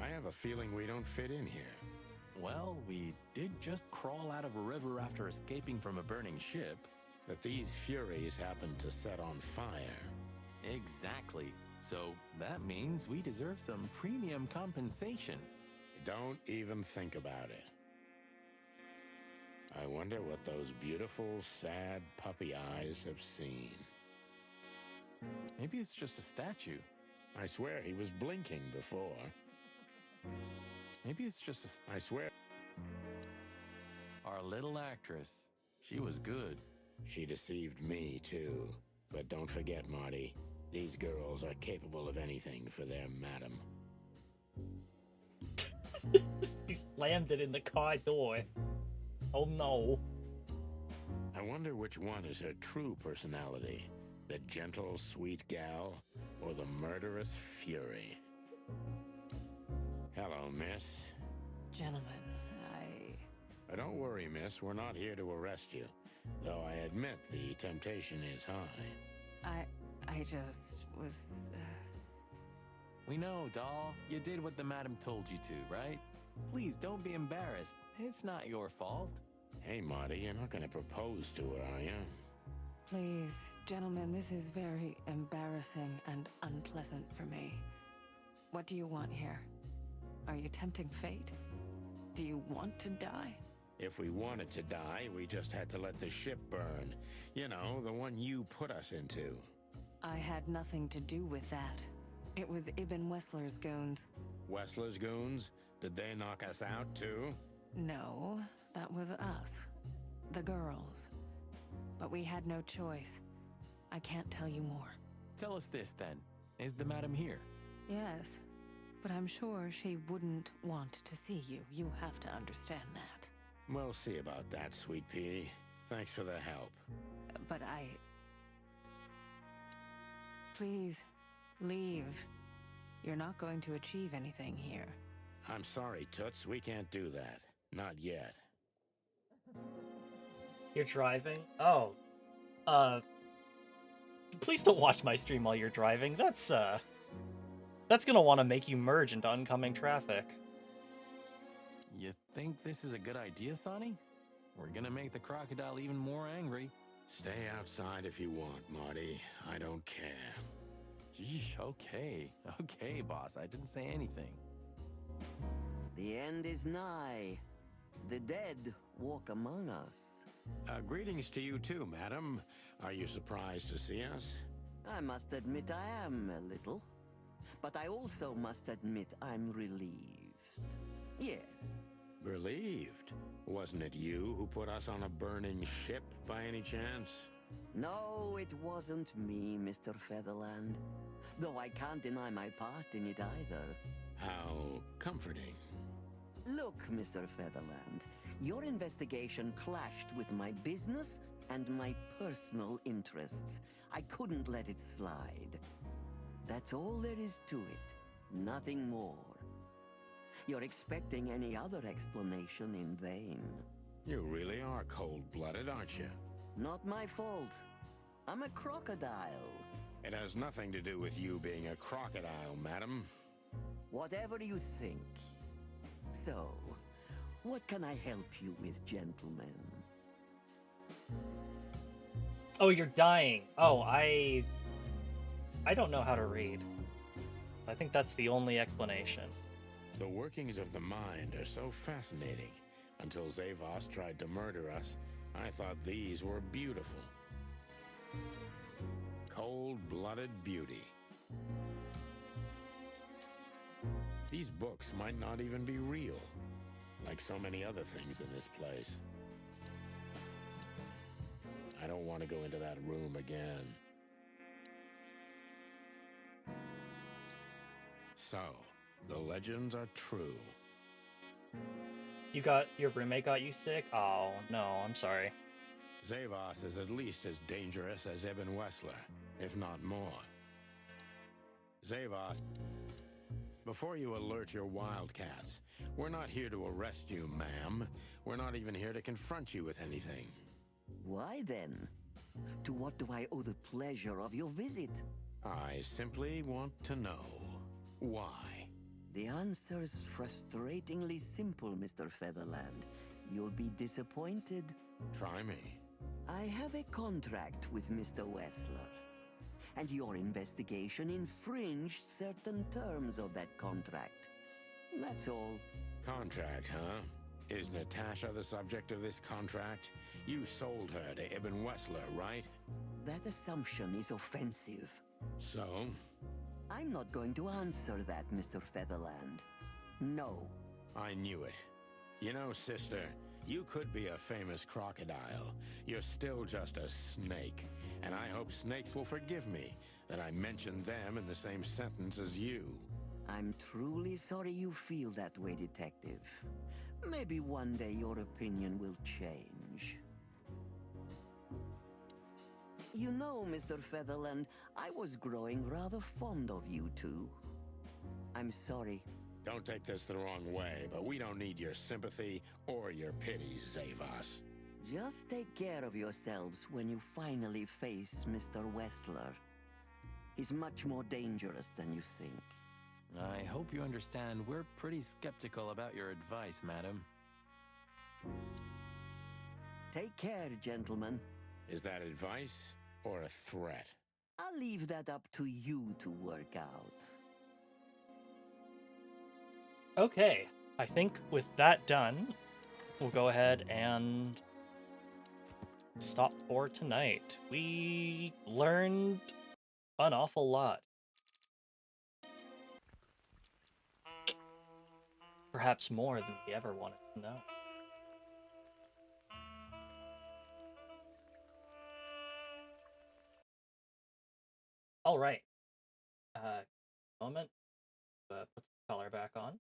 I have a feeling we don't fit in here. Well, we did just crawl out of a river after escaping from a burning ship. But these furies happened to set on fire. Exactly. So that means we deserve some premium compensation. Don't even think about it. I wonder what those beautiful, sad puppy eyes have seen. Maybe it's just a statue. I swear he was blinking before. Maybe it's just I swear. Our little actress. She was good. She deceived me, too. But don't forget, Marty, these girls are capable of anything for their madam. He slammed it in the car door. Oh no. I wonder which one is her true personality. The gentle, sweet gal, or the murderous fury? Hello, miss. Gentlemen, Don't worry, miss. We're not here to arrest you. Though I admit the temptation is high. I just was... We know, doll. You did what the madam told you to, right? Please, don't be embarrassed. It's not your fault. Hey, Marty, you're not gonna propose to her, are you? Please, gentlemen, this is very embarrassing and unpleasant for me. What do you want here? Are you tempting fate? Do you want to die? If we wanted to die, we just had to let the ship burn. You know, the one you put us into. I had nothing to do with that. It was Ibn Wessler's goons. Wessler's goons? Did they knock us out, too? No, that was us. The girls. But we had no choice. I can't tell you more. Tell us this, then. Is the madam here? Yes, but I'm sure she wouldn't want to see you. You have to understand that. We'll see about that, sweet pea. Thanks for the help. But Please, leave. You're not going to achieve anything here. I'm sorry, Toots. We can't do that. Not yet. You're driving? Oh. Please don't watch my stream while you're driving. That's gonna want to make you merge into oncoming traffic. You think this is a good idea, Sonny? We're gonna make the crocodile even more angry. Stay outside if you want, Marty. I don't care. Yeesh, okay. Okay, boss. I didn't say anything. The end is nigh. The dead walk among us. Greetings to you too, madam. Are you surprised to see us? I must admit I am a little. But I also must admit I'm relieved. Yes. Relieved? Wasn't it you who put us on a burning ship by any chance? No, it wasn't me, Mr. Featherland. Though I can't deny my part in it either. How comforting. Look, Mr. Featherland, your investigation clashed with my business and my personal interests. I couldn't let it slide. That's all there is to it. Nothing more. You're expecting any other explanation in vain. You really are cold-blooded, aren't you? Not my fault. I'm a crocodile. It has nothing to do with you being a crocodile, madam. Whatever you think. So, what can I help you with, gentlemen? Oh, you're dying. Oh, I don't know how to read. I think that's the only explanation. The workings of the mind are so fascinating. Until Zavos tried to murder us, I thought these were beautiful. Cold-blooded beauty. These books might not even be real, like so many other things in this place. I don't want to go into that room again. So, the legends are true. Your roommate got you sick? Oh, no, I'm sorry. Zavos is at least as dangerous as Ibn Wessler, if not more. Zavos, before you alert your wildcats, we're not here to arrest you, ma'am. We're not even here to confront you with anything. Why then? To what do I owe the pleasure of your visit? I simply want to know why. The answer's frustratingly simple, Mr. Featherland. You'll be disappointed. Try me. I have a contract with Mr. Wessler, and your investigation infringed certain terms of that contract. That's all. Contract, huh? Is Natasha the subject of this contract? You sold her to Ibn Wessler, right? That assumption is offensive. So? I'm not going to answer that, Mr. Featherland. No. I knew it. You know, sister, you could be a famous crocodile. You're still just a snake. And I hope snakes will forgive me that I mentioned them in the same sentence as you. I'm truly sorry you feel that way, Detective. Maybe one day your opinion will change. You know, Mr. Featherland, I was growing rather fond of you two. I'm sorry. Don't take this the wrong way, but we don't need your sympathy or your pity, Zavos. Just take care of yourselves when you finally face Mr. Wessler. He's much more dangerous than you think. I hope you understand we're pretty skeptical about your advice, madam. Take care, gentlemen. Is that advice or a threat? I'll leave that up to you to work out. Okay, I think with that done, we'll go ahead and stop for tonight. We learned an awful lot. Perhaps more than we ever wanted to know. All right. Moment. Put the color back on.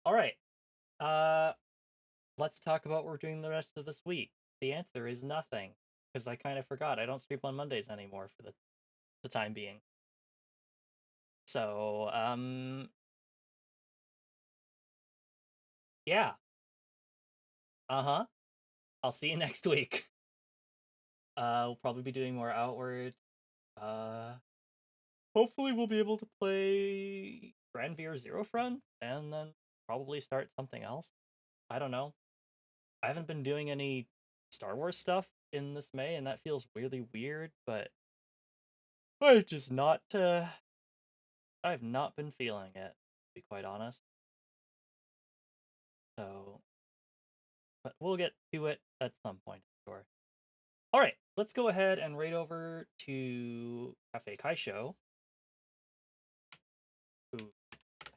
All right. let's talk about what we're doing the rest of this week. The answer is nothing, because I kind of forgot. I don't stream on Mondays anymore for the time being. So, yeah. Uh-huh. I'll see you next week. We'll probably be doing more Outward. Hopefully we'll be able to play Granvir Zero Front, and then probably start something else. I don't know. I haven't been doing any Star Wars stuff in this May, and that feels really weird, but I've just not, I've not been feeling it, to be quite honest. So, but we'll get to it at some point, I'm sure. Alright, let's go ahead and raid over to Cafe Kaisho, who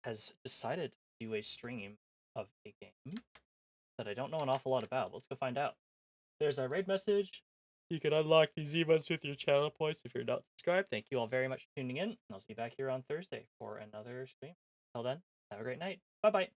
has decided to do a stream of a game that I don't know an awful lot about. Let's go find out. There's our raid message. You can unlock these emotes with your channel points if you're not subscribed. Thank you all very much for tuning in. I'll see you back here on Thursday for another stream. Till then, have a great night. Bye-bye.